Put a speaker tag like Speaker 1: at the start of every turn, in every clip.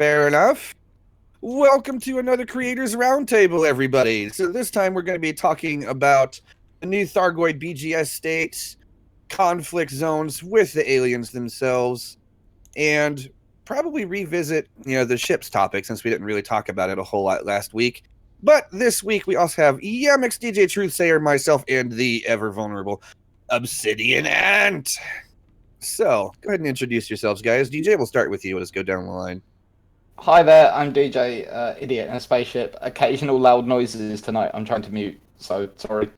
Speaker 1: Fair enough. Welcome to another Creators Roundtable, everybody. So this time we're going to be talking about the new Thargoid BGS states, conflict zones with the aliens themselves, and probably revisit, the ship's topic since we didn't really talk about it a whole lot last week. But this week we also have Yamiks, DJTruthsayer, myself, and the ever vulnerable Obsidian Ant. So go ahead and introduce yourselves, guys. DJ, we'll start with you. Let's go down the line.
Speaker 2: Hi there, I'm DJ, idiot in a spaceship. Occasional loud noises tonight. I'm trying to mute, so sorry.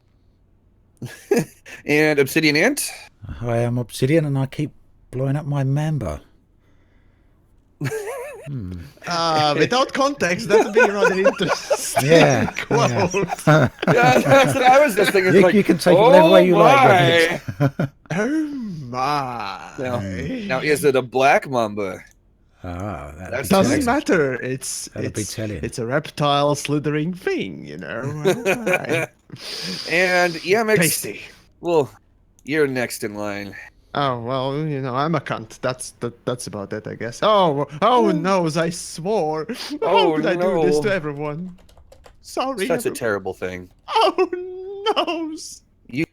Speaker 1: And Obsidian Ant?
Speaker 3: Hi, I'm Obsidian, and I keep blowing up my member.
Speaker 4: Without context, that would be rather interesting.
Speaker 3: Yeah.
Speaker 4: Quote.
Speaker 1: Yeah, that's what I was just thinking.
Speaker 3: You can take it whatever way you like.
Speaker 4: Oh my!
Speaker 1: Now, is it a black mamba?
Speaker 3: That
Speaker 4: doesn't matter. It's
Speaker 3: a
Speaker 4: reptile slithering thing, you know.
Speaker 1: And Yamiks,
Speaker 4: Tasty.
Speaker 1: Well, you're next in line.
Speaker 4: Oh well, I'm a cunt. That's about it, I guess. Oh no! I swore. How could I do this to everyone? Sorry.
Speaker 1: Such a terrible thing.
Speaker 4: Oh no!
Speaker 1: You.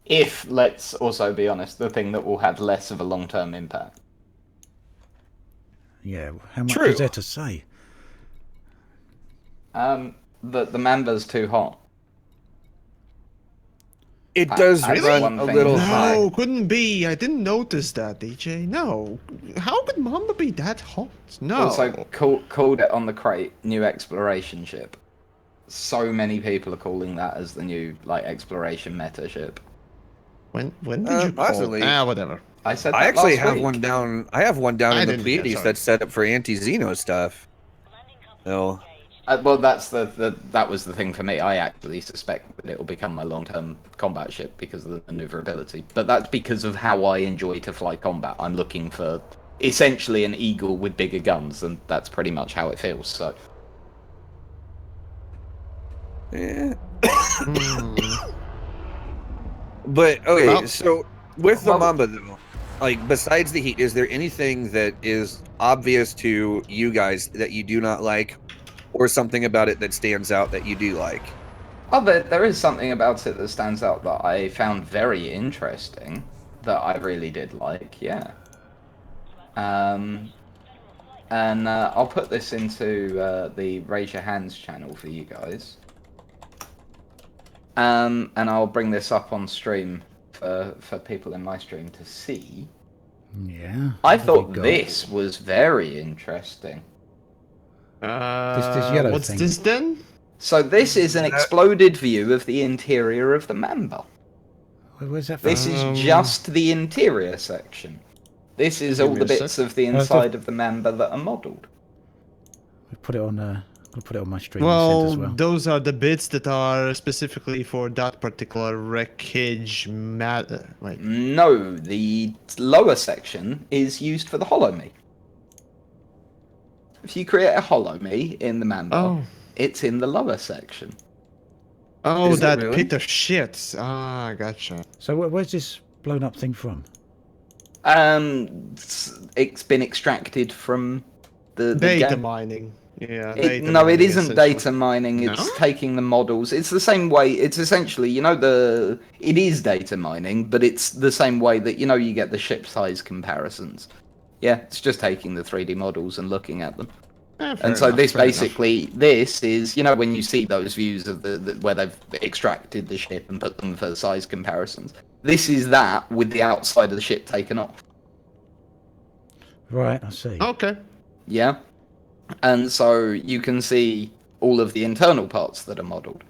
Speaker 2: If, let's also be honest, the thing that will have less of a long-term impact.
Speaker 3: Yeah, how much
Speaker 1: True.
Speaker 3: is there to say?
Speaker 2: The Mamba's too hot.
Speaker 1: It does run a little high.
Speaker 4: No, couldn't be. I didn't notice that, DJ. No. How could Mamba be that hot? No.
Speaker 2: Also, called it on the crate, new exploration ship. So many people are calling that as the new, exploration meta ship.
Speaker 4: When did you
Speaker 1: possibly.
Speaker 4: call? Whatever.
Speaker 2: I said that
Speaker 1: I actually
Speaker 2: last
Speaker 1: have
Speaker 2: week.
Speaker 1: one down. I have one down in the
Speaker 4: didn't hear,
Speaker 1: Pleiades
Speaker 4: sorry.
Speaker 1: that's set up for anti-Xeno stuff. So,
Speaker 2: Well, that's that was the thing for me. I actually suspect that it will become my long-term combat ship because of the maneuverability. But that's because of how I enjoy to fly combat. I'm looking for essentially an eagle with bigger guns, and that's pretty much how it feels. So.
Speaker 1: yeah. But okay,
Speaker 4: Well-
Speaker 1: so with the
Speaker 2: Well-
Speaker 1: Mamba though, besides the heat, is there anything that is obvious to you guys that you do not like, or something about it that stands out that you do like?
Speaker 2: Oh, there is something about it that stands out that I found very interesting, that I really did like, yeah. And I'll put this into the Raise Your Hands channel for you guys. And I'll bring this up on stream for people in my stream to see.
Speaker 3: Yeah.
Speaker 2: I thought this was very interesting.
Speaker 3: This yellow
Speaker 4: what's
Speaker 3: thing.
Speaker 4: this then?
Speaker 2: So this is an exploded view of the interior of the Mamba.
Speaker 3: Where's that from?
Speaker 2: This is just the interior section. This is all
Speaker 4: me
Speaker 2: the
Speaker 4: a
Speaker 2: bits
Speaker 4: sec.
Speaker 2: of the inside of the Mamba that are modelled.
Speaker 3: I'll put it on my stream
Speaker 4: Well,
Speaker 3: as well.
Speaker 4: those are the bits that are specifically for that particular wreckage matter. Wait.
Speaker 2: No, the lower section is used for the Hollow Me. If you create a Hollow Me in the Mamba,
Speaker 4: Oh.
Speaker 2: it's in the lower section.
Speaker 4: Oh,
Speaker 1: Is it
Speaker 4: that
Speaker 1: really?
Speaker 4: pit of shit. Ah, gotcha.
Speaker 3: So where's this blown up thing from?
Speaker 2: It's been extracted from the
Speaker 4: Data
Speaker 2: game.
Speaker 4: mining. Yeah.
Speaker 2: No, it isn't data mining. It's
Speaker 4: No?
Speaker 2: taking the models. It's the same way. It's essentially, it is data mining, but it's the same way that, you get the ship size comparisons. Yeah, it's just taking the 3D models and looking at them. And so this is, when you see those views of the where they've extracted the ship and put them for size comparisons. This is that with the outside of the ship taken off.
Speaker 3: Right, I see.
Speaker 4: Okay.
Speaker 2: Yeah. And so you can see all of the internal parts that are modelled.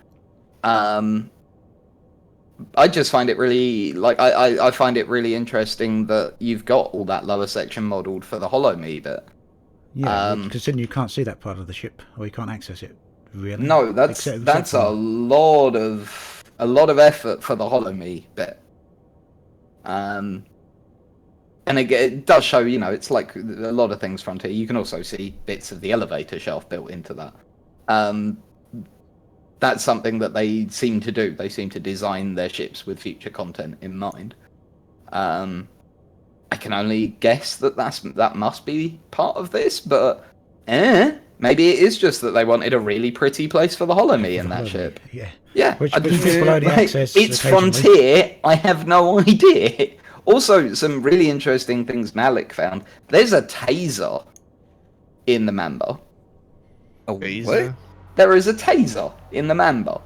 Speaker 2: I just find it really I find it really interesting that you've got all that lower section modelled for the Hollow Me bit.
Speaker 3: Yeah, because then you can't see that part of the ship, or you can't access it. Really?
Speaker 2: No, that's a lot of effort for the Hollow Me bit. And again, it does show, it's like a lot of things Frontier. You can also see bits of the elevator shaft built into that. That's something that they seem to do. They seem to design their ships with future content in mind. I can only guess that must be part of this, but maybe it is just that they wanted a really pretty place for the Hollow Me in that ship. Yeah.
Speaker 3: Which people only access
Speaker 2: it's Frontier. I have no idea. Also, some really interesting things Malik found. There's a taser in the Mamba.
Speaker 1: Oh, what?
Speaker 2: There is a taser in the Mamba.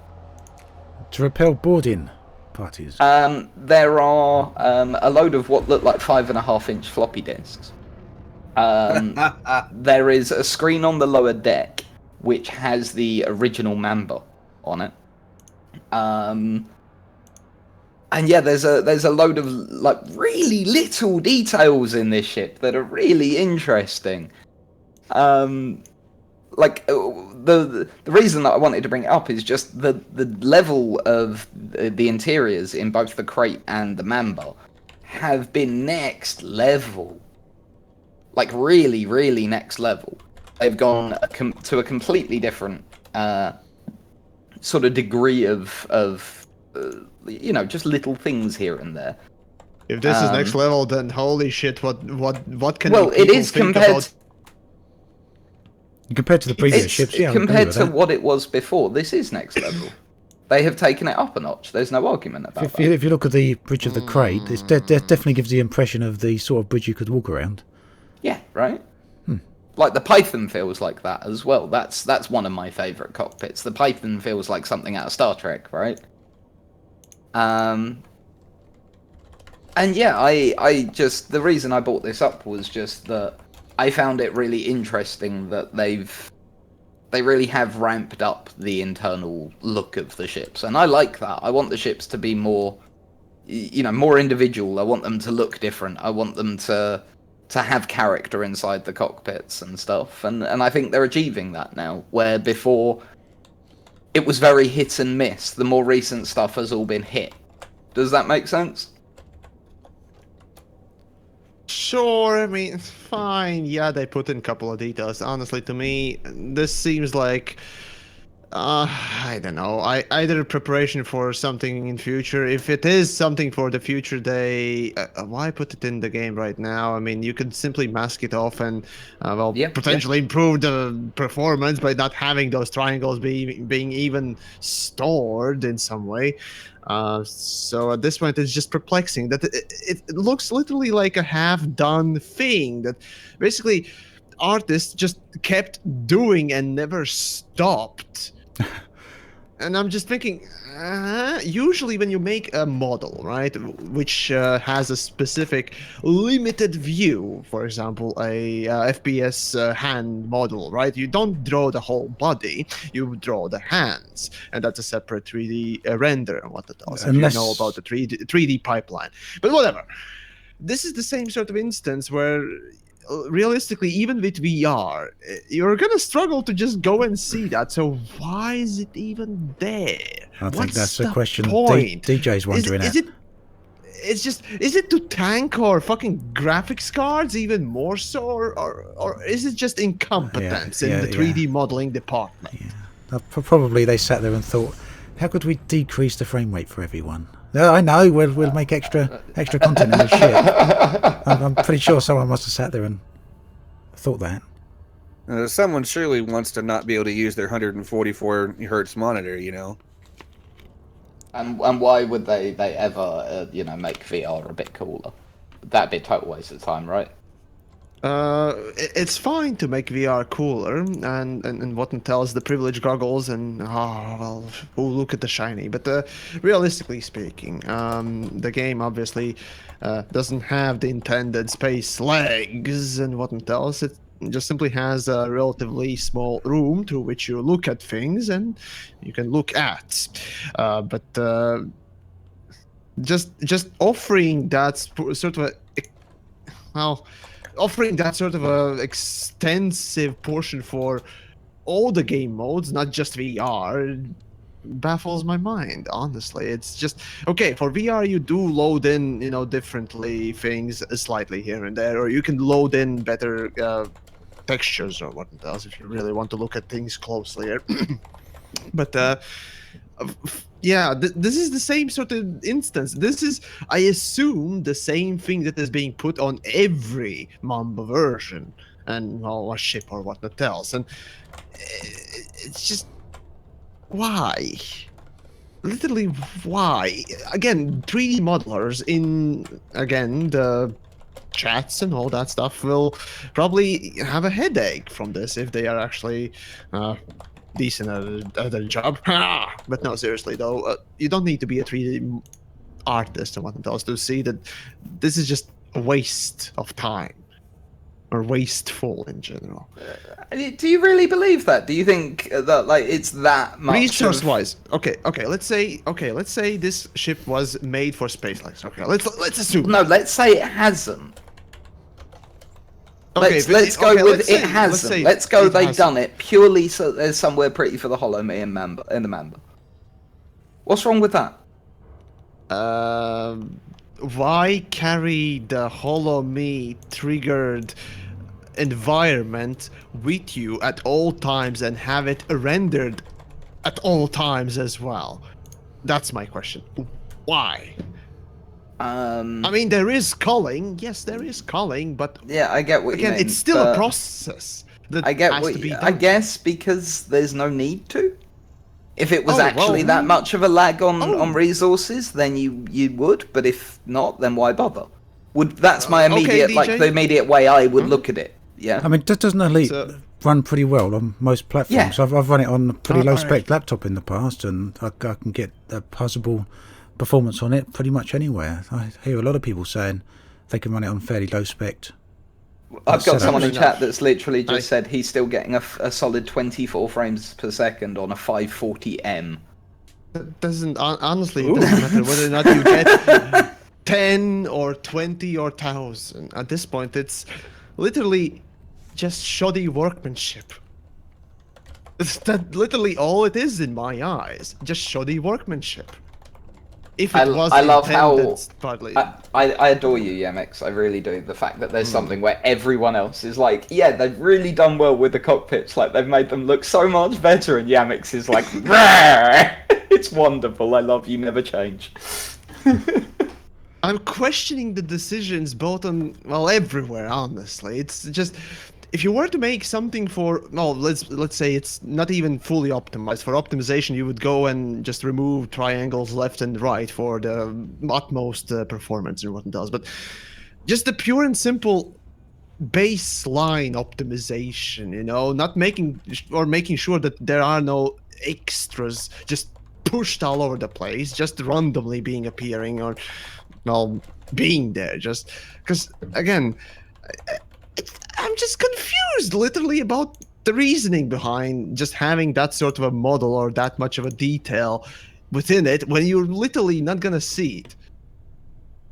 Speaker 3: To repel boarding parties.
Speaker 2: There are a load of what look like 5.5-inch floppy disks. There is a screen on the lower deck which has the original Mamba on it. And yeah, there's a load of like really little details in this ship that are really interesting. Like the reason that I wanted to bring it up is just the level of the interiors in both the crate and the Mamba have been next level. Like really, really next level. They've gone to a completely different sort of degree of just little things here and there.
Speaker 4: If this is next level, then holy shit! What can
Speaker 2: well, it is compared.
Speaker 3: Compared to the previous ships, yeah.
Speaker 2: Compared to what it was before, this is next level. They have taken it up a notch. There's no argument about that.
Speaker 3: If you look at the bridge of the crate, it definitely gives the impression of the sort of bridge you could walk around.
Speaker 2: Yeah, right? Like the Python feels like that as well. That's one of my favourite cockpits. The Python feels like something out of Star Trek, right? And yeah, I just... The reason I brought this up was just that I found it really interesting that they really have ramped up the internal look of the ships, and I like that. I want the ships to be more, more individual. I want them to look different. I want them to have character inside the cockpits and stuff, and I think they're achieving that now, where before it was very hit and miss. The more recent stuff has all been hit. Does that make sense?
Speaker 4: Sure, I mean, fine. Yeah, they put in a couple of details. Honestly, to me, this seems like, I don't know, either preparation for something in future. If it is something for the future, they why put it in the game right now? I mean, you could simply mask it off and, potentially improve the performance by not having those triangles being even stored in some way. So at this point, it's just perplexing that it looks literally like a half-done thing that basically artists just kept doing and never stopped. And I'm just thinking, usually when you make a model, right, which has a specific limited view, for example, a FPS hand model, right, you don't draw the whole body, you draw the hands, and that's a separate 3D render and what it does, if you know about the 3D pipeline. But whatever. This is the same sort of instance where realistically, even with VR, you're gonna struggle to just go and see that. So why is it even there?
Speaker 3: I think that's the question DJ's wondering.
Speaker 4: Is it to tank or fucking graphics cards even more so, or is it just incompetence in the 3D modeling department?
Speaker 3: Yeah. Probably they sat there and thought, how could we decrease the frame rate for everyone? No, I know, we'll make extra content in the ship. I'm pretty sure someone must have sat there and thought that.
Speaker 1: Someone surely wants to not be able to use their 144 hertz monitor,
Speaker 2: And why would they ever, make VR a bit cooler? That'd be a total waste of time, right?
Speaker 4: It's fine to make VR cooler, and what entails the privilege goggles, and look at the shiny. But realistically speaking, the game obviously doesn't have the intended space legs, and what entails it just simply has a relatively small room through which you look at things, and you can look at. But just offering that sort of offering that sort of a extensive portion for all the game modes, not just VR, baffles my mind, honestly. It's just okay for VR. You do load in, differently things slightly here and there, or you can load in better textures or what else if you really want to look at things closely. But yeah, this is the same sort of instance. This is, I assume, the same thing that is being put on every Mamba version and a ship or whatnot else, and it's just. Why? Literally, why? Again, 3D modelers in, the chats and all that stuff will probably have a headache from this if they are actually decent at their job. But no, seriously though, you don't need to be a 3D artist or what else to see that this is just a waste of time. Or wasteful in general.
Speaker 2: Do you really believe that? Do you think that it's that much?
Speaker 4: Resource-wise, okay. Let's say this ship was made for space legs. Okay, let's assume.
Speaker 2: No, let's say it hasn't.
Speaker 4: Okay,
Speaker 2: let's go with it hasn't. Let's go. They've done it purely so there's somewhere pretty for the Hollow Me and the Mamba. What's wrong with that?
Speaker 4: Why carry the Hollow Me triggered environment with you at all times and have it rendered at all times as well? That's my question. Why? I mean, there is culling. Yes, there is culling, but
Speaker 2: yeah, I get what you mean.
Speaker 4: Again, it's still a process that has to be done.
Speaker 2: I guess because there's no need to. If it was that much of a lag on resources, then you would. But if not, then why bother? That's my immediate the immediate way I would look at it. Yeah.
Speaker 3: I mean, doesn't Elite run pretty well on most platforms? Yeah. I've run it on a pretty low spec laptop in the past, and I can get a passable performance on it pretty much anywhere. I hear a lot of people saying they can run it on fairly low spec.
Speaker 2: I've got someone in chat that's literally just said he's still getting a solid 24 frames per second on a 540M.
Speaker 4: That doesn't, honestly, it doesn't matter whether or not you get 10 or 20 or 1,000. At this point, it's literally just shoddy workmanship. It's literally all it is in my eyes. Just shoddy workmanship. If it was
Speaker 2: I love how
Speaker 4: partly.
Speaker 2: I adore you, Yamiks. I really do. The fact that there's something where everyone else is like, yeah, they've really done well with the cockpits. Like they've made them look so much better, and Yamiks is like, it's wonderful. I love you. Never change.
Speaker 4: I'm questioning the decisions both on everywhere. Honestly, it's just. If you were to make something for, let's say it's not even fully optimized. For optimization, you would go and just remove triangles left and right for the utmost performance and what it does. But just the pure and simple baseline optimization, not making sure that there are no extras just pushed all over the place, just randomly appearing or being there. Just because, again, I'm just confused, literally, about the reasoning behind just having that sort of a model or that much of a detail within it when you're literally not gonna see it.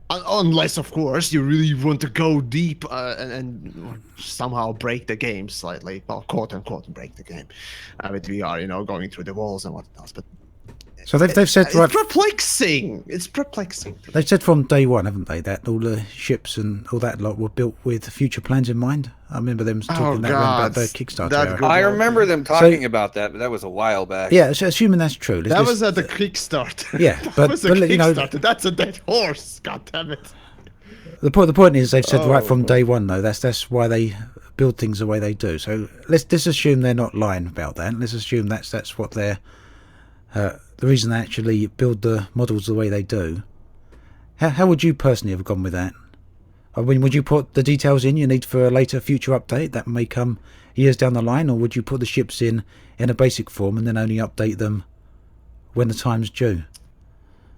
Speaker 4: Unless, of course, you really want to go deep and somehow break the game slightly. Well, quote unquote, break the game with VR, going through the walls and what else. But
Speaker 3: so they've said
Speaker 4: it's perplexing. It's perplexing.
Speaker 3: They've said from day one, haven't they, that all the ships and all that lot were built with future plans in mind. I remember them talking about the Kickstarter.
Speaker 1: I remember them talking about that, but that was a while back.
Speaker 3: Yeah, so assuming that's true.
Speaker 4: That was at the Kickstarter.
Speaker 3: Yeah, but
Speaker 4: that's a dead horse. God damn it.
Speaker 3: The point is they've said right from day one, though. That's why they build things the way they do. So let's assume they're not lying about that. Let's assume that's what they're. The reason they actually build the models the way they do. How would you personally have gone with that? I mean, would you put the details in you need for a later future update that may come years down the line, or would you put the ships in a basic form and then only update them when the time's due?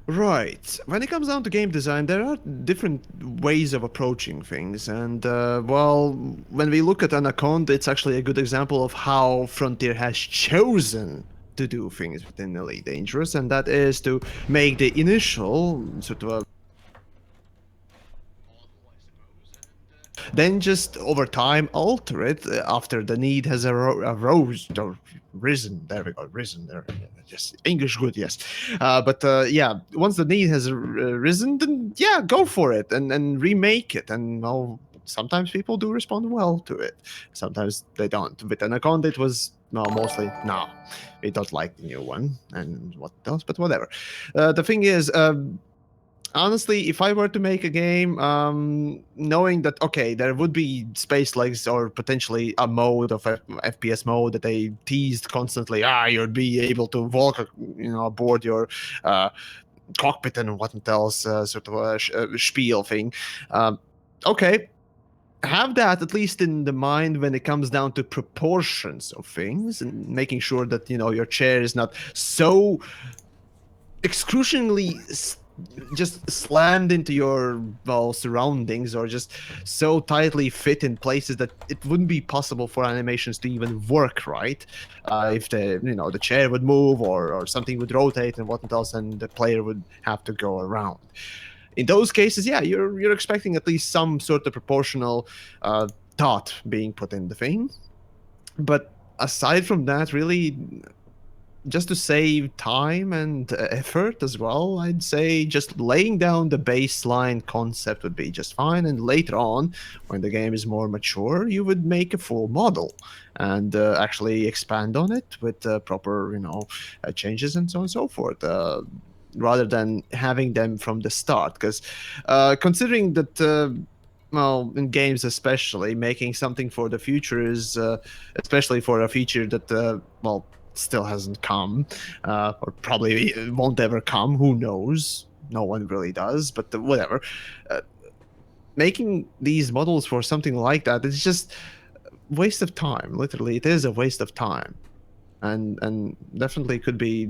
Speaker 4: Right. When it comes down to game design, there are different ways of approaching things. And, when we look at Anaconda, it's actually a good example of how Frontier has chosen to do things within Elite Dangerous, and that is to make the initial sort of a then just over time alter it after the need has arose or risen. There we go, risen there. Just English good, yes. But yeah, once the need has risen, then yeah, go for it and remake it. And well, sometimes people do respond well to it. Sometimes they don't. With Anaconda, it was mostly no, we don't like the new one and what else, but whatever. The thing is. Honestly, if I were to make a game, knowing that okay, there would be space legs or potentially a mode of FPS mode that they teased constantly. You'd be able to walk, aboard your cockpit and what else, sort of a spiel thing. Okay, have that at least in the mind when it comes down to proportions of things and making sure that your chair is not so excruciatingly just slammed into your surroundings or just so tightly fit in places that it wouldn't be possible for animations to even work right. If the chair would move or something would rotate and what else, and the player would have to go around. In those cases, yeah, you're expecting at least some sort of proportional thought being put in the thing. But aside from that, really, just to save time and effort as well, I'd say just laying down the baseline concept would be just fine. And later on, when the game is more mature, you would make a full model and actually expand on it with proper, changes and so on and so forth. Rather than having them from the start, because considering that in games especially, making something for the future is especially for a feature that still hasn't come, or probably won't ever come, who knows, no one really does, but whatever. Making these models for something like that is just waste of time. Literally, it is a waste of time, and definitely could be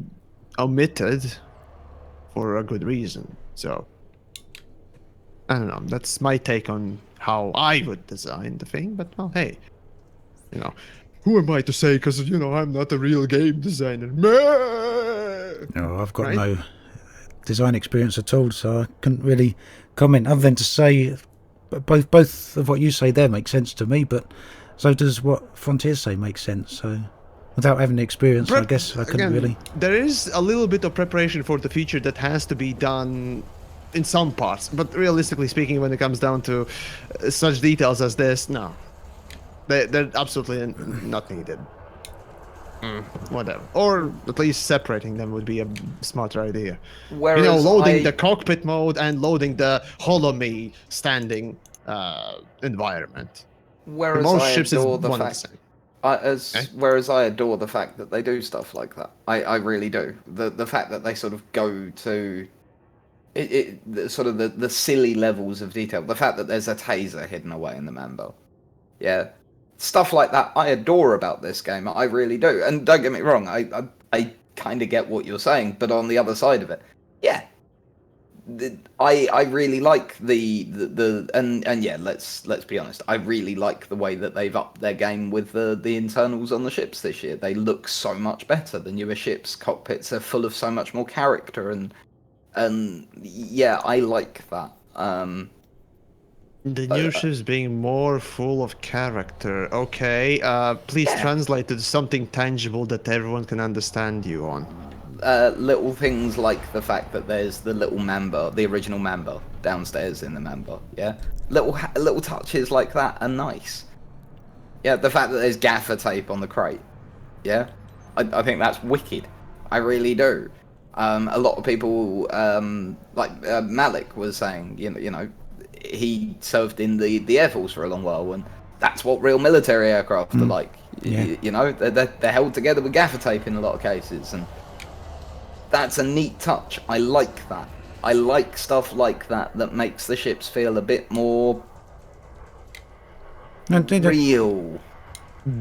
Speaker 4: omitted for a good reason. So I don't know, that's my take on how I would design the thing, but well, hey, who am I to say, because I'm not a real game designer.
Speaker 3: No, I've got no design experience at all, so I couldn't really comment other than to say both of what you say there makes sense to me, but so does what Frontiers say makes sense. So without having the experience, I guess I couldn't really.
Speaker 4: There is a little bit of preparation for the feature that has to be done in some parts, but realistically speaking, when it comes down to such details as this, no. They're absolutely not needed. Whatever. Or at least separating them would be a smarter idea.
Speaker 2: Whereas
Speaker 4: loading the cockpit mode and loading the Holomy standing environment.
Speaker 2: Whereas
Speaker 4: most
Speaker 2: I
Speaker 4: ships
Speaker 2: adore
Speaker 4: is
Speaker 2: the
Speaker 4: one
Speaker 2: fact,
Speaker 4: the
Speaker 2: whereas I adore the fact that they do stuff like that. I really do. The fact that they sort of go to sort of the silly levels of detail. The fact that there's a taser hidden away in the Mambo. Yeah. Stuff like that I adore about this game. I really do. And don't get me wrong, I kind of get what you're saying, but on the other side of it, yeah, I really like and yeah, let's be honest, I really like the way that they've upped their game with the internals on the ships this year. They look so much better. The newer ships' cockpits are full of so much more character, and yeah, I like that.
Speaker 4: The new ships being more full of character. Okay, please translate it to something tangible that everyone can understand you on.
Speaker 2: Little things like the fact that there's the little Mamba, the original Mamba, downstairs in the Mamba. Yeah, little touches like that are nice. Yeah, the fact that there's gaffer tape on the crate. Yeah, I think that's wicked. I really do. A lot of people, like Malik was saying, you know. He served in the Air Force for a long while, and that's what real military aircraft are like.
Speaker 3: Yeah.
Speaker 2: They're held together with gaffer tape in a lot of cases, and that's a neat touch. I like that. I like stuff like that makes the ships feel a bit more real.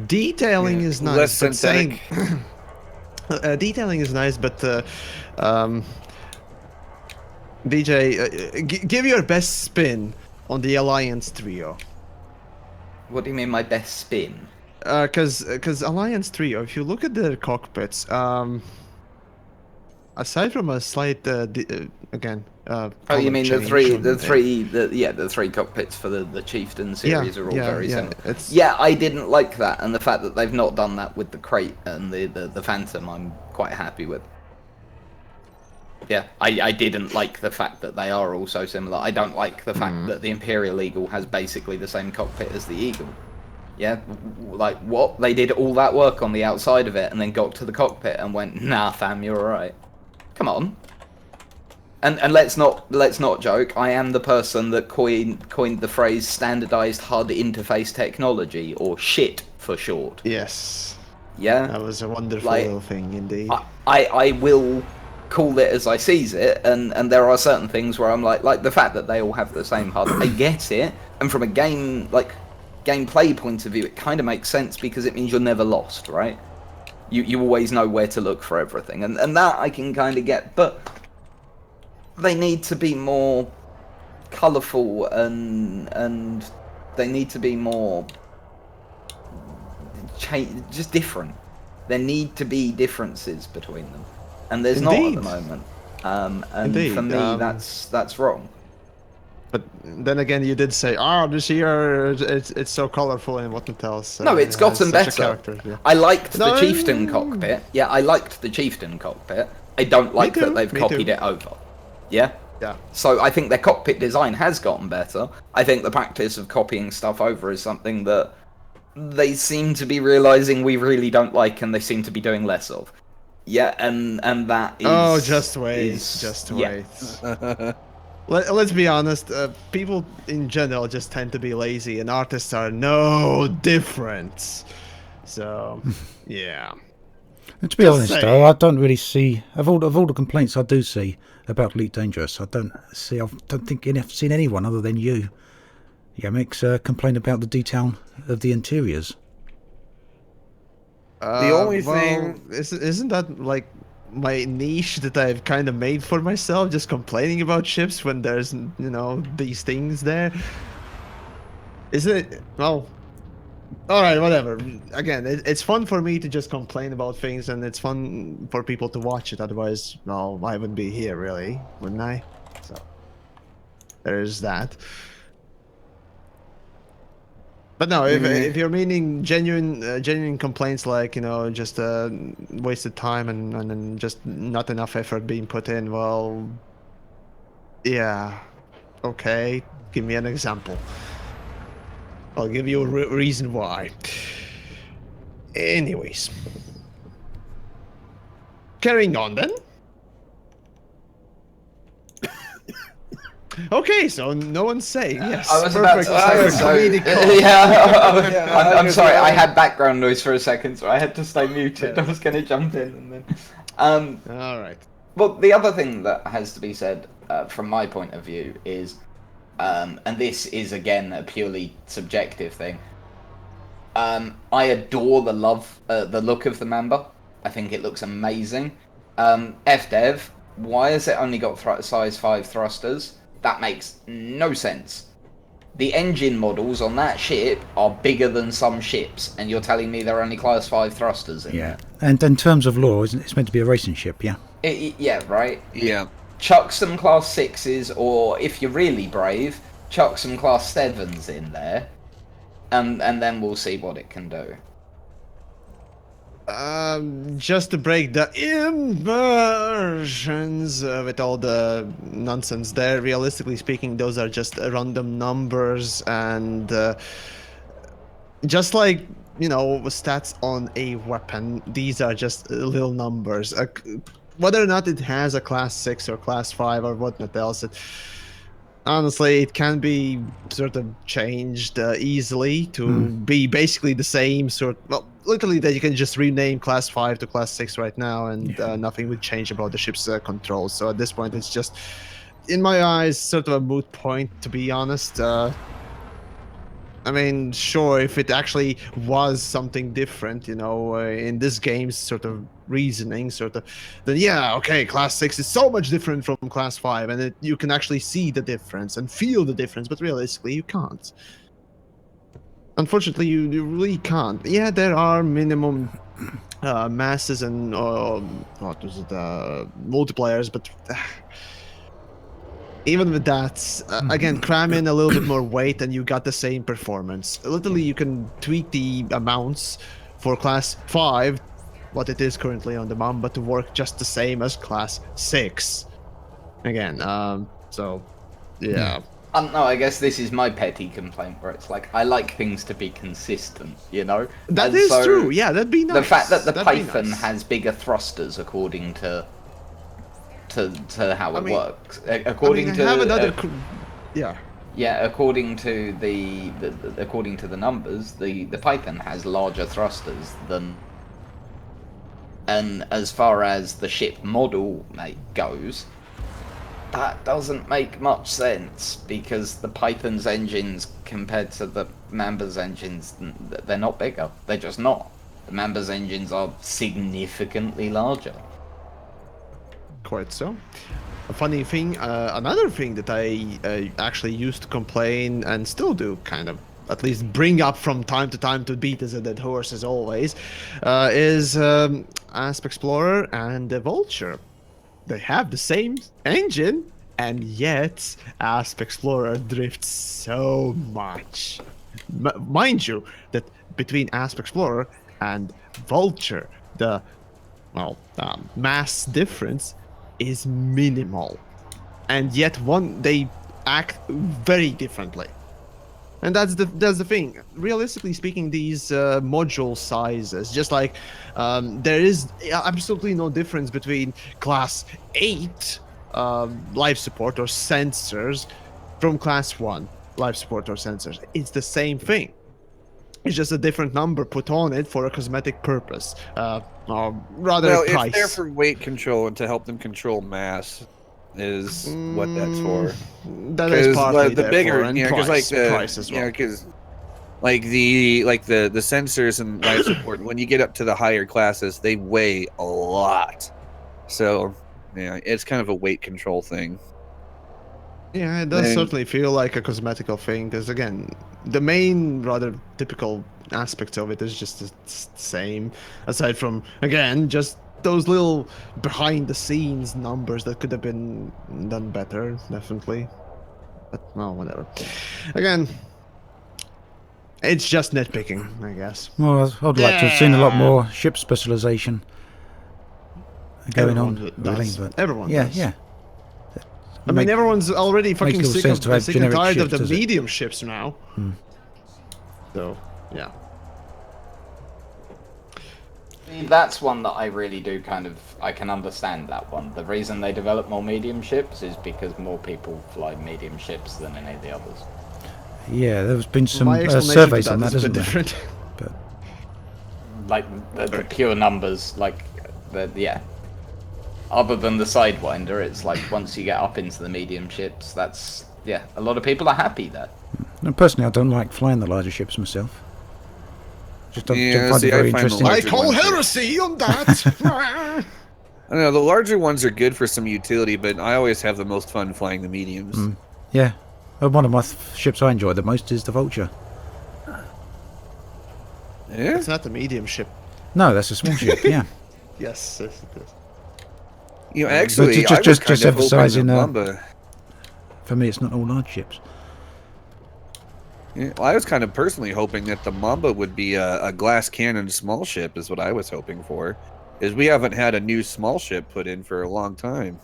Speaker 4: Detailing is nice,
Speaker 1: less
Speaker 4: but
Speaker 1: synthetic.
Speaker 4: detailing is nice, but DJ, give your best spin on the Alliance trio.
Speaker 2: What do you mean, my best spin?
Speaker 4: Because Alliance 3, if you look at their cockpits, aside from a slight, again,
Speaker 2: Oh,
Speaker 4: color
Speaker 2: you mean the
Speaker 4: change
Speaker 2: three cockpits for the Chieftain series are all
Speaker 4: yeah,
Speaker 2: very
Speaker 4: yeah,
Speaker 2: similar.
Speaker 4: it's-
Speaker 2: Yeah, I didn't like that, and the fact that they've not done that with the Crate and the Phantom, I'm quite happy with. Yeah, I didn't like the fact that they are all so similar. I don't like the fact that the Imperial Eagle has basically the same cockpit as the Eagle. Yeah, like what? They did all that work on the outside of it and then got to the cockpit and went, nah, fam, you're alright. Come on. And let's not joke. I am the person that coined the phrase standardized HUD interface technology, or SHIT for short.
Speaker 4: Yes.
Speaker 2: Yeah,
Speaker 4: That was a wonderful
Speaker 2: Like,
Speaker 4: little thing indeed.
Speaker 2: I will call it as I sees it, and there are certain things where I'm like the fact that they all have the same HUD. I get it, and from a gameplay point of view, it kind of makes sense because it means you're never lost, right? You always know where to look for everything, and that I can kind of get, but they need to be more colourful and they need to be more just different. There need to be differences between them, and there's not at the moment. And
Speaker 4: Indeed,
Speaker 2: for me, that's wrong.
Speaker 4: But then again, you did say, "Oh, this year it's so colorful and whatnot else."
Speaker 2: No, it's gotten
Speaker 4: such a
Speaker 2: better.
Speaker 4: character, yeah.
Speaker 2: I liked
Speaker 4: No,
Speaker 2: the Chieftain cockpit. Yeah, I liked the Chieftain cockpit. I don't like
Speaker 4: too,
Speaker 2: that they've
Speaker 4: me
Speaker 2: copied
Speaker 4: too.
Speaker 2: it over. Yeah?
Speaker 4: Yeah.
Speaker 2: So I think their cockpit design has gotten better. I think the practice of copying stuff over is something that they seem to be realizing we really don't like, and they seem to be doing less of. Yeah, and that is...
Speaker 4: Oh, just wait,
Speaker 2: is-
Speaker 4: just
Speaker 2: yeah.
Speaker 4: wait. Let's be honest. People in general just tend to be lazy, and artists are no different. So, yeah.
Speaker 3: And to be
Speaker 4: Just
Speaker 3: honest,
Speaker 4: saying.
Speaker 3: though, I don't really see of all the complaints I do see about Elite Dangerous. I don't think I've seen anyone other than you, Yamiks, complain about the detail of the interiors.
Speaker 1: The only thing-
Speaker 4: isn't that like my niche that I've kind of made for myself, just complaining about ships when there's these things there? Isn't it? Well, all right, whatever. Again, it's fun for me to just complain about things, and it's fun for people to watch it. Otherwise, well, I wouldn't be here, really, wouldn't I? So there's that. But no, if you're meaning genuine complaints like just wasted time and just not enough effort being put in, well, yeah, okay, give me an example. I'll give you a reason why. Anyways, carrying on then. Okay, so no one's saying yes.
Speaker 2: I was about to
Speaker 4: perfect.
Speaker 2: say,
Speaker 4: Comedic
Speaker 2: yeah, I'm
Speaker 1: was
Speaker 2: sorry,
Speaker 1: like-
Speaker 2: I had background noise for a second, so I had to stay muted. I was going to jump in and then...
Speaker 4: All right.
Speaker 2: Well, the other thing that has to be said, from my point of view, is, and this is, again, a purely subjective thing, I adore the look of the Mamba. I think it looks amazing. FDev, why has it only got size 5 thrusters? That makes no sense. The engine models on that ship are bigger than some ships, and you're telling me they're only class 5 thrusters in there?
Speaker 3: And in terms of law, it's meant to be a racing ship, yeah?
Speaker 2: Yeah, right?
Speaker 1: Yeah.
Speaker 2: Chuck some class 6s, or if you're really brave, chuck some class 7s in there, and then we'll see what it can do.
Speaker 4: Just to break the immersions with all the nonsense there, realistically speaking, those are just random numbers, and just like, stats on a weapon, these are just little numbers. Whether or not it has a class 6 or class 5 or whatnot else, honestly, it can be sort of changed easily to be basically the same well, literally that you can just rename class 5 to class 6 right now, and nothing would change about the ship's controls. So at this point, it's just, in my eyes, sort of a moot point, to be honest. I mean, sure, if it actually was something different, in this game's sort of reasoning, then yeah, okay, class 6 is so much different from class 5, and you can actually see the difference and feel the difference, but realistically, you can't. unfortunately, you really can't. Yeah, there are minimum masses and what was it, multipliers, but even with that, again, cram in a little bit more weight and you got the same performance. Literally, you can tweak the amounts for class 5, what it is currently on the Mamba, to work just the same as class 6. Again, so, yeah.
Speaker 2: No, I guess this is my petty complaint, where it's like, I like things to be consistent, you know?
Speaker 4: That
Speaker 2: And
Speaker 4: is
Speaker 2: so
Speaker 4: true, yeah, that'd be nice.
Speaker 2: The fact that the
Speaker 4: That'd be
Speaker 2: Python
Speaker 4: nice.
Speaker 2: has bigger thrusters according to how it
Speaker 4: mean-
Speaker 2: works. According to
Speaker 4: I have another... yeah.
Speaker 2: yeah, according to according to the numbers, the Python has larger thrusters than. And as far as the ship model goes, that doesn't make much sense, because the Python's engines compared to the Mamba's engines, they're not bigger. They're just not. The Mamba's engines are significantly larger.
Speaker 4: Quite so. A funny thing, another thing that I actually used to complain and still do, kind of, at least bring up from time to time to beat as a dead horse as always, is Asp Explorer and the Vulture. They have the same engine, and yet Asp Explorer drifts so much. Mind you, that between Asp Explorer and Vulture, the mass difference is minimal, and yet they act very differently. And that's the thing. Realistically speaking, these module sizes, just like there is absolutely no difference between class 8 life support or sensors from class 1 life support or sensors. It's the same thing. It's just a different number put on it for a cosmetic purpose, or rather
Speaker 1: Well,
Speaker 4: price.
Speaker 1: it's there for weight control and to help them control mass is what that's for.
Speaker 4: That is partly
Speaker 1: the bigger,
Speaker 4: therefore, and
Speaker 1: because like the
Speaker 4: price as well.
Speaker 1: because like the sensors and life support, when you get up to the higher classes, they weigh a lot. So yeah, it's kind of a weight control thing.
Speaker 4: Yeah, it does
Speaker 1: And-
Speaker 4: certainly feel like a cosmetical thing, because again, the main rather typical aspects of it is just the same, aside from, again, just those little behind the scenes numbers that could have been done better, definitely. But well, whatever. Again, it's just nitpicking, I guess.
Speaker 3: Well, I'd like to have seen a lot more ship specialization going on, really. But
Speaker 4: Everyone
Speaker 3: yeah,
Speaker 4: does.
Speaker 3: yeah.
Speaker 4: I mean, everyone's already fucking
Speaker 3: little
Speaker 4: sick
Speaker 3: sense
Speaker 4: of
Speaker 3: to have
Speaker 4: sick and
Speaker 3: generic
Speaker 4: tired of
Speaker 3: ships,
Speaker 4: the
Speaker 3: does it?
Speaker 4: medium ships now. So, yeah.
Speaker 2: See, that's one that I really do I can understand that one. The reason they develop more medium ships is because more people fly medium ships than any of the others.
Speaker 3: Yeah, there's been some
Speaker 4: My explanation
Speaker 3: surveys
Speaker 4: to
Speaker 3: on that,
Speaker 4: is a
Speaker 3: isn't
Speaker 4: bit
Speaker 3: there?
Speaker 4: different.
Speaker 3: But
Speaker 2: Like the pure numbers, like yeah. Other than the Sidewinder, it's like once you get up into the medium ships, that's yeah. A lot of people are happy there.
Speaker 3: no, personally, I don't like flying the larger ships myself. Just don't
Speaker 1: Yeah,
Speaker 3: find
Speaker 1: see,
Speaker 3: it
Speaker 1: I
Speaker 3: very
Speaker 1: find the
Speaker 3: interesting.
Speaker 1: larger
Speaker 4: I call
Speaker 1: ones are-
Speaker 4: heresy on that!
Speaker 1: I don't know, the larger ones are good for some utility, but I always have the most fun flying the mediums.
Speaker 3: Yeah, one of my ships I enjoy the most is the Vulture.
Speaker 1: Yeah.
Speaker 4: It's not the medium ship.
Speaker 3: No, that's a small ship. Yeah,
Speaker 4: Yes, yes, it is.
Speaker 1: You know, actually,
Speaker 3: just-
Speaker 1: I was
Speaker 3: just
Speaker 1: kind of hoping
Speaker 3: emphasising,
Speaker 1: that Mamba.
Speaker 3: for me, it's not all large ships.
Speaker 1: Yeah, well, I was kind of personally hoping that the Mamba would be a glass cannon small ship, is what I was hoping for. Is we haven't had a new small ship put in for a long time.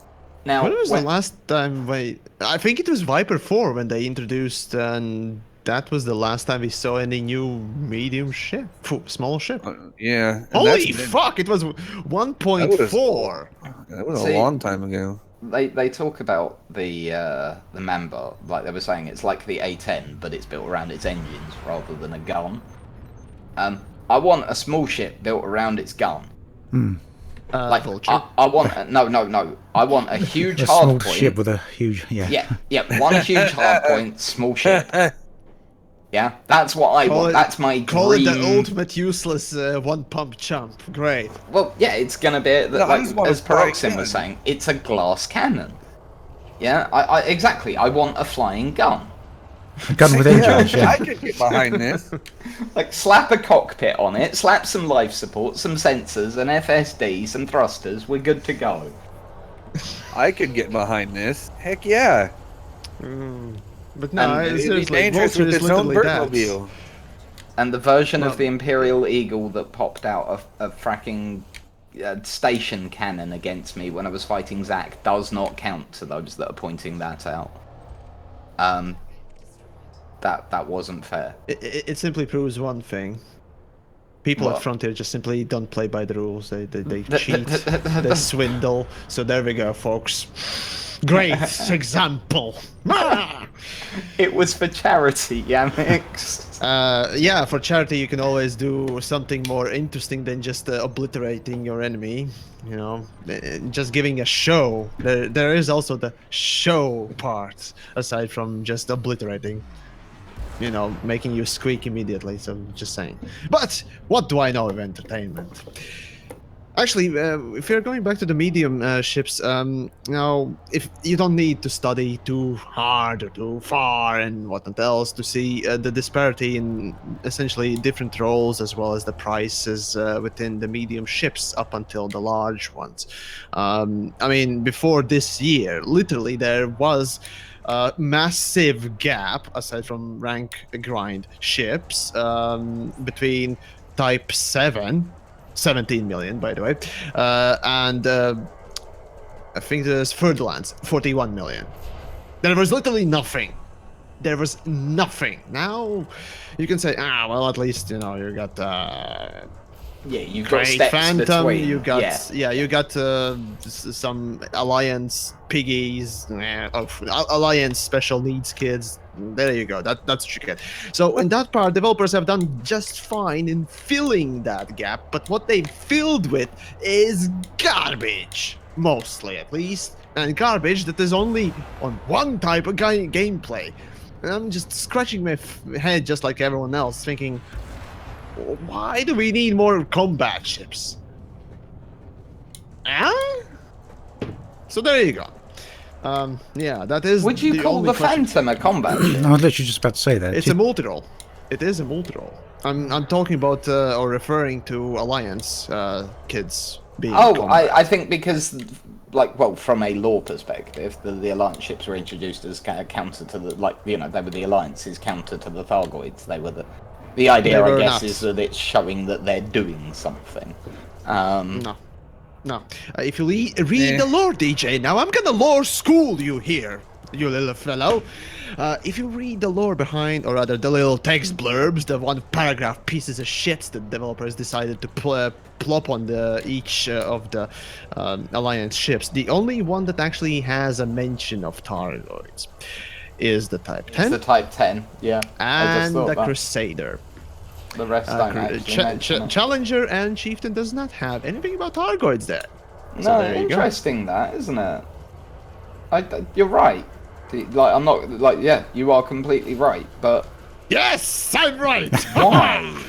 Speaker 2: Now,
Speaker 4: When was the last time I think it was Viper 4 when they introduced, and that was the last time we saw any new medium ship, small ship.
Speaker 1: Yeah. and
Speaker 4: Holy
Speaker 1: that's been-
Speaker 4: fuck! It was 1.4.
Speaker 1: That was a
Speaker 2: See-
Speaker 1: long time ago.
Speaker 2: They talk about the Mamba, like they were saying, it's like the A10, but it's built around its engines rather than a gun. I want a small ship built around its gun. Like
Speaker 4: Vulture.
Speaker 2: I want no. I want a huge
Speaker 3: A small
Speaker 2: hardpoint.
Speaker 3: ship with a huge
Speaker 2: Yeah, one huge hardpoint, small ship. Yeah, that's what I
Speaker 4: Call
Speaker 2: want.
Speaker 4: it-
Speaker 2: That's my
Speaker 4: Call
Speaker 2: dream.
Speaker 4: it the ultimate useless one pump chump. Great.
Speaker 2: Well, yeah, it's gonna be
Speaker 1: No, I
Speaker 2: like
Speaker 1: just want
Speaker 2: as
Speaker 1: a flying
Speaker 2: Paroxsym was
Speaker 1: cannon.
Speaker 2: saying, it's a glass cannon. Yeah, I exactly. I want a flying gun.
Speaker 3: A gun with engines,
Speaker 1: I
Speaker 3: yeah.
Speaker 1: could get behind this.
Speaker 2: Like, slap a cockpit on it, slap some life support, some sensors, an FSD, some thrusters, we're good to go.
Speaker 1: I could get behind this. Heck yeah.
Speaker 4: But no,
Speaker 2: And
Speaker 1: It'd be
Speaker 4: seriously,
Speaker 1: dangerous
Speaker 4: Vulture
Speaker 1: with
Speaker 4: is
Speaker 1: its own
Speaker 4: literally that.
Speaker 1: Bertmobile.
Speaker 2: And the version
Speaker 4: Well-
Speaker 2: of the Imperial Eagle that popped out of a fracking station cannon against me when I was fighting Zack does not count to those that are pointing that out. That wasn't fair.
Speaker 4: It simply proves one thing. People
Speaker 2: What?
Speaker 4: at Frontier just simply don't play by the rules. They cheat, they swindle. So there we go, folks. Great example.
Speaker 2: It was for charity, Yamiks.
Speaker 4: Yeah, for charity you can always do something more interesting than just obliterating your enemy. You know, just giving a show. There is also the show part aside from just obliterating. You know, making you squeak immediately. So just saying. But what do I know of entertainment? Actually, if you're going back to the medium ships, now if you don't need to study too hard or too far and whatnot else to see the disparity in essentially different roles as well as the prices within the medium ships up until the large ones. I mean, before this year, literally there was a massive gap aside from rank grind ships between Type 7. 17 million, by the way, and I think there's Furtherlands, 41 million. There was literally nothing. There was nothing. Now you can say, well, at least you know you got
Speaker 2: Yeah, you've got
Speaker 4: Great
Speaker 2: steps
Speaker 4: Phantom.
Speaker 2: between.
Speaker 4: You got
Speaker 2: yeah.
Speaker 4: you got some Alliance piggies, Alliance special needs kids. There you go. That's what you get. So in that part, developers have done just fine in filling that gap. But what they filled with is garbage, mostly at least, and garbage that is only on one type of gameplay. And I'm just scratching my head, just like everyone else, thinking, why do we need more combat ships? So there you go. Yeah, that is.
Speaker 2: Would you call
Speaker 4: only
Speaker 2: the
Speaker 4: question.
Speaker 2: Phantom a combat ship?
Speaker 3: I was literally just about to say that.
Speaker 4: It's a multi-role. It is a multi-role. I'm talking about or referring to Alliance kids being.
Speaker 2: Oh,
Speaker 4: combat.
Speaker 2: I think because, like, well, from a lore perspective, the Alliance ships were introduced as counter to the, like, you know, they were the Alliance's counter to the Thargoids. They were the idea, I guess, is that it's showing that they're doing something.
Speaker 4: No. If you read the lore, DJ, now I'm gonna lore school you here, you little fellow. If you read the lore behind, or rather the little text blurbs, the one paragraph pieces of shit that developers decided to plop on each of the Alliance ships, the only one that actually has a mention of Thargoids is the Type 10.
Speaker 2: It's the Type 10, yeah.
Speaker 4: And the
Speaker 2: that.
Speaker 4: Crusader.
Speaker 2: The rest don't actually mention it.
Speaker 4: Challenger and Chieftain does not have anything about Thargoids there. So
Speaker 2: No,
Speaker 4: there you go.
Speaker 2: interesting that, isn't it? You're right. Like, I'm not, like, yeah, you are completely right, but
Speaker 4: Yes, I'm right.
Speaker 2: why?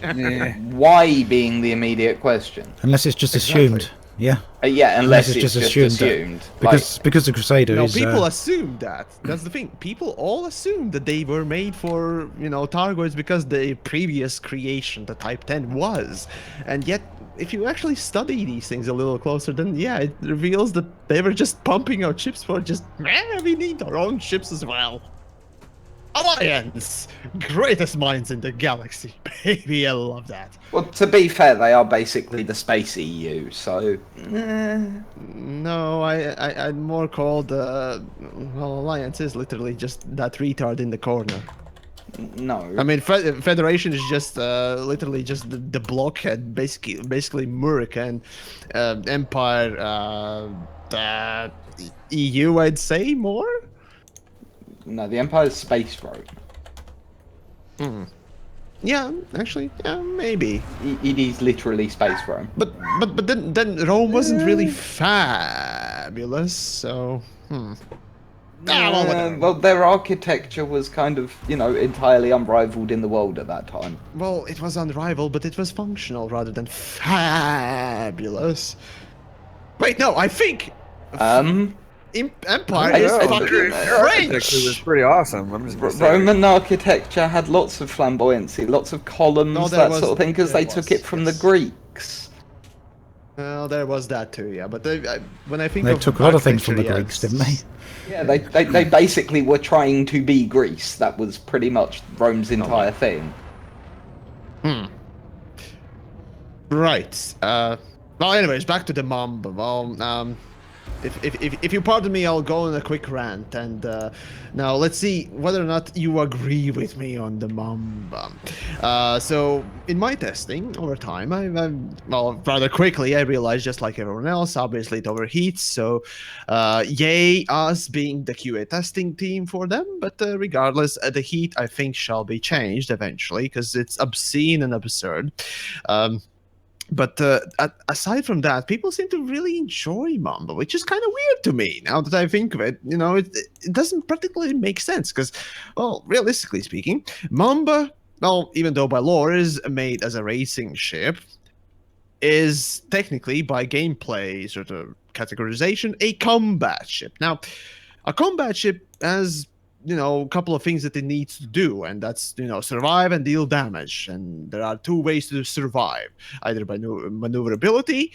Speaker 1: Yeah.
Speaker 2: Why being the immediate question?
Speaker 3: Unless it's just
Speaker 4: Exactly.
Speaker 3: assumed. Yeah.
Speaker 2: Yeah, unless it's just
Speaker 3: assumed.
Speaker 2: assumed.
Speaker 3: Because the Crusader
Speaker 4: No,
Speaker 3: is...
Speaker 4: people assume that. That's the thing. People all assume that they were made for, you know, Thargoids because the previous creation, the Type 10, was. And yet, if you actually study these things a little closer, then yeah, it reveals that they were just pumping out ships for just, we need our own ships as well. Alliance! Greatest minds in the galaxy. Baby, I love that.
Speaker 2: Well, to be fair, they are basically the space EU, so...
Speaker 4: No, I'd more called, well, Alliance is literally just that retard in the corner.
Speaker 2: No.
Speaker 4: I mean, Federation is just literally just the blockhead, basically Murik, and Empire, the EU, I'd say more.
Speaker 2: No, the Empire's space road.
Speaker 4: Yeah, actually, yeah, maybe.
Speaker 2: It is literally space Rome.
Speaker 4: But then Rome wasn't really fabulous, so well, whatever.
Speaker 2: Well, their architecture was kind of, you know, entirely unrivaled in the world at that time.
Speaker 4: Well, it was unrivaled, but it was functional rather than fabulous. Wait, no, I think. Empire
Speaker 2: I
Speaker 4: is
Speaker 2: know,
Speaker 4: fucking
Speaker 1: Their architecture was
Speaker 4: French.
Speaker 1: pretty awesome. I'm just gonna say.
Speaker 2: Roman architecture had lots of flamboyancy, lots of columns,
Speaker 4: No,
Speaker 2: that sort of thing, because they took it from the Greeks.
Speaker 4: Well, there was that too, yeah. But when I think
Speaker 3: They
Speaker 4: of
Speaker 3: took a lot of things from the
Speaker 4: architecture,
Speaker 3: Greeks, didn't they?
Speaker 2: Yeah, they basically were trying to be Greece. That was pretty much Rome's entire thing.
Speaker 4: Right. Well, anyways, back to the Mamba. Well, if you pardon me, I'll go on a quick rant, and now let's see whether or not you agree with me on the Mamba. So in my testing over time, well, rather quickly, I realized, just like everyone else, obviously it overheats. So, yay us being the QA testing team for them. But regardless, the heat I think shall be changed eventually because it's obscene and absurd. But aside from that, people seem to really enjoy Mamba, which is kind of weird to me now that I think of it. You know, it doesn't particularly make sense because, well, realistically speaking, Mamba, well, even though by lore is made as a racing ship, is technically, by gameplay sort of categorization, a combat ship. Now, a combat ship has, you know, a couple of things that it needs to do, and that's, you know, survive and deal damage. And there are two ways to survive, either by maneuverability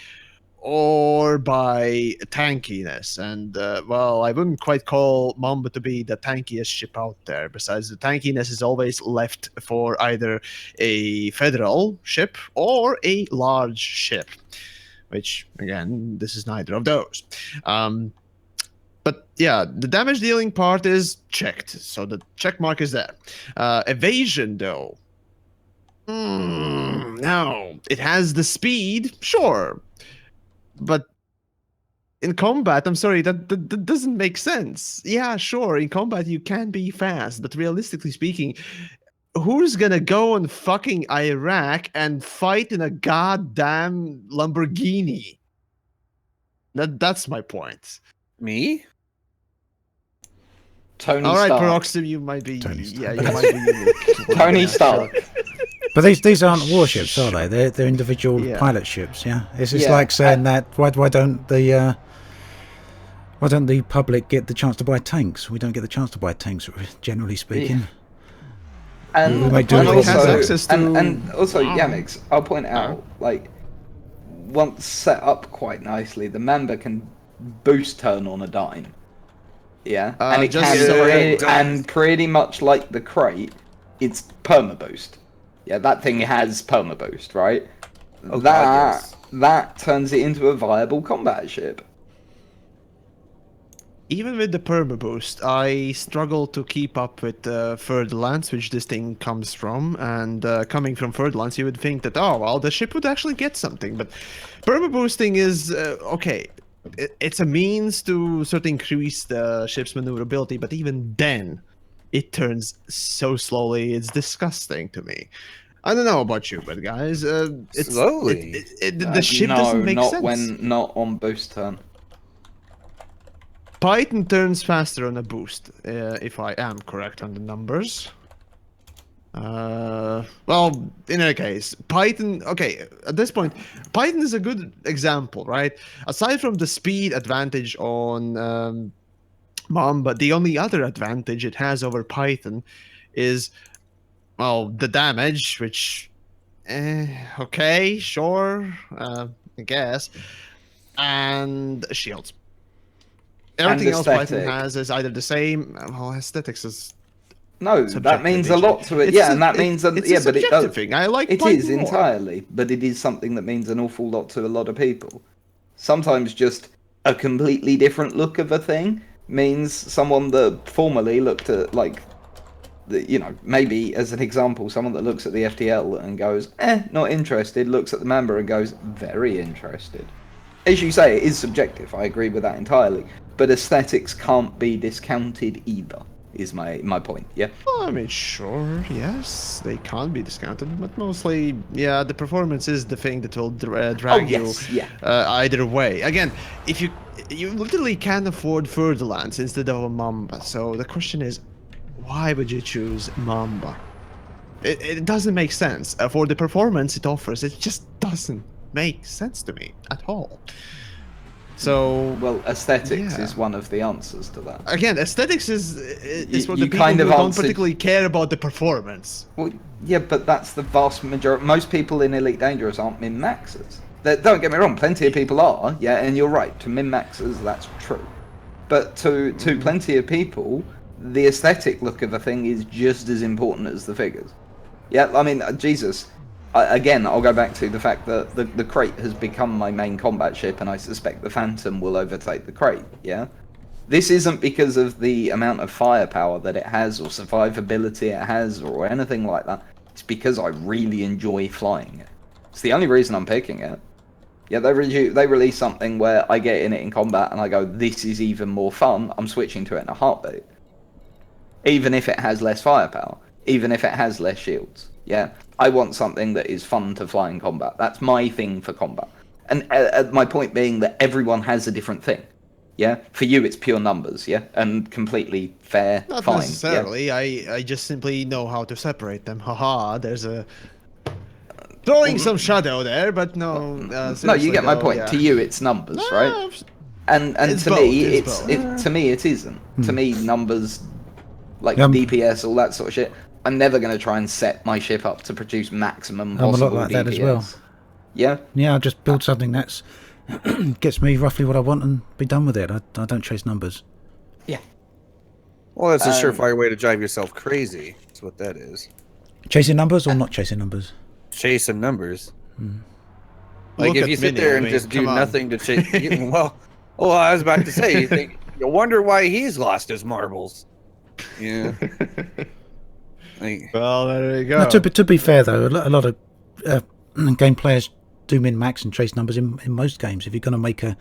Speaker 4: or by tankiness. And well, I wouldn't quite call Mamba to be the tankiest ship out there. Besides, the tankiness is always left for either a federal ship or a large ship, which again, this is neither of those. But yeah, the damage dealing part is checked, so the check mark is there. Evasion, though. No, it has the speed, sure, but in combat, I'm sorry, that doesn't make sense. Yeah, sure, in combat you can be fast, but realistically speaking, who's gonna go in fucking Iraq and fight in a goddamn Lamborghini? That's my point.
Speaker 1: Me?
Speaker 2: Tony
Speaker 4: All right,
Speaker 2: Stark.
Speaker 4: Paroxsym, you might be.
Speaker 3: Tony
Speaker 4: Yeah,
Speaker 3: Stark.
Speaker 4: you might be unique.
Speaker 2: Tony
Speaker 4: Yeah,
Speaker 2: Stark.
Speaker 4: sure.
Speaker 3: But these aren't warships, are they? They're individual
Speaker 4: Yeah.
Speaker 3: pilot ships. Yeah, it's just
Speaker 2: Yeah,
Speaker 3: like saying that why don't the public get the chance to buy tanks? We don't get the chance to buy tanks, generally speaking.
Speaker 2: And,
Speaker 3: We might do
Speaker 2: and
Speaker 3: it
Speaker 2: also,
Speaker 3: has
Speaker 4: access to-
Speaker 2: and also, Yamiks, I'll point out, like, once set up quite nicely, the Mamba can boost turn on a dime. Yeah, and it
Speaker 4: just
Speaker 2: can
Speaker 4: so
Speaker 2: and pretty much like the crate, it's perma boost. Yeah, that thing has perma boost, right?
Speaker 1: Oh, God, yes.
Speaker 2: That turns it into a viable combat ship.
Speaker 4: Even with the perma boost, I struggle to keep up with Ferdlands, which this thing comes from. And coming from Ferdlands, you would think that, oh, well, the ship would actually get something. But perma boosting is, okay, it's a means to sort of increase the ship's maneuverability, but even then, it turns so slowly, it's disgusting to me. I don't know about you, but guys, it's
Speaker 1: Slowly?
Speaker 4: the ship doesn't make sense.
Speaker 2: Not on boost turn.
Speaker 4: Python turns faster on a boost, if I am correct on the numbers. Well, in any case, Python, okay, at this point, Python is a good example, right? Aside from the speed advantage on Mamba, the only other advantage it has over Python is, well, the damage, which, okay, sure, I guess, and shields. Everything else Python has is either the same. Well, aesthetics is
Speaker 2: No, that means a lot to it.
Speaker 4: It's
Speaker 2: Yeah,
Speaker 4: a-
Speaker 2: and that means
Speaker 4: it's
Speaker 2: yeah,
Speaker 4: a
Speaker 2: but it
Speaker 4: subjective
Speaker 2: does.
Speaker 4: thing. I like
Speaker 2: It
Speaker 4: Python
Speaker 2: is
Speaker 4: more.
Speaker 2: entirely, but it is something that means an awful lot to a lot of people. Sometimes just a completely different look of a thing means someone that formerly looked at, like, you know, maybe as an example, someone that looks at the FTL and goes, not interested, looks at the Mamba and goes, very interested. As you say, it is subjective. I agree with that entirely. But aesthetics can't be discounted either, is my point, yeah?
Speaker 4: Well, I mean, sure, yes, they can't be discounted, but mostly, yeah, the performance is the thing that will drag
Speaker 2: yes,
Speaker 4: you
Speaker 2: yeah.
Speaker 4: either way. Again, if you literally can't afford Ferdlands instead of a Mamba, so the question is, why would you choose Mamba? It doesn't make sense. For the performance it offers, it just doesn't make sense to me at all. So
Speaker 2: Well, aesthetics
Speaker 4: Yeah.
Speaker 2: is one of the answers to that.
Speaker 4: again, aesthetics is for the
Speaker 2: You
Speaker 4: people
Speaker 2: kind
Speaker 4: who
Speaker 2: of
Speaker 4: don't
Speaker 2: answered-
Speaker 4: particularly care about the performance.
Speaker 2: Well, yeah, but that's the vast majority. Most people in Elite Dangerous aren't min-maxers. Don't get me wrong, plenty of people are, yeah, and you're right, to min-maxers, that's true. But to plenty of people, the aesthetic look of a thing is just as important as the figures. Yeah, I mean, Jesus. Again, I'll go back to the fact that the crate has become my main combat ship, and I suspect the Phantom will overtake the crate, yeah? This isn't because of the amount of firepower that it has, or survivability it has, or anything like that. It's because I really enjoy flying it. It's the only reason I'm picking it. Yeah, they release something where I get in it in combat, and I go, this is even more fun, I'm switching to it in a heartbeat. Even if it has less firepower. Even if it has less shields. Yeah, I want something that is fun to fly in combat. That's my thing for combat. And my point being that everyone has a different thing. Yeah, for you it's pure numbers. Yeah, and completely fair.
Speaker 4: Not
Speaker 2: fine.
Speaker 4: necessarily.
Speaker 2: Yeah?
Speaker 4: I just simply know how to separate them. Haha, there's a throwing some shadow there, but no.
Speaker 2: No, you get my
Speaker 4: though,
Speaker 2: point.
Speaker 4: yeah.
Speaker 2: To you it's numbers, right?
Speaker 4: It's
Speaker 2: And to
Speaker 4: both,
Speaker 2: me
Speaker 4: it's
Speaker 2: it's
Speaker 4: both.
Speaker 2: to me it isn't. To me numbers, like
Speaker 3: Yeah,
Speaker 2: DPS, all that sort of shit. I'm never going to try and set my ship up to produce maximum
Speaker 3: I'm a
Speaker 2: possible
Speaker 3: lot like
Speaker 2: DPS.
Speaker 3: that as well.
Speaker 2: Yeah.
Speaker 3: Yeah, I just build something that's gets me roughly what I want and be done with it. I don't chase numbers.
Speaker 2: Yeah.
Speaker 1: Well, that's a surefire way to drive yourself crazy. That's what that is.
Speaker 3: Chasing numbers or not chasing numbers?
Speaker 1: Chasing numbers. Like
Speaker 4: Look
Speaker 1: if
Speaker 4: at
Speaker 1: you sit
Speaker 4: Minnie,
Speaker 1: there
Speaker 4: I
Speaker 1: and
Speaker 4: mean,
Speaker 1: just do
Speaker 4: come on.
Speaker 1: nothing to chase. well, I was about to say, you wonder why he's lost his marbles. Yeah. Like,
Speaker 4: Well, there you go.
Speaker 3: No, to be fair though, a lot of game players do min-max and chase numbers in most games. If you're going to make a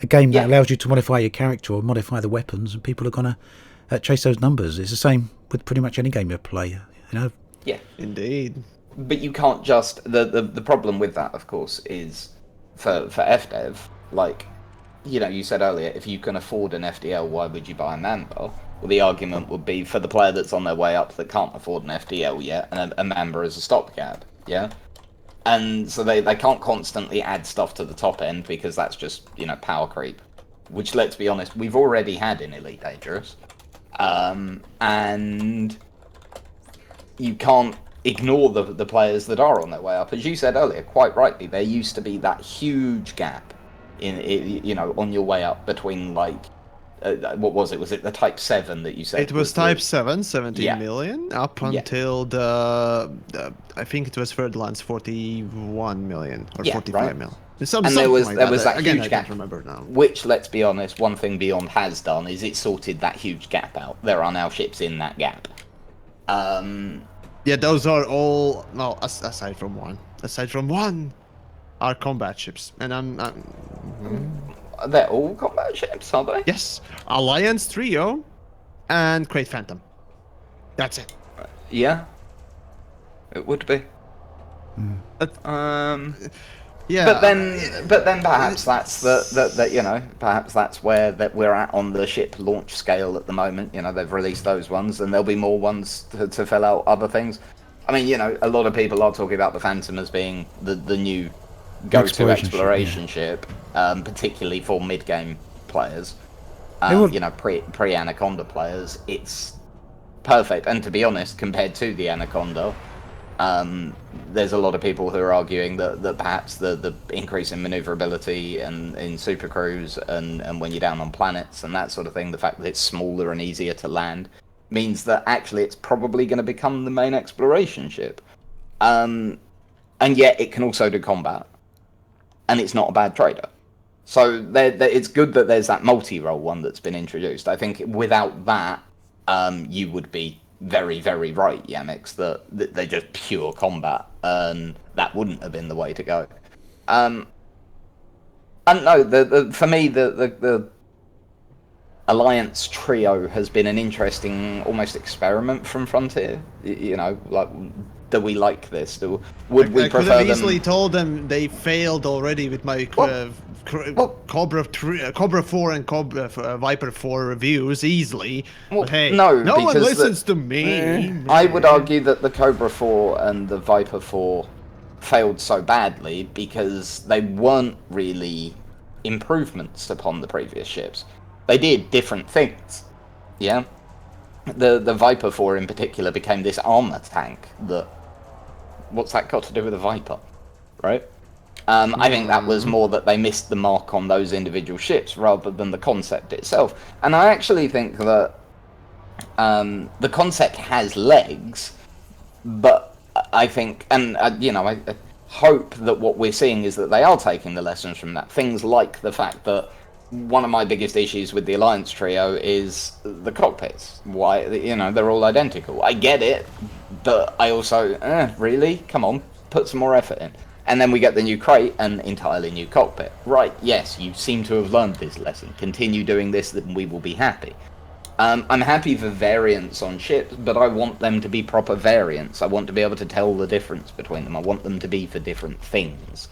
Speaker 3: game that allows you to modify your character or modify the weapons, and people are going to chase those numbers. It's the same with pretty much any game you play. You know.
Speaker 2: Yeah.
Speaker 4: Indeed.
Speaker 2: But you can't just the problem with that, of course, is for FDev, like, you know, you said earlier, if you can afford an FDL, why would you buy a Mamba? Well, the argument would be for the player that's on their way up that can't afford an FDL yet, and a Mamba is a stopgap, yeah? And so they can't constantly add stuff to the top end because that's just, you know, power creep. Which, let's be honest, we've already had in Elite Dangerous. And you can't ignore the players that are on their way up. As you said earlier, quite rightly, there used to be that huge gap in you know, on your way up between, like, what was it? Was it the Type 7 that you said?
Speaker 4: It was Type 7, 17
Speaker 2: Yeah.
Speaker 4: million, up
Speaker 2: Yeah.
Speaker 4: until the I think it was Third Lance 41 million or
Speaker 2: Yeah,
Speaker 4: 45
Speaker 2: right.
Speaker 4: million.
Speaker 2: And
Speaker 4: Something
Speaker 2: there was
Speaker 4: like
Speaker 2: that
Speaker 4: Again,
Speaker 2: huge
Speaker 4: I
Speaker 2: gap.
Speaker 4: can't remember now.
Speaker 2: Which, let's be honest, one thing Beyond has done is it sorted that huge gap out. There are now ships in that gap.
Speaker 4: Yeah, those are all no. Aside from one, are combat ships, and I'm
Speaker 2: They're all combat ships, are they?
Speaker 4: yes, Alliance Trio, and Crate Phantom. That's it.
Speaker 2: Yeah. It would be.
Speaker 4: Yeah,
Speaker 2: But then perhaps that's that you know, perhaps that's where that we're at on the ship launch scale at the moment. You know, they've released those ones, and there'll be more ones to fill out other things. I mean, you know, a lot of people are talking about the Phantom as being the new go-to exploration ship, particularly for mid-game players. You know, pre Anaconda players, it's perfect. And to be honest, compared to the Anaconda, there's a lot of people who are arguing that perhaps the increase in maneuverability and in supercruise and when you're down on planets and that sort of thing, the fact that it's smaller and easier to land, means that actually it's probably going to become the main exploration ship. And yet it can also do combat. And it's not a bad trader. So it's good that there's that multi-role one that's been introduced. I think without that, you would be very, very right, Yamiks, that they're just pure combat, and that wouldn't have been the way to go. And no, for me, the Alliance Trio has been an interesting, almost experiment from Frontier. You know, like, do we like this? Would we
Speaker 4: I
Speaker 2: prefer
Speaker 4: could have
Speaker 2: them?
Speaker 4: easily told them they failed already with my Cobra 4 and Viper 4 reviews easily.
Speaker 2: Well,
Speaker 4: but hey,
Speaker 2: no,
Speaker 4: no one
Speaker 2: because
Speaker 4: listens to me.
Speaker 2: I would argue that the Cobra 4 and the Viper 4 failed so badly because they weren't really improvements upon the previous ships. They did different things. Yeah? The Viper 4 in particular became this armor tank that... What's that got to do with a Viper? Right? I think that was more that they missed the mark on those individual ships rather than the concept itself. And I actually think that the concept has legs, but I think, and I hope that what we're seeing is that they are taking the lessons from that. Things like the fact that one of my biggest issues with the Alliance trio is the cockpits. Why, they're all identical. I get it, but I also, really? Come on, put some more effort in. And then we get the new crate, an entirely new cockpit. Right, yes, you seem to have learned this lesson. Continue doing this, then we will be happy. I'm happy for variants on ships, but I want them to be proper variants. I want to be able to tell the difference between them. I want them to be for different things.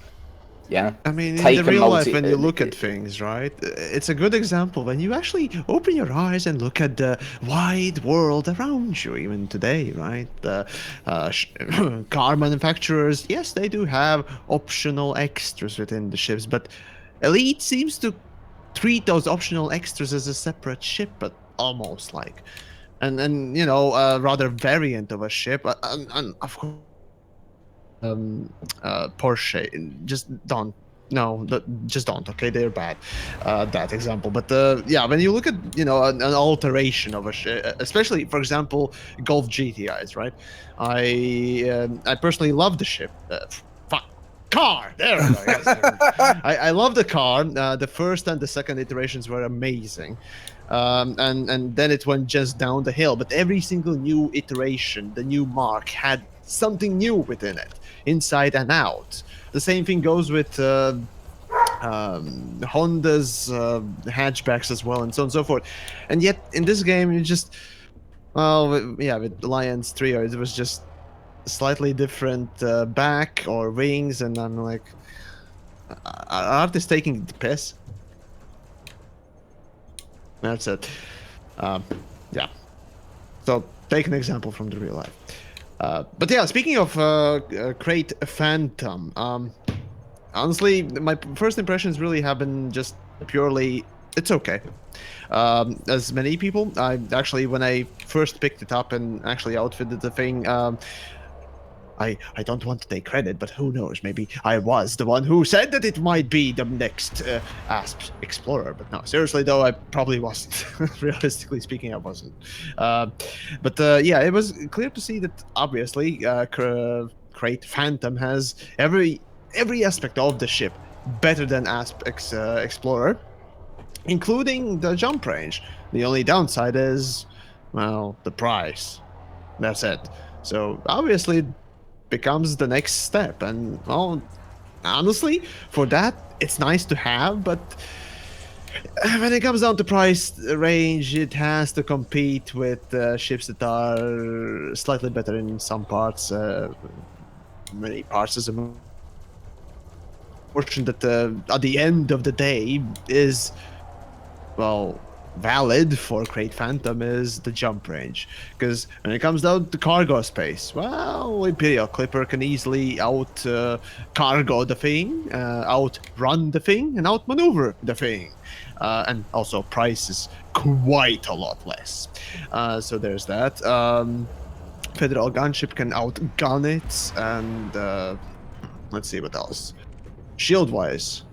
Speaker 2: Yeah?
Speaker 4: I mean,
Speaker 2: Take
Speaker 4: in the
Speaker 2: a
Speaker 4: real life, when you look at things, right, it's a good example when you actually open your eyes and look at the wide world around you, even today, right? The car manufacturers, yes, they do have optional extras within the ships, but Elite seems to treat those optional extras as a separate ship, but almost like. And rather variant of a ship, and of course, Porsche, just don't. No, just don't. Okay, they're bad. That example, but when you look at an alteration of a ship, especially for example Golf GTIs, right? I personally love the ship. Car. There we go. Yes, I love the car. The first and the second iterations were amazing. And then it went just down the hill. But every single new iteration, the new mark had something new within it, inside and out. The same thing goes with Honda's hatchbacks as well, and so on and so forth. And yet in this game, you just, with Alliance Trio, it was just slightly different back or wings, and I'm like, are they taking the piss? That's it. Yeah. So take an example from the real life. But yeah, speaking of Crate Phantom, honestly, my first impressions really have been just purely, it's okay. As many people, I actually, when I first picked it up and actually outfitted the thing, I don't want to take credit, but who knows? Maybe I was the one who said that it might be the next Asp Explorer. But no, seriously though, I probably wasn't. Realistically speaking, I wasn't. It was clear to see that obviously Crate Phantom has every aspect of the ship better than Asp Explorer, including the jump range. The only downside is, well, the price. That's it. So obviously becomes the next step, and well, honestly, for that it's nice to have, but when it comes down to price range, it has to compete with ships that are slightly better in some parts. Many parts is a portion that at the end of the day is, well, valid for Crate Phantom is the jump range, because when it comes down to cargo space, well, Imperial Clipper can easily out cargo the thing, outrun the thing, and outmaneuver the thing, and also price is quite a lot less. So there's that. Federal gunship can outgun it, and let's see what else. Shield wise,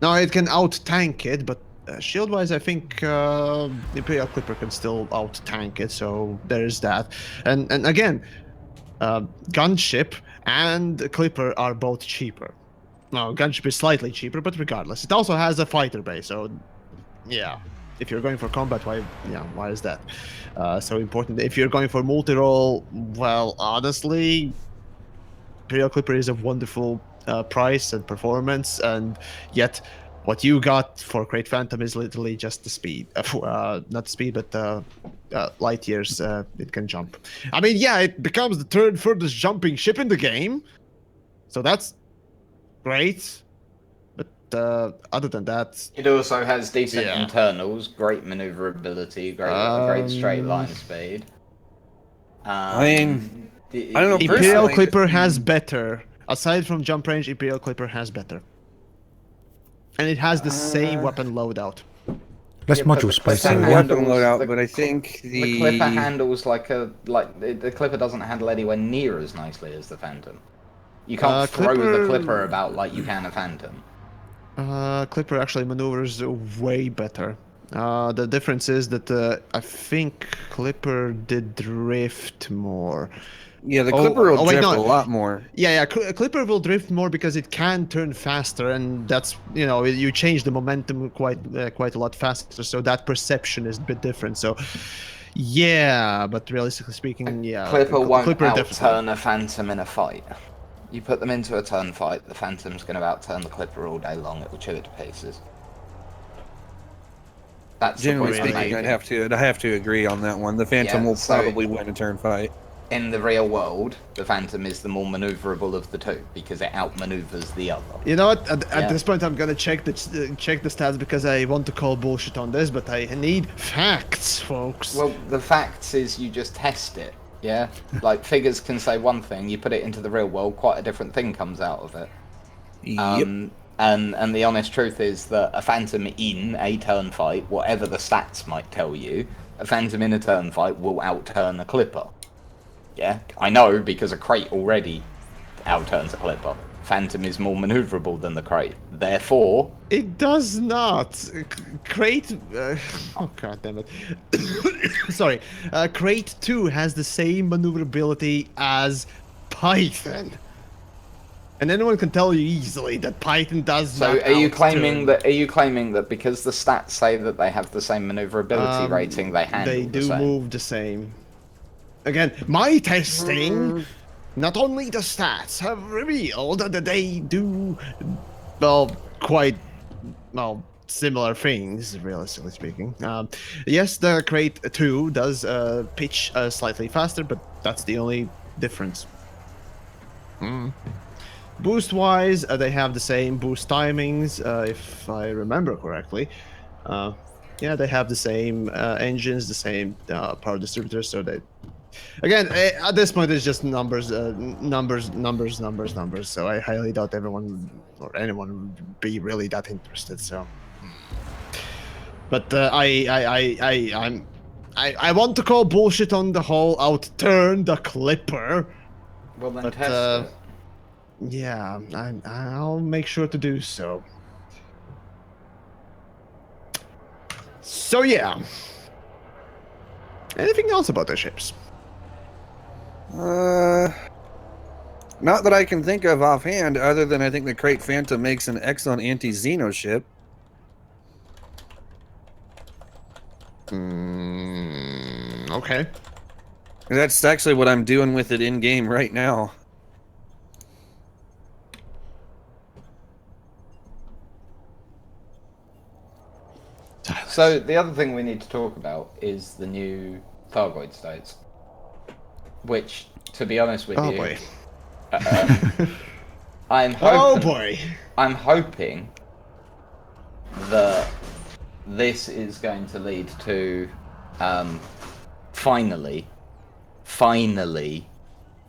Speaker 4: now it can out tank it, but shield-wise, I think Imperial Clipper can still out-tank it, so there's that. And again, Gunship and Clipper are both cheaper. No, Gunship is slightly cheaper, but regardless. It also has a fighter base, so yeah. If you're going for combat, why is that so important? If you're going for multi-role, well, honestly, Imperial Clipper is a wonderful price and performance, and yet what you got for Crate Phantom is literally just the speed. Not speed, but light years it can jump. I mean, yeah, it becomes the third furthest jumping ship in the game. So that's great. But other than that...
Speaker 2: It also has decent internals, great maneuverability, great straight line speed.
Speaker 1: I mean, I don't know.
Speaker 4: Imperial Clipper has better. Aside from jump range, Imperial Clipper has better. and it has the same weapon loadout.
Speaker 3: Less
Speaker 2: Yeah, but
Speaker 3: module
Speaker 2: the
Speaker 3: space.
Speaker 2: clipper
Speaker 1: Same
Speaker 3: So,
Speaker 1: weapon
Speaker 2: handles-
Speaker 1: loadout,
Speaker 2: the
Speaker 1: but I
Speaker 2: cl-
Speaker 1: think
Speaker 2: The clipper handles the clipper doesn't handle anywhere near as nicely as the Phantom. You can't throw the clipper about like you can a Phantom.
Speaker 4: Clipper actually maneuvers way better. The difference is that I think Clipper did drift more.
Speaker 1: Yeah, the Clipper will
Speaker 4: wait,
Speaker 1: drift
Speaker 4: no.
Speaker 1: a lot more.
Speaker 4: Yeah, Clipper will drift more because it can turn faster, and that's you change the momentum quite a lot faster. So that perception is a bit different. So yeah, but realistically speaking, yeah,
Speaker 2: Clipper won't
Speaker 4: Clipper
Speaker 2: outturn a Phantom in a fight. You put them into a turn fight, the Phantom's going to outturn the Clipper all day long. It will chew it to pieces. That's
Speaker 1: Generally
Speaker 2: the point I'm
Speaker 1: speaking,
Speaker 2: making.
Speaker 1: I'd have to agree on that one. The Phantom
Speaker 2: Yeah,
Speaker 1: will
Speaker 2: so-
Speaker 1: probably win a turn fight.
Speaker 2: In the real world, the Phantom is the more maneuverable of the two because it outmaneuvers the other.
Speaker 4: You know what? At
Speaker 2: Yeah.
Speaker 4: this point, I'm gonna check the stats because I want to call bullshit on this, but I need facts, folks.
Speaker 2: Well, the facts is you just test it. Yeah, like figures can say one thing, you put it into the real world, quite a different thing comes out of it.
Speaker 1: Yep.
Speaker 2: And the honest truth is that a Phantom in a turn fight, whatever the stats might tell you, a Phantom in a turn fight will outturn a Clipper. Yeah, I know because a Crate already outturns a Clipper. Phantom is more maneuverable than the Crate. Therefore,
Speaker 4: It does not. Crate. Oh god damn it. Sorry. Crate 2 has the same maneuverability as Python. And anyone can tell you easily that Python does
Speaker 2: so
Speaker 4: not.
Speaker 2: are you claiming
Speaker 4: outturn.
Speaker 2: that? Are you claiming that because the stats say that they have the same maneuverability rating, they handle
Speaker 4: They
Speaker 2: the
Speaker 4: do
Speaker 2: same?
Speaker 4: move the same. Again, my testing, not only the stats have revealed that they do, well, quite, well, similar things, realistically speaking. Yes, the Crate 2 does pitch slightly faster, but that's the only difference. Boost-wise, they have the same boost timings, if I remember correctly. Yeah, they have the same engines, the same power distributors, so they... Again, at this point, it's just numbers, numbers. So I highly doubt everyone or anyone would be really that interested. So, but I want to call bullshit on the whole outturn the Clipper.
Speaker 2: Well, then
Speaker 4: But
Speaker 2: test it.
Speaker 4: yeah, I'll make sure to do so. So yeah. Anything else about the ships?
Speaker 1: Not that I can think of offhand, other than I think the Crate Phantom makes an excellent anti-Xeno ship.
Speaker 4: Okay.
Speaker 1: That's actually what I'm doing with it in game right now.
Speaker 2: So the other thing we need to talk about is the new Thargoid states, which, to be honest with
Speaker 4: Oh
Speaker 2: you,
Speaker 4: boy.
Speaker 2: I'm hoping,
Speaker 4: Oh boy.
Speaker 2: I'm hoping that this is going to lead to finally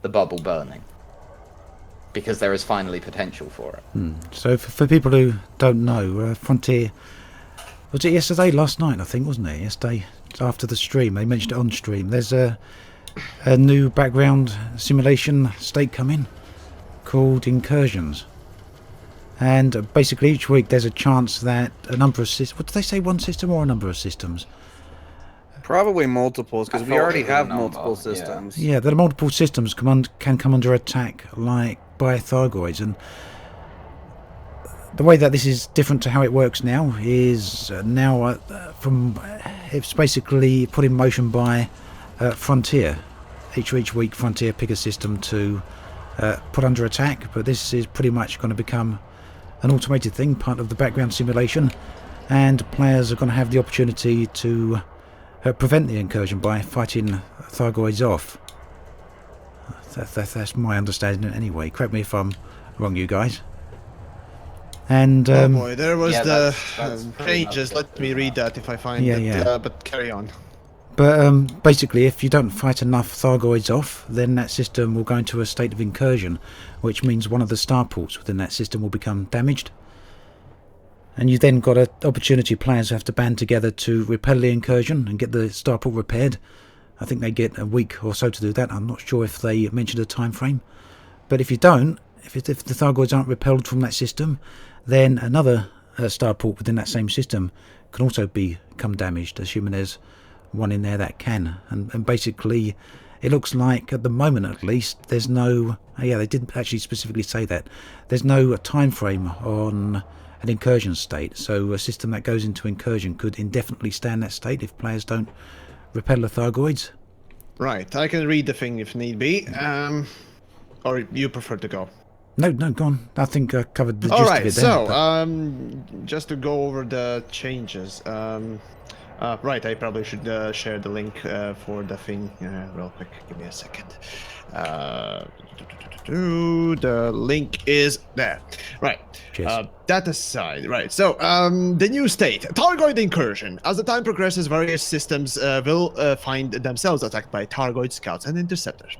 Speaker 2: the bubble burning, because there is finally potential for it.
Speaker 3: So for people who don't know, Frontier, was it yesterday, last night I think, wasn't it? Yesterday after the stream, they mentioned it on stream. There's a new background simulation state coming called Incursions, and basically each week there's a chance that a number of systems, what did they say, one system or a number of systems?
Speaker 1: Probably multiples, because
Speaker 2: I
Speaker 1: we
Speaker 2: thought
Speaker 1: already
Speaker 2: it was a
Speaker 1: have
Speaker 2: number,
Speaker 1: multiple
Speaker 2: yeah.
Speaker 1: systems.
Speaker 3: Yeah, there are multiple systems can come under attack, like by Thargoids, and the way that this is different to how it works now is it's basically put in motion by Frontier. Each week Frontier pick a system to put under attack, but this is pretty much going to become an automated thing, part of the background simulation, and players are going to have the opportunity to prevent the incursion by fighting Thargoids off. That's my understanding anyway. Correct me if I'm wrong, you guys. And
Speaker 4: Oh boy, there was
Speaker 2: Yeah,
Speaker 4: the
Speaker 2: that's pretty
Speaker 4: changes.
Speaker 2: much it,
Speaker 4: Let me
Speaker 2: pretty
Speaker 4: read that if I find
Speaker 3: Yeah,
Speaker 4: it.
Speaker 3: yeah.
Speaker 4: But carry on.
Speaker 3: But basically, if you don't fight enough Thargoids off, then that system will go into a state of incursion, which means one of the starports within that system will become damaged. and you've then got an opportunity players who have to band together to repel the incursion and get the starport repaired. I think they get a week or so to do that. I'm not sure if they mentioned a time frame, but if you don't, if the Thargoids aren't repelled from that system, then another starport within that same system can also become damaged, assuming there's one in there that can. And basically, it looks like, at the moment at least, there's no... yeah, they didn't actually specifically say that. There's no time frame on an incursion state, so a system that goes into incursion could indefinitely stay in that state if players don't repel the Thargoids.
Speaker 4: Right, I can read the thing if need be. Or you prefer to go?
Speaker 3: No, go on. I think I covered the gist
Speaker 4: Alright,
Speaker 3: of it there.
Speaker 4: so, just to go over the changes. Right, I probably should share the link for the thing real quick. Give me a second. The link is there. Right. That aside, right. So, the new state, Thargoid Incursion. As the time progresses, various systems will find themselves attacked by Thargoid scouts and interceptors.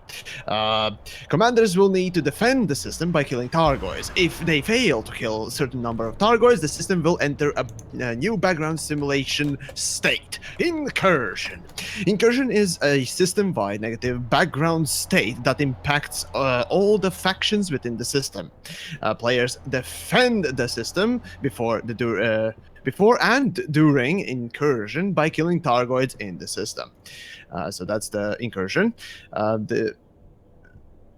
Speaker 4: Commanders will need to defend the system by killing Thargoids. If they fail to kill a certain number of Thargoids, the system will enter a new background simulation state, Incursion. Incursion is a system-wide negative background state that impacts all the factions within the system. Players defend the system before and during incursion by killing Thargoids in the system. So that's the incursion.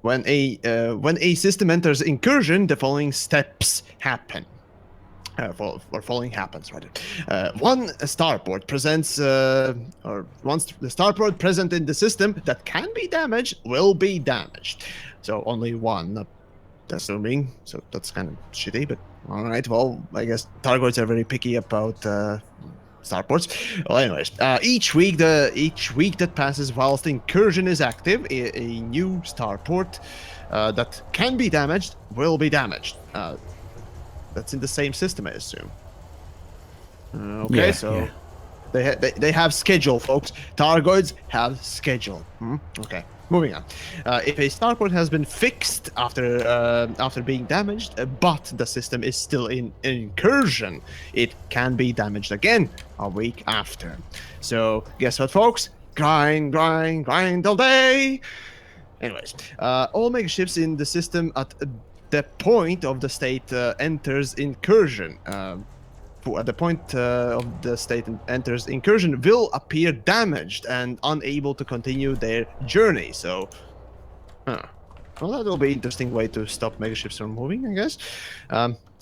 Speaker 4: When a system enters incursion, the following steps happen. Following happens, rather. One starport presents, or once the starport present in the system that can be damaged will be damaged. So only one, assuming. So that's kind of shitty, but all right. Well, I guess Thargoids are very picky about starports. Well, anyways, each week that passes whilst incursion is active, a new starport that can be damaged will be damaged. That's in the same system, I assume. Okay,
Speaker 3: Yeah,
Speaker 4: so
Speaker 3: yeah.
Speaker 4: they have schedule, folks. Thargoids have schedule. Okay, moving on. If a starport has been fixed after being damaged, but the system is still in incursion, it can be damaged again a week after. So guess what, folks? Grind all day. Anyways, all megaships in the system at the point of the state enters incursion. At the point of the state enters incursion will appear damaged and unable to continue their journey. So, well, that will be an interesting way to stop megaships from moving, I guess.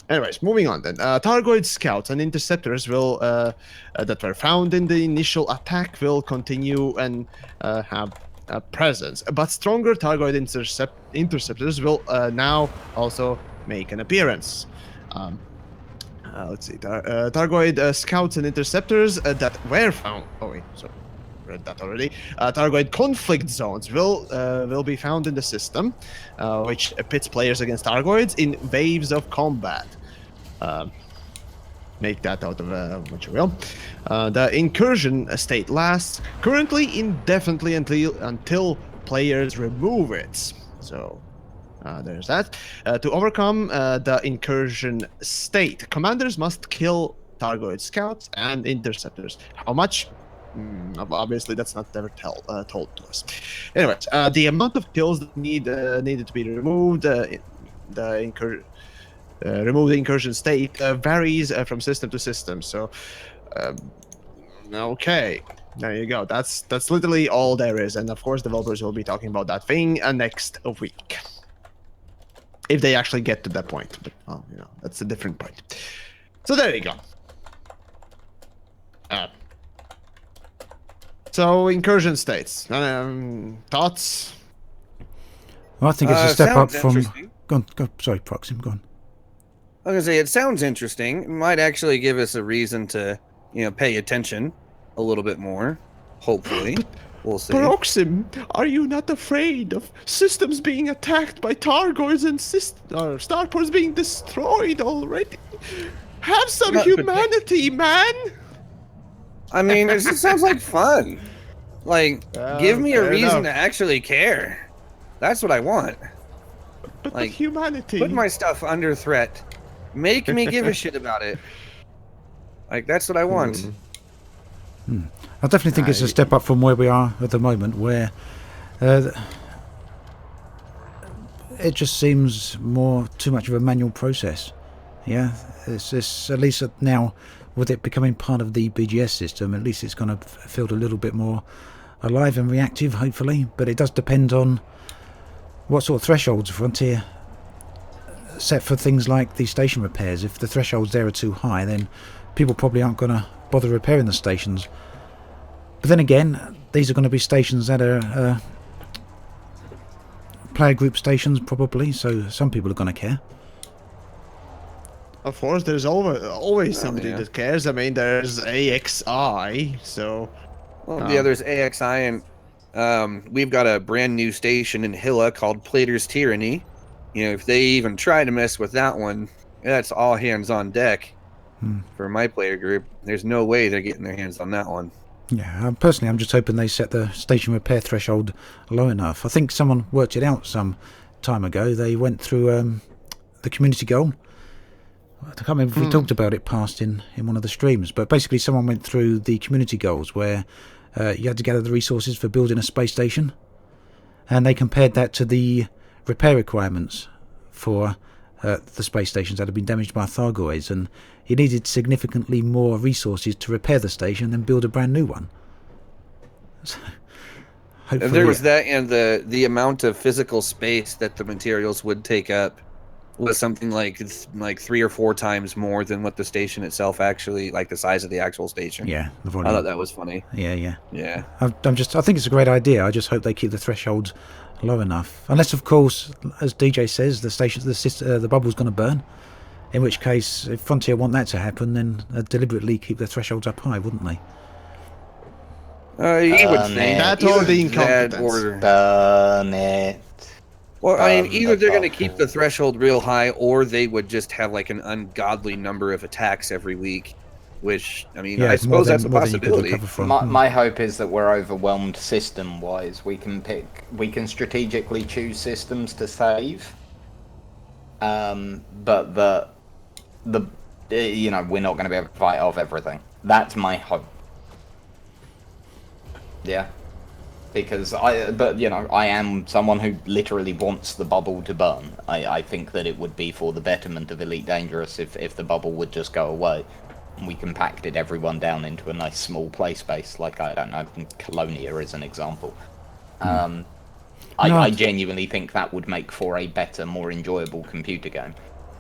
Speaker 4: Anyways, moving on then. Thargoid scouts and interceptors will that were found in the initial attack will continue and have a presence, but stronger Thargoid interceptors will now also make an appearance. Let's see. Thargoid scouts and interceptors that were found. Oh wait, sorry, read that already. Thargoid conflict zones will be found in the system, which pits players against Thargoids in waves of combat. Make that out of what you will. The incursion state lasts currently indefinitely until players remove it. So there's that. To overcome the incursion state, commanders must kill Thargoid scouts and interceptors. How much? Obviously, that's not ever told to us. Anyways, the amount of kills that needed to be removed, remove the incursion state varies from system to system. So, okay, there you go. That's literally all there is. And of course, developers will be talking about that thing next week, if they actually get to that point. But well, you know, that's a different point. So there you go. So incursion states. Thoughts?
Speaker 3: Well, I think it's a step up
Speaker 1: sounds
Speaker 3: from...
Speaker 1: interesting.
Speaker 3: Go on, sorry, Proxim, go on.
Speaker 1: I was gonna say it sounds interesting. It might actually give us a reason to, pay attention a little bit more. Hopefully, we'll see.
Speaker 4: Paroxsym, are you not afraid of systems being attacked by Thargoids and starports being destroyed already? Have some humanity, man!
Speaker 1: I mean, it just sounds like fun. Like, give me a reason to actually care. That's what I want.
Speaker 4: But
Speaker 1: Like,
Speaker 4: humanity.
Speaker 1: Put my stuff under threat. Make me give a shit about it. Like, that's what I want.
Speaker 3: I definitely think it's a step up from where we are at the moment, where it just seems too much of a manual process. Yeah, it's at least now, with it becoming part of the BGS system, at least it's going to feel a little bit more alive and reactive, hopefully. But it does depend on what sort of thresholds Frontier set for things like the station repairs. If the thresholds there are too high, then people probably aren't going to bother repairing the stations. But then again, these are going to be stations that are player group stations, probably, so some people are going to care.
Speaker 4: Of course, there's always somebody that cares. I mean, there's AXI, so...
Speaker 1: Well, yeah, there's AXI, and we've got a brand new station in Hilla called Plater's Tyranny. You know, if they even try to mess with that one, that's all hands on deck for my player group. There's no way they're getting their hands on that one.
Speaker 3: Yeah, personally, I'm just hoping they set the station repair threshold low enough. I think someone worked it out some time ago. They went through the community goal. I can't remember if we talked about it past in one of the streams, but basically someone went through the community goals where you had to gather the resources for building a space station, and they compared that to the repair requirements for the space stations that had been damaged by Thargoids, and you needed significantly more resources to repair the station than build a brand new one. So, hopefully,
Speaker 1: there was that, and the amount of physical space that the materials would take up was something like 3 or 4 times more than what the station itself actually, like the size of the actual station.
Speaker 3: Yeah, the volume.
Speaker 1: I thought that was funny.
Speaker 3: Yeah.
Speaker 1: I
Speaker 3: think it's a great idea. I just hope they keep the thresholds low enough. Unless, of course, as DJ says, the bubble's going to burn. In which case, if Frontier want that to happen, then they'd deliberately keep the thresholds up high, wouldn't they?
Speaker 1: You would think
Speaker 4: that or the incompetence.
Speaker 2: Burn it.
Speaker 1: Well, I mean, either they're going to keep the threshold real high, or they would just have like an ungodly number of attacks every week. Which, I mean, I suppose that's a possibility.
Speaker 2: My hope is that we're overwhelmed system-wise. We can strategically choose systems to save, but we're not going to be able to fight off everything. That's my hope. Yeah. Because I am someone who literally wants the bubble to burn. I think that it would be for the betterment of Elite Dangerous if the bubble would just go away. And we compacted everyone down into a nice small play space, like, I don't know, Colonia is an example. I genuinely think that would make for a better, more enjoyable computer game.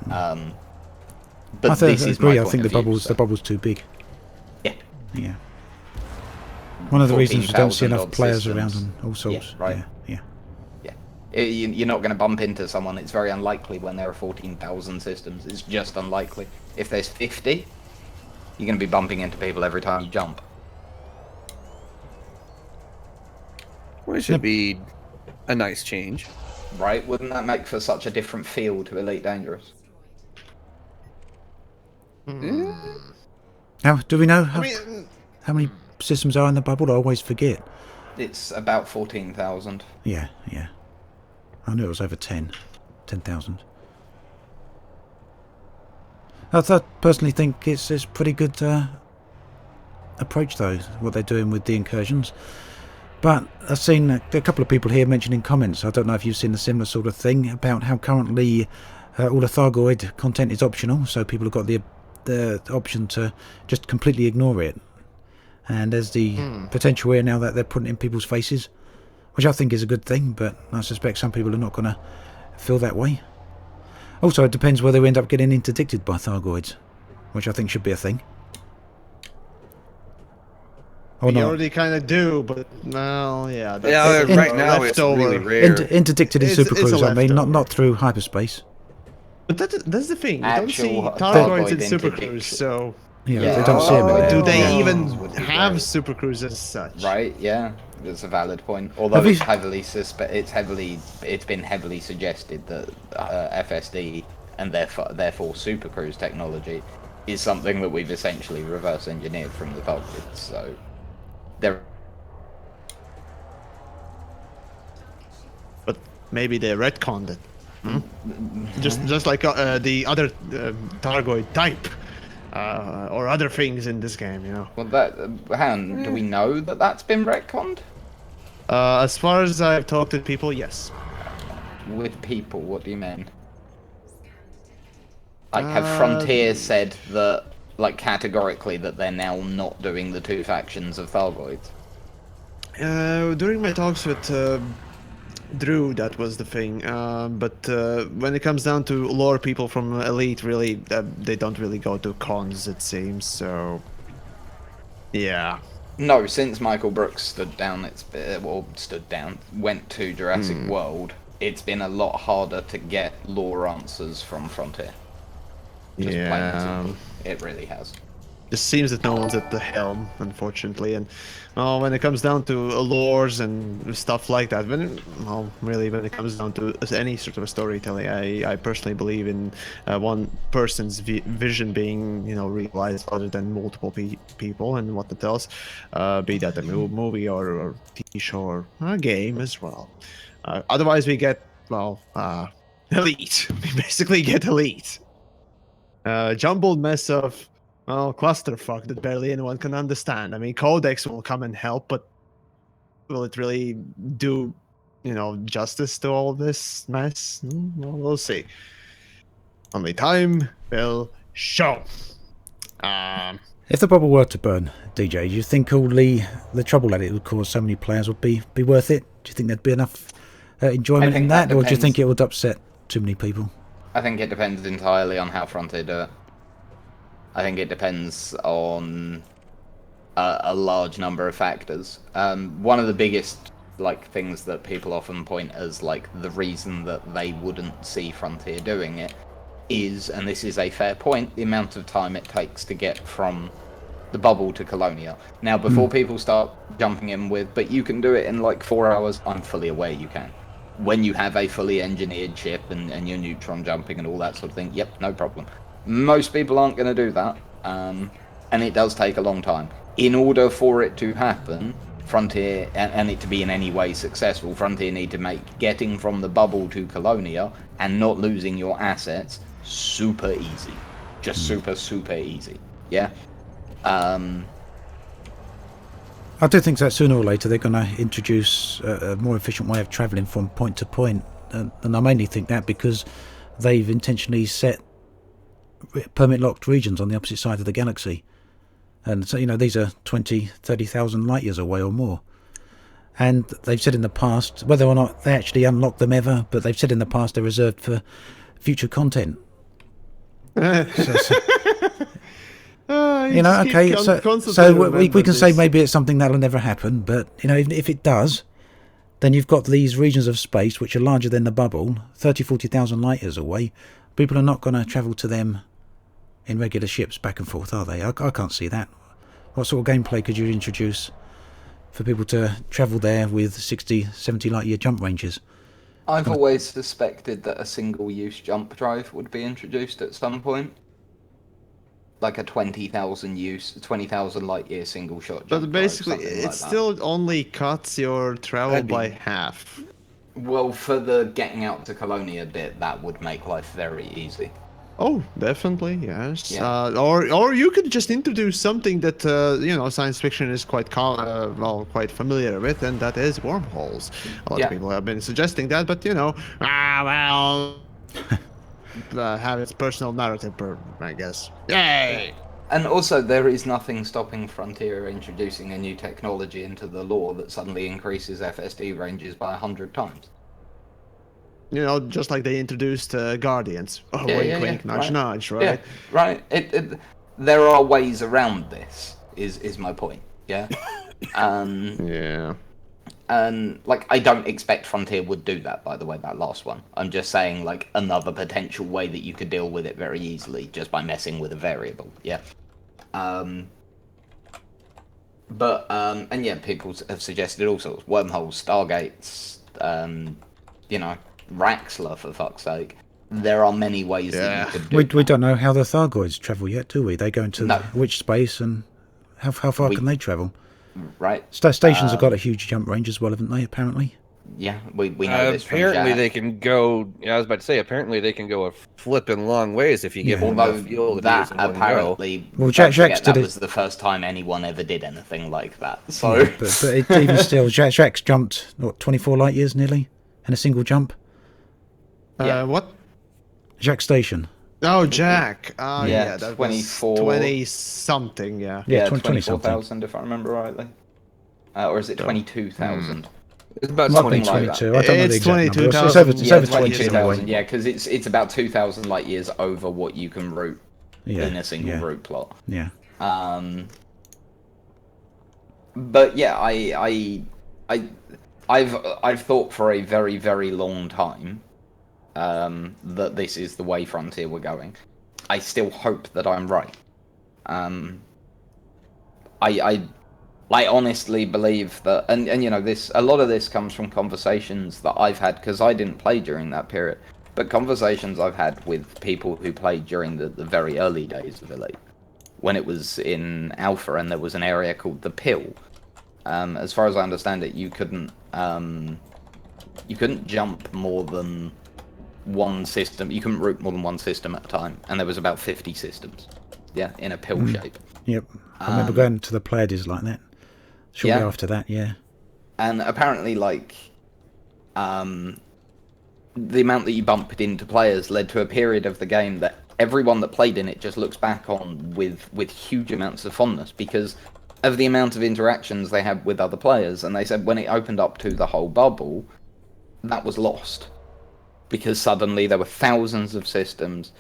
Speaker 2: But this is my point
Speaker 3: I think
Speaker 2: of view,
Speaker 3: the bubble's too big.
Speaker 2: Yeah.
Speaker 3: One of the reasons we don't see enough players around and all sorts.
Speaker 2: Yeah, right. Yeah. You're not going to bump into someone. It's very unlikely when there are 14,000 systems. It's just unlikely. If there's 50, you're going to be bumping into people every time you jump.
Speaker 1: Well, it should be a nice change.
Speaker 2: Right? Wouldn't that make for such a different feel to Elite Dangerous?
Speaker 3: Now, do we know how many systems are in the bubble? I always forget.
Speaker 2: It's about 14,000.
Speaker 3: Yeah. I knew it was over 10,000. I personally think it's pretty good approach, though, what they're doing with the incursions. But I've seen a couple of people here mentioning comments. I don't know if you've seen a similar sort of thing about how currently all the Thargoid content is optional, so people have got the option to just completely ignore it. And there's the potential here now that they're putting it in people's faces, which I think is a good thing, but I suspect some people are not going to feel that way. Also, it depends whether we end up getting interdicted by Thargoids, which I think should be a thing.
Speaker 4: We already kind of do, but no, yeah.
Speaker 1: Right now it's really rare.
Speaker 3: Interdicted in Supercruise, I mean, not through hyperspace.
Speaker 4: But that's the thing. We don't see
Speaker 2: Actual
Speaker 4: Thargoids in
Speaker 2: Thargoid
Speaker 4: Supercruise, so...
Speaker 3: Yeah, they don't see them in there.
Speaker 4: Do they
Speaker 2: Yeah.
Speaker 4: even have Supercruise as such?
Speaker 2: Right, yeah. That's a valid point. Although it's been heavily suggested that FSD and therefore Supercruise technology is something that we've essentially reverse engineered from the Thargoids. So there.
Speaker 4: But maybe they retconned it. Just like the other Thargoid type. or other things in this game, you know.
Speaker 2: Well, do we know that that's been retconned?
Speaker 4: As far as I've talked to people, yes.
Speaker 2: With people, what do you mean? Like, have Frontier said that, like, categorically that they're now not doing the 2 factions of Thargoids?
Speaker 4: During my talks with Drew, that was the thing. But when it comes down to lore people from Elite, really, they don't really go to cons, it seems. So, yeah.
Speaker 2: No, since Michael Brooks went to Jurassic World, it's been a lot harder to get lore answers from Frontier. Just plain and simple. It really has.
Speaker 4: It seems that no one's at the helm, unfortunately, and when it comes down to lores and stuff like that, when it comes down to any sort of a storytelling, I personally believe in one person's vision being, realized rather than multiple people and what it tells, be that a movie or TV show or a game as well. Otherwise, we get elite. We basically get elite. Jumbled mess of clusterfuck that barely anyone can understand. I mean, Codex will come and help, but will it really do, justice to all this mess? Well, we'll see. Only time will show.
Speaker 3: If the bubble were to burn, DJ, do you think all the trouble that it would cause so many players would be worth it? Do you think there'd be enough enjoyment in that, or do you think it would upset too many people?
Speaker 2: I think it depends entirely on how Frontier do it. I think it depends on a large number of factors. One of the biggest things that people often point as the reason that they wouldn't see Frontier doing it is, and this is a fair point, the amount of time it takes to get from the bubble to Colonia. Now, before people start jumping in with, but you can do it in 4 hours, I'm fully aware you can. When you have a fully engineered ship and you're neutron jumping and all that sort of thing, yep, no problem. Most people aren't going to do that, and it does take a long time. In order for it to happen, Frontier, and it to be in any way successful, Frontier need to make getting from the bubble to Colonia and not losing your assets super easy. Just super, super easy. Yeah?
Speaker 3: I do think that sooner or later they're going to introduce a more efficient way of travelling from point to point, and I mainly think that because they've intentionally set permit-locked regions on the opposite side of the galaxy, and so these are 20,000-30,000 light years away or more, and they've said in the past, whether or not they actually unlock them ever, but they've said in the past they're reserved for future content. Okay, so we can say maybe it's something that'll never happen, but even if it does, then you've got these regions of space which are larger than the bubble, 30,000-40,000 light years away. People are not going to travel to them in regular ships back and forth, are they? I can't see that. What sort of gameplay could you introduce for people to travel there with 60-70 light year jump ranges?
Speaker 2: I've always suspected that a single-use jump drive would be introduced at some point. Like a 20,000 light year single shot jump.
Speaker 4: But basically,
Speaker 2: it
Speaker 4: still only cuts your travel by half.
Speaker 2: Well, for the getting out to Colonia bit, that would make life very easy.
Speaker 4: Oh, definitely, yes.
Speaker 2: Yeah.
Speaker 4: Or you could just introduce something that science fiction is quite quite familiar with, and that is wormholes. A lot of people have been suggesting that, but have its personal narrative, I guess. Yay!
Speaker 2: And also, there is nothing stopping Frontier introducing a new technology into the lore that suddenly increases FSD ranges by 100 times.
Speaker 4: Just like they introduced Guardians. Oh, wink, nudge, nudge, right?
Speaker 2: Yeah, right. There are ways around this, is my point, yeah?
Speaker 4: Yeah.
Speaker 2: And I don't expect Frontier would do that, by the way, that last one. I'm just saying another potential way that you could deal with it very easily just by messing with a variable. Yeah. People have suggested all sorts. Wormholes, Stargates, Raxler, for fuck's sake. There are many ways that you could do
Speaker 3: We don't know how the Thargoids travel yet, do we? They go into which space and how far can they travel?
Speaker 2: Right.
Speaker 3: Stations have got a huge jump range as well, haven't they, apparently?
Speaker 2: Yeah, we know this from
Speaker 1: Apparently
Speaker 2: Jack.
Speaker 1: they can go. I was about to say. Apparently they can go a flipping long ways if you give them
Speaker 2: Although
Speaker 1: enough fuel to
Speaker 2: that
Speaker 1: use in one go.
Speaker 2: apparently,
Speaker 3: Well,
Speaker 2: don't
Speaker 3: Jack's
Speaker 2: forget,
Speaker 3: did
Speaker 2: that
Speaker 3: it.
Speaker 2: was the first time anyone ever did anything like that. So,
Speaker 3: Yeah, but even still, Jack's jumped, what, 24 light years nearly in a single jump?
Speaker 2: Yeah.
Speaker 4: What?
Speaker 3: Jack Station.
Speaker 4: Oh, Jack. Oh,
Speaker 2: Yeah,
Speaker 4: yeah, that
Speaker 2: 24
Speaker 4: was 20 something. Yeah.
Speaker 3: Yeah,
Speaker 2: 24,000 if I remember rightly. Or is it 22,000?
Speaker 1: It's about
Speaker 3: Might be
Speaker 1: 20
Speaker 2: something like
Speaker 3: 22. I don't know the
Speaker 4: It's
Speaker 3: exact number. It's
Speaker 4: 22,000.
Speaker 3: over, it's
Speaker 2: Yeah,
Speaker 3: over 22
Speaker 2: 22,000.
Speaker 3: anyway.
Speaker 2: Yeah, because it's about 2,000 light years over what you can route
Speaker 3: Yeah,
Speaker 2: in a single
Speaker 3: yeah,
Speaker 2: route plot.
Speaker 3: yeah.
Speaker 2: But yeah, I've thought for a very, very long time that this is the way Frontier were going. I still hope that I'm right. I honestly believe that, and you know, this, a lot of this comes from conversations that I've had, because I didn't play during that period, but conversations I've had with people who played during the very early days of Elite, when it was in Alpha and there was an area called the Pill. As far as I understand it, you couldn't jump more than one system. You couldn't route more than one system at a time, and there was about 50 systems. Yeah, in a pill shape.
Speaker 3: Yep. I remember going to the Pleiades like that. Shortly after that, yeah.
Speaker 2: And apparently, like, the amount that you bumped into players led to a period of the game that everyone that played in it just looks back on with huge amounts of fondness, because of the amount of interactions they had with other players. And they said when it opened up to the whole bubble, that was lost, because suddenly there were thousands of systems,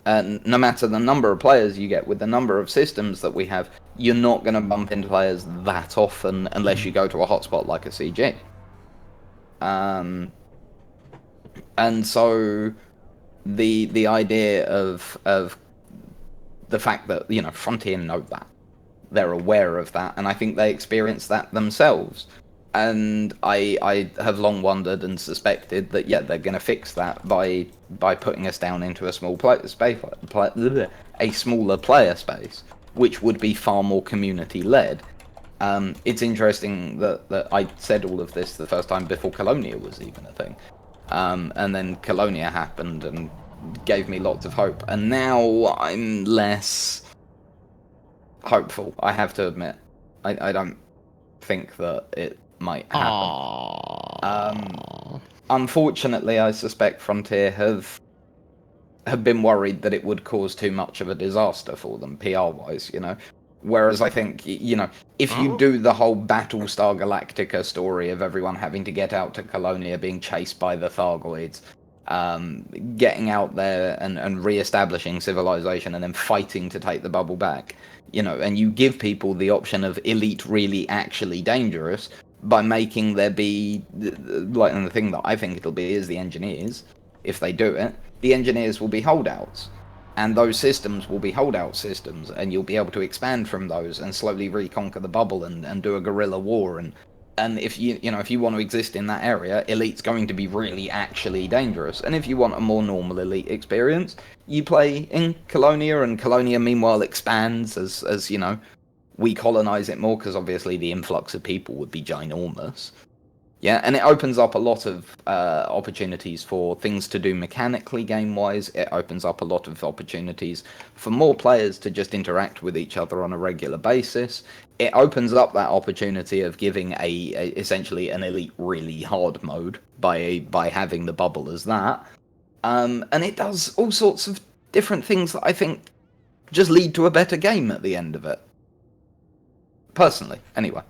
Speaker 2: and no matter the number of players you get with the number of systems that we have, you're not going to bump into players that often unless you go to a hotspot like a CG. And so the idea of the fact that, you know, Frontier know that, they're aware of that, and I think they experience that themselves. And I have long wondered and suspected that, yeah, they're going to fix that by putting us down into a small a smaller player space, which would be far more community-led. It's interesting that I said all of this the first time before Colonia was even a thing. And then Colonia happened and gave me lots of hope. And now I'm less hopeful, I have to admit. I don't think that it might happen. Unfortunately, I suspect Frontier have been worried that it would cause too much of a disaster for them, PR-wise, you know. Whereas I think, you know, if you do the whole Battlestar Galactica story of everyone having to get out to Colonia, being chased by the Thargoids, getting out there and re-establishing civilization and then fighting to take the bubble back, you know, and you give people the option of Elite really actually dangerous by making there be, like, and the thing that I think it'll be is the engineers. If they do it, the engineers will be holdouts, and those systems will be holdout systems, and you'll be able to expand from those and slowly reconquer the bubble and do a guerrilla war. And if you know, if you want to exist in that area, Elite's going to be really actually dangerous. And if you want a more normal Elite experience, you play in Colonia, and Colonia meanwhile expands as you know, we colonize it more, because obviously the influx of people would be ginormous. Yeah, and it opens up a lot of opportunities for things to do mechanically game-wise. It opens up a lot of opportunities for more players to just interact with each other on a regular basis. It opens up that opportunity of giving essentially an Elite really hard mode by having the bubble as that. And it does all sorts of different things that I think just lead to a better game at the end of it. Personally, anyway.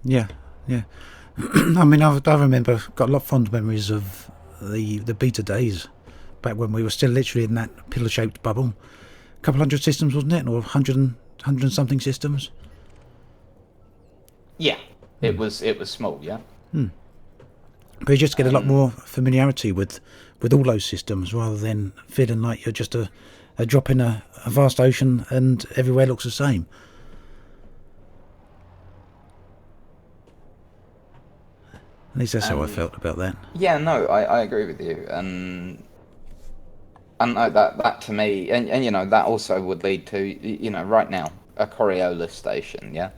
Speaker 3: Yeah, yeah. I mean, I remember, got a lot of fond memories of the beta days, back when we were still literally in that pillar-shaped bubble. A couple hundred systems, wasn't it? Or 100 and something systems?
Speaker 2: Yeah, it was small, yeah.
Speaker 3: But you just get a lot more familiarity with all those systems, rather than feeling like you're just a drop in a vast ocean and everywhere looks the same. At least that's how I felt about that.
Speaker 2: Yeah, no, I agree with you, and that to me, and you know, that also would lead to, you know, right now, a Coriolis station, yeah?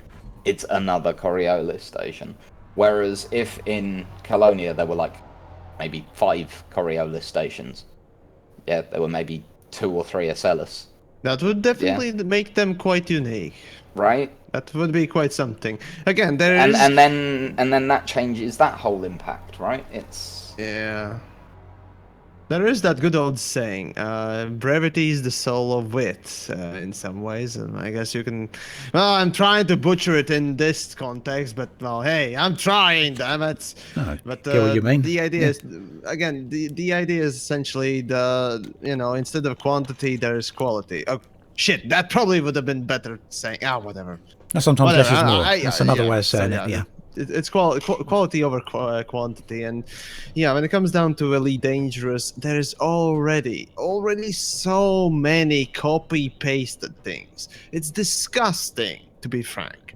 Speaker 2: It's another Coriolis station. Whereas if in Colonia there were like maybe 5 Coriolis stations, yeah, there were maybe 2 or 3 Ocellus.
Speaker 4: That would definitely make them quite unique.
Speaker 2: Right?
Speaker 4: That would be quite something. Again, there
Speaker 2: And
Speaker 4: is...
Speaker 2: and then that changes that whole impact, right? It's...
Speaker 4: Yeah. There is that good old saying, brevity is the soul of wit, in some ways, and I guess you can... Well, I'm trying to butcher it in this context, but, well, hey, I'm trying, damn it!
Speaker 3: No,
Speaker 4: But
Speaker 3: get what you mean.
Speaker 4: the idea is, again, the idea is essentially instead of quantity, there's quality. Oh, shit, that probably would have been better saying, whatever.
Speaker 3: Sometimes less is
Speaker 4: Whatever,
Speaker 3: more. That's another way of saying
Speaker 4: so,
Speaker 3: it, yeah.
Speaker 4: It's quality over quantity, and yeah, when it comes down to Elite Dangerous, there's already so many copy-pasted things. It's disgusting, to be frank.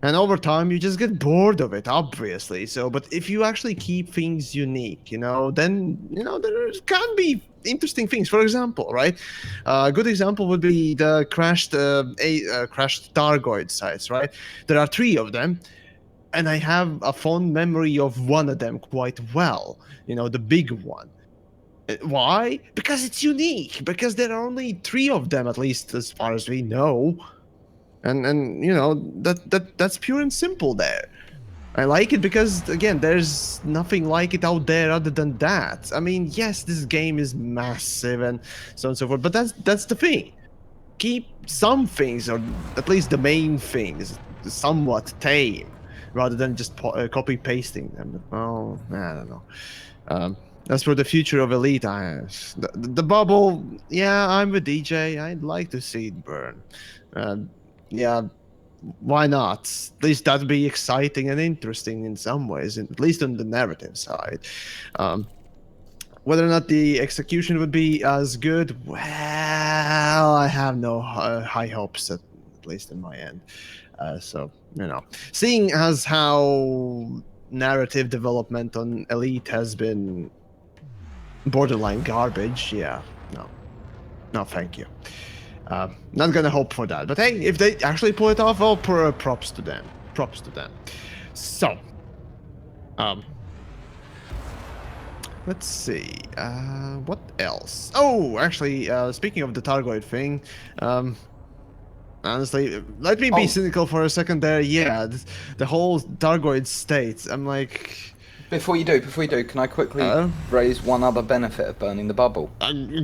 Speaker 4: And over time, you just get bored of it, obviously. So, but if you actually keep things unique, then there can be interesting things. For example, right? A good example would be the crashed Thargoid sites, right? There are 3 of them. And I have a fond memory of one of them quite well, the big one. Why? Because it's unique. Because there are only 3 of them, at least as far as we know. And that's pure and simple there. I like it because, again, there's nothing like it out there other than that. I mean, yes, this game is massive and so on and so forth, but that's the thing. Keep some things, or at least the main things, somewhat tame, rather than just copy-pasting them. Oh, I don't know. As for the future of Elite, the bubble, yeah, I'm with DJ. I'd like to see it burn. Yeah, why not? At least that'd be exciting and interesting in some ways, at least on the narrative side. Whether or not the execution would be as good, well, I have no high hopes, at least in my end. So, seeing as how narrative development on Elite has been borderline garbage, yeah, no, thank you. Not gonna hope for that, but hey, if they actually pull it off, well, props to them. So, let's see, what else? Oh, actually, speaking of the Thargoid thing, honestly, let me be cynical for a second there. Yeah, the whole Thargoid state, I'm like...
Speaker 2: Before you do, can I quickly raise one other benefit of burning the bubble?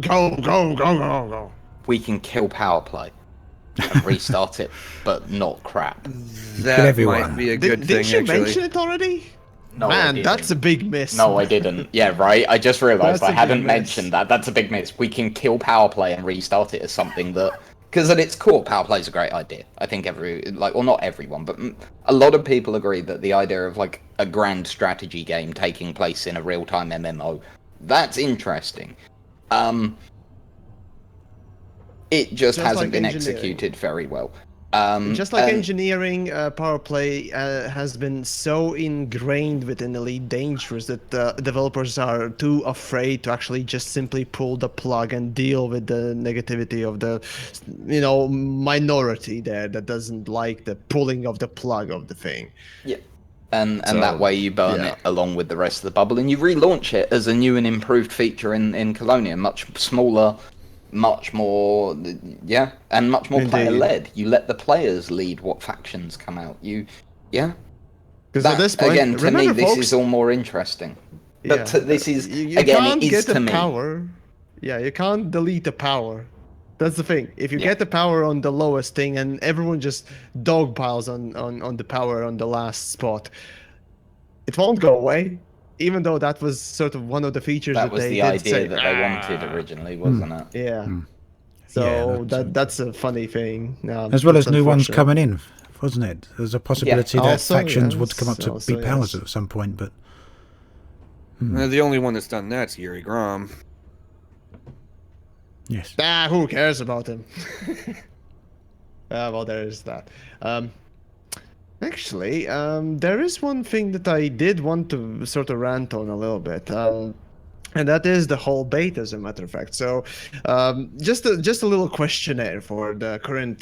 Speaker 4: Go.
Speaker 2: We can kill power play and restart it, but not crap.
Speaker 1: That might be a good thing,
Speaker 4: Didn't you
Speaker 1: actually.
Speaker 4: mention it already?
Speaker 2: No,
Speaker 4: Man, that's a big miss.
Speaker 2: No, I didn't. Yeah, right. I just realised
Speaker 4: That's
Speaker 2: I
Speaker 4: a
Speaker 2: hadn't
Speaker 4: big
Speaker 2: mentioned that. That's a big miss. We can kill power play and restart it as something that... Because at its core, power play is a great idea. I think not everyone, but a lot of people agree that the idea of like a grand strategy game taking place in a real-time MMO, that's interesting. It just hasn't been executed very well.
Speaker 4: Just like engineering, power play has been so ingrained within Elite Dangerous that developers are too afraid to actually just simply pull the plug and deal with the negativity of the, minority there that doesn't like the pulling of the plug of the thing.
Speaker 2: Yeah. And that way you burn it along with the rest of the bubble, and you relaunch it as a new and improved feature in Colonia, much smaller, much more, and much more player-led. You let the players lead what factions come out. Because
Speaker 4: at this point,
Speaker 2: again, to me, this
Speaker 4: folks,
Speaker 2: is all more interesting. But this is,
Speaker 4: you
Speaker 2: again,
Speaker 4: can't
Speaker 2: it is
Speaker 4: get
Speaker 2: to
Speaker 4: the
Speaker 2: me.
Speaker 4: Power. Yeah, you can't delete the power. That's the thing. If you get the power on the lowest thing and everyone just dogpiles on the power on the last spot, it won't go away. Even though that was sort of one of the features that
Speaker 2: was
Speaker 4: they
Speaker 2: the
Speaker 4: did
Speaker 2: idea
Speaker 4: say,
Speaker 2: that they wanted originally, wasn't it?
Speaker 4: Yeah.
Speaker 3: Yeah,
Speaker 4: that's a funny thing.
Speaker 3: As well as new ones coming in, wasn't it? There's a possibility that
Speaker 4: Also,
Speaker 3: factions would come up to
Speaker 4: also,
Speaker 3: be powers at some point, but...
Speaker 1: The only one that's done that's Yuri Grom.
Speaker 3: Yes.
Speaker 4: Who cares about him? Well, there is that. Actually, there is one thing that I did want to sort of rant on a little bit. And that is the whole beta, as a matter of fact. So, just a little questionnaire for the current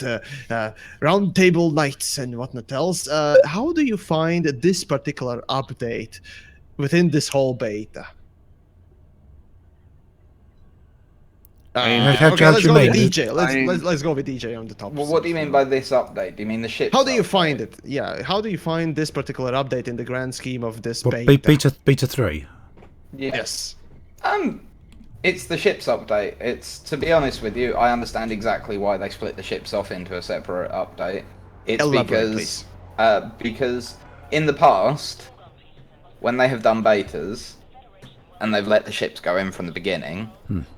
Speaker 4: roundtable nights and whatnot else. How do you find this particular update within this whole beta?
Speaker 3: How
Speaker 4: Okay, let's
Speaker 3: do you
Speaker 4: go with
Speaker 3: mean?
Speaker 4: DJ. Let's go with DJ on the top.
Speaker 2: Well, what do you mean by this update? Do you mean the ships?
Speaker 4: How do you
Speaker 2: update?
Speaker 4: find it? Yeah, how do you find this particular update in the grand scheme of this
Speaker 3: What,
Speaker 4: beta?
Speaker 3: beta 3?
Speaker 4: Yes.
Speaker 2: It's the ships update. It's, to be honest with you, I understand exactly why they split the ships off into a separate update. It's
Speaker 4: Elaborate,
Speaker 2: because in the past, when they have done betas and they've let the ships go in from the beginning,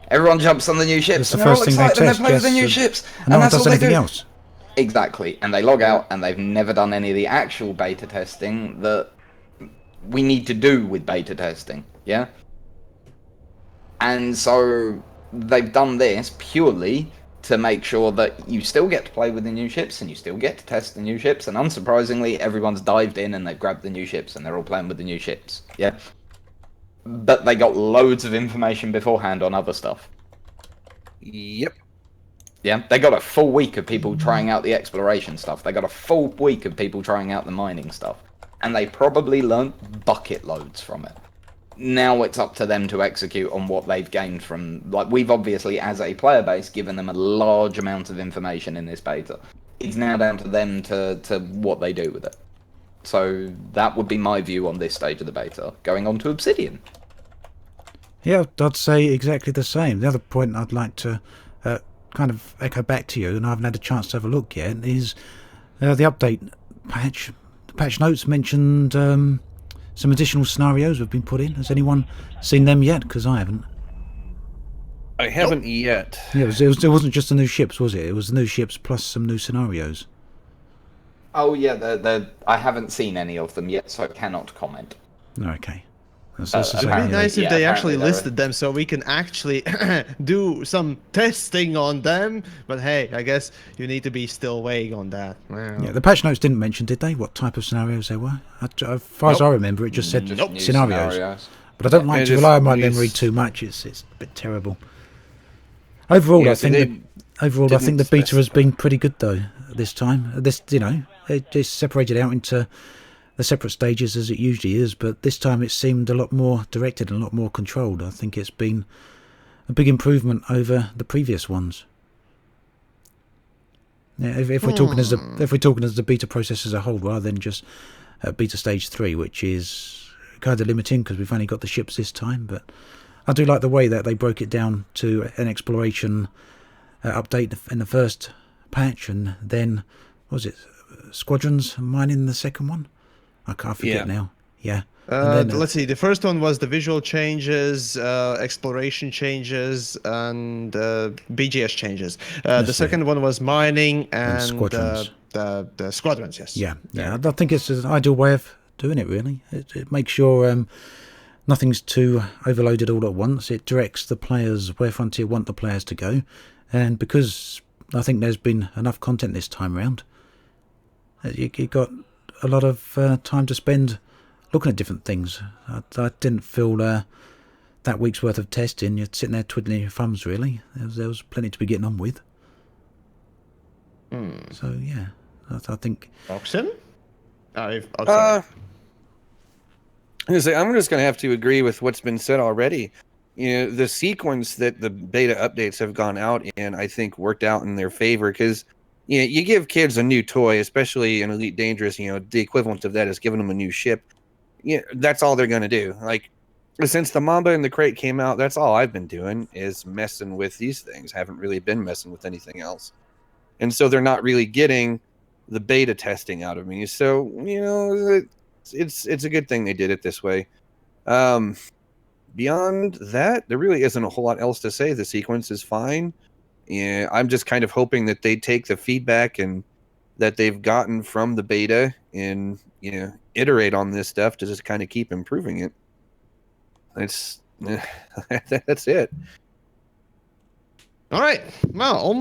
Speaker 2: everyone jumps on the new ships
Speaker 3: It's the
Speaker 2: and they're all
Speaker 3: first thing they
Speaker 2: excited and they
Speaker 3: test,
Speaker 2: play with the
Speaker 3: yes,
Speaker 2: new
Speaker 3: and
Speaker 2: ships,
Speaker 3: no
Speaker 2: and
Speaker 3: one
Speaker 2: that's
Speaker 3: does
Speaker 2: all they
Speaker 3: anything
Speaker 2: do.
Speaker 3: else.
Speaker 2: Exactly, and they log out and they've never done any of the actual beta testing that we need to do with beta testing, yeah? And so they've done this purely to make sure that you still get to play with the new ships and you still get to test the new ships, and unsurprisingly, everyone's dived in and they've grabbed the new ships and they're all playing with the new ships, yeah? But they got loads of information beforehand on other stuff.
Speaker 1: Yep.
Speaker 2: Yeah, they got a full week of people trying out the exploration stuff. They got a full week of people trying out the mining stuff. And they probably learnt bucket loads from it. Now it's up to them to execute on what they've gained from... Like, we've obviously, as a player base, given them a large amount of information in this beta. It's now down to them to what they do with it. So that would be my view on this stage of the beta. Going on to Obsidian.
Speaker 3: Yeah, I'd say exactly the same. The other point I'd like to kind of echo back to you, and I haven't had a chance to have a look yet, is the update patch. The patch notes mentioned some additional scenarios have been put in. Has anyone seen them yet? Because I haven't.
Speaker 1: I haven't yet.
Speaker 3: Yeah, it wasn't just the new ships, was it? It was the new ships plus some new scenarios.
Speaker 2: Oh yeah, I haven't seen any of them yet, so I cannot comment.
Speaker 3: Okay. That's the
Speaker 4: It'd
Speaker 3: same,
Speaker 4: be
Speaker 3: yeah.
Speaker 4: nice if
Speaker 2: Yeah,
Speaker 4: they actually
Speaker 2: apparently
Speaker 4: listed them so we can actually do some testing on them. But hey, I guess you need to be still vague on that. Well,
Speaker 3: Yeah, the patch notes didn't mention, did they, what type of scenarios there were? As far as I remember, it just said
Speaker 2: Just new
Speaker 3: scenarios. But I don't like
Speaker 1: Yeah,
Speaker 3: to
Speaker 1: just
Speaker 3: rely on my
Speaker 1: news.
Speaker 3: memory too much. It's a bit terrible. Overall,
Speaker 1: Yeah,
Speaker 3: I
Speaker 1: so
Speaker 3: think
Speaker 1: they
Speaker 3: the
Speaker 1: didn't
Speaker 3: beta has
Speaker 1: specify.
Speaker 3: been pretty good though this time. This, it just separated out into the separate stages as it usually is, but this time it seemed a lot more directed and a lot more controlled. I think it's been a big improvement over the previous ones. Yeah, if we're talking as the beta process as a whole, rather than just beta stage 3, which is kind of limiting because we've only got the ships this time. But I do like the way that they broke it down to an exploration update in the first patch, and then what was it squadrons mining in the second one? I can't forget now. Yeah. And then,
Speaker 4: let's see. The first one was the visual changes, exploration changes, and BGS changes. The second one was mining and
Speaker 3: squadrons.
Speaker 4: The squadrons. Yes.
Speaker 3: Yeah. I think it's an ideal way of doing it. Really, it makes sure nothing's too overloaded all at once. It directs the players where Frontier want the players to go, and because I think there's been enough content this time round, you got a lot of time to spend looking at different things. I didn't feel that week's worth of testing. You're sitting there twiddling your thumbs, really. There was plenty to be getting on with. So, yeah, I think...
Speaker 4: Paroxsym?
Speaker 1: I'm just going to have to agree with what's been said already. The sequence that the beta updates have gone out in, I think, worked out in their favor because you give kids a new toy, especially in Elite Dangerous. The equivalent of that is giving them a new ship. That's all they're going to do. Like, since the Mamba and the Crate came out, that's all I've been doing is messing with these things. Haven't really been messing with anything else. And so they're not really getting the beta testing out of me. So, it's a good thing they did it this way. Beyond that, there really isn't a whole lot else to say. The sequence is fine. Yeah, I'm just kind of hoping that they take the feedback and that they've gotten from the beta and iterate on this stuff to just kind of keep improving it. That's it.
Speaker 4: All right. Well,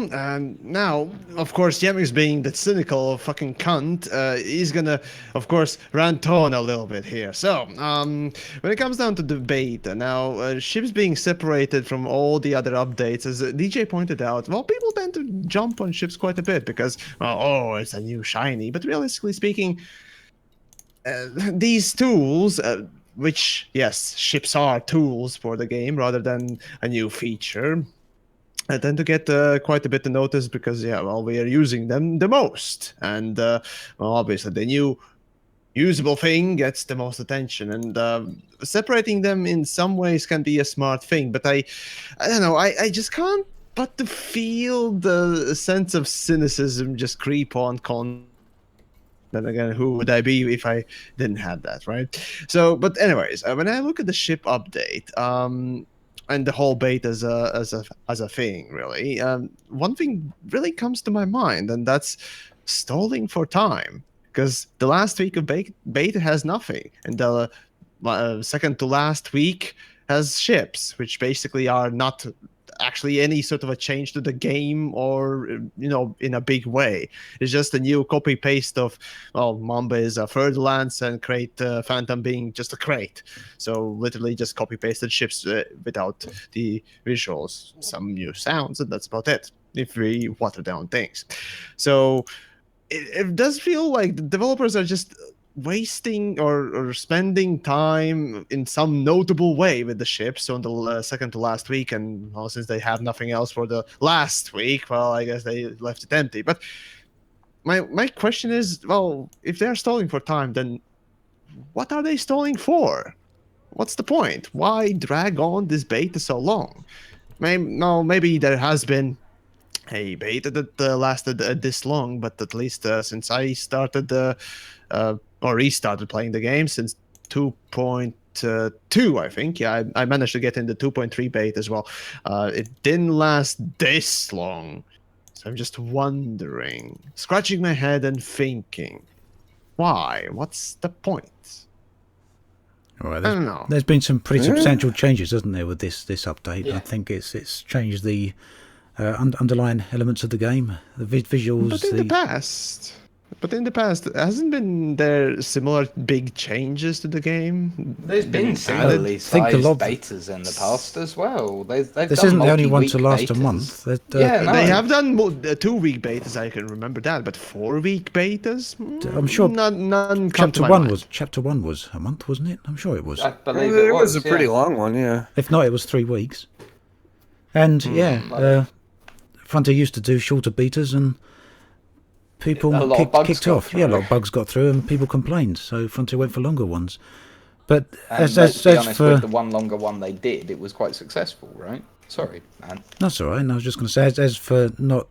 Speaker 4: now, of course, Yamiks being the cynical fucking cunt, he's gonna, of course, rant on a little bit here. So, when it comes down to the beta, now, ships being separated from all the other updates, as DJ pointed out, well, people tend to jump on ships quite a bit because, well, oh, it's a new shiny. But realistically speaking, these tools, which, yes, ships are tools for the game rather than a new feature, I tend to get quite a bit of notice because, yeah, well, we are using them the most. And, well, obviously, the new usable thing gets the most attention. And separating them in some ways can be a smart thing. But I don't know, I just can't but to feel the sense of cynicism just creep on then again, who would I be if I didn't have that, right? So, but anyways, when I look at the ship update, and the whole beta as a thing, really, one thing really comes to my mind, and that's stalling for time. Because the last week of beta has nothing, and the second to last week has ships, which basically are not actually any sort of a change to the game or in a big way. It's just a new copy paste of, well, Mamba is a third lance and Crate Phantom being just a crate. So literally just copy pasted ships without the visuals, some new sounds, and that's about it if we water down things. So it does feel like the developers are just wasting or spending time in some notable way with the ships on the second to last week, and well, since they have nothing else for the last week, well, I guess they left it empty. But my question is, well, if they're stalling for time, then what are they stalling for? What's the point? Why drag on this beta so long? Maybe there has been a beta that lasted this long, but at least since I started or restarted playing the game since 2.2, I think. Yeah, I managed to get in the 2.3 beta as well. It didn't last this long. So I'm just wondering, scratching my head and thinking, why? What's the point?
Speaker 3: All right,
Speaker 4: I don't know.
Speaker 3: There's been some pretty substantial changes, hasn't there, with this update?
Speaker 2: Yeah.
Speaker 3: I think it's changed the underlying elements of the game, the visuals.
Speaker 4: But in the past, hasn't been there similar big changes to the game?
Speaker 2: There's been similarly sized betas in the past as well. This
Speaker 3: isn't the only one to last a month.
Speaker 4: They have done 2-week betas. I can remember that, but 4-week betas.
Speaker 3: I'm sure.
Speaker 4: None.
Speaker 3: Chapter one was a month, wasn't it? I'm sure it was.
Speaker 2: I believe
Speaker 1: it was a pretty long one, yeah.
Speaker 3: If not, it was 3 weeks. And Frontier used to do shorter betas, and people kicked off. Yeah, a lot of bugs got through, and people complained. So Frontier went for longer ones. But as
Speaker 2: honest,
Speaker 3: for
Speaker 2: with the one longer one they did, it was quite successful, right? Sorry, man.
Speaker 3: That's all right. And I was just going to say, as for not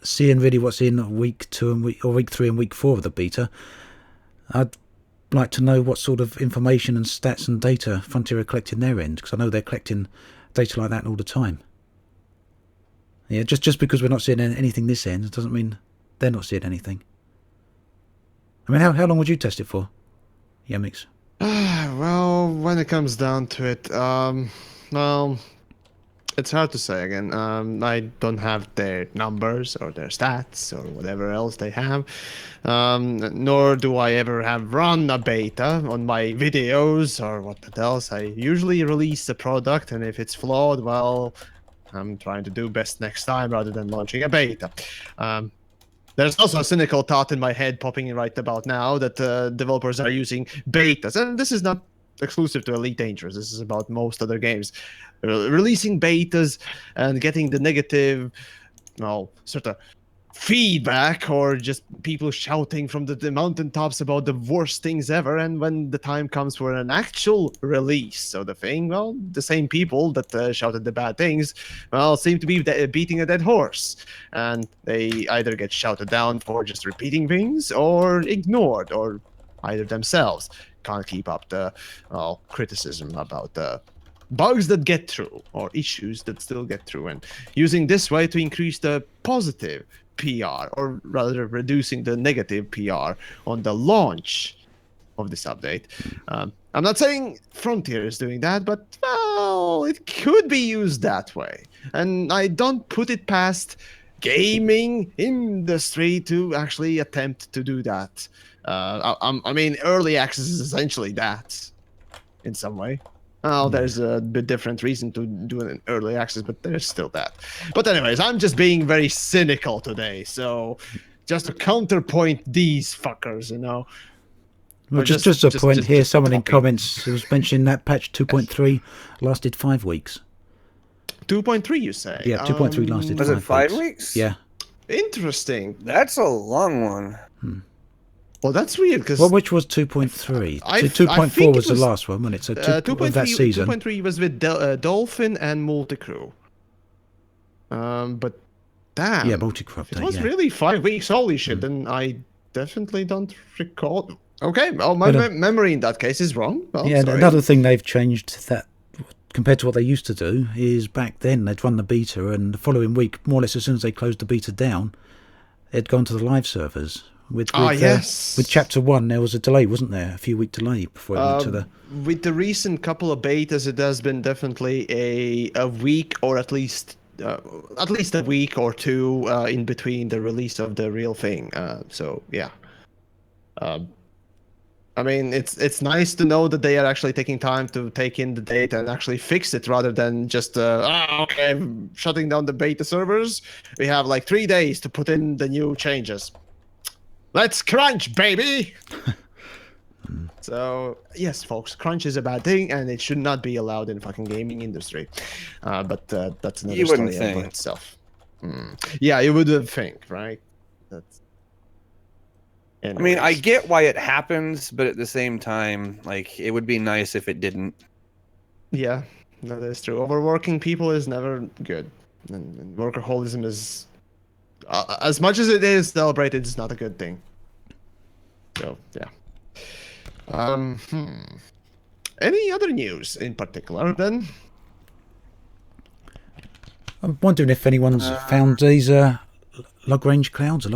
Speaker 3: seeing really what's in week 2 and week 3 and week 4 of the beta, I'd like to know what sort of information and stats and data Frontier are collecting their end, because I know they're collecting data like that all the time. Yeah, just because we're not seeing anything this end doesn't mean they're not seeing anything. I mean, how long would you test it for, Yamiks?
Speaker 4: Well, when it comes down to it, well, it's hard to say again. I don't have their numbers or their stats or whatever else they have. Nor do I ever have run a beta on my videos or what else. I usually release a product, and if it's flawed, well, I'm trying to do best next time rather than launching a beta. There's also a cynical thought in my head popping in right about now that developers are using betas. And this is not exclusive to Elite Dangerous. This is about most other games. Releasing betas and getting the negative, sort of feedback, or just people shouting from the mountaintops about the worst things ever, and when the time comes for an actual release of the thing, well, the same people that shouted the bad things, well, seem to be beating a dead horse, and they either get shouted down for just repeating things or ignored, or either themselves can't keep up the criticism about the bugs that get through or issues that still get through, and using this way to increase the positive PR, or rather reducing the negative PR on the launch of this update. I'm not saying Frontier is doing that, but well, it could be used that way. And I don't put it past gaming industry to actually attempt to do that. I mean, early access is essentially that in some way. Oh, there's a bit different reason to do it in early access, but there's still that. But anyways, I'm just being very cynical today, so just to counterpoint these fuckers, you know.
Speaker 3: Well, just a point here. Someone in comments was mentioning that patch 2.3 lasted 5 weeks.
Speaker 4: 2.3, you say?
Speaker 3: Yeah, 2.3 lasted 5 weeks.
Speaker 1: Was it 5 weeks?
Speaker 3: Yeah.
Speaker 4: Interesting.
Speaker 1: That's a long one.
Speaker 4: Well, that's weird because.
Speaker 3: Well, which was 2.3? 2.4 was the last one, wasn't it? So 2.3 that season.
Speaker 4: 2.3 was with Dolphin and Multicrew. But damn.
Speaker 3: Yeah, Multicrew update.
Speaker 4: It was really 5 weeks. Holy shit! Then I definitely don't recall. Okay, well, my memory in that case is wrong. Well,
Speaker 3: yeah,
Speaker 4: sorry.
Speaker 3: Another thing they've changed that compared to what they used to do is back then they'd run the beta, and the following week, more or less as soon as they closed the beta down, it'd gone to the live servers. With Chapter 1, there was a delay, wasn't there? A few week delay before it went to the...
Speaker 4: With the recent couple of betas, it has been definitely a week, or at least a week or two in between the release of the real thing. So, yeah. I mean, it's nice to know that they are actually taking time to take in the data and actually fix it rather than just, okay, shutting down the beta servers. We have like 3 days to put in the new changes. Let's crunch, baby! So, yes, folks, crunch is a bad thing, and it should not be allowed in fucking gaming industry. But that's another story in itself. Yeah, you would think, right? That's...
Speaker 1: I mean, I get why it happens, but at the same time, like, it would be nice if it didn't.
Speaker 4: Yeah, that is true. Overworking people is never good. And workaholism is... as much as it is celebrated, it's not a good thing. So, yeah. Any other news in particular, then?
Speaker 3: I'm wondering if anyone's found these Lagrange clouds.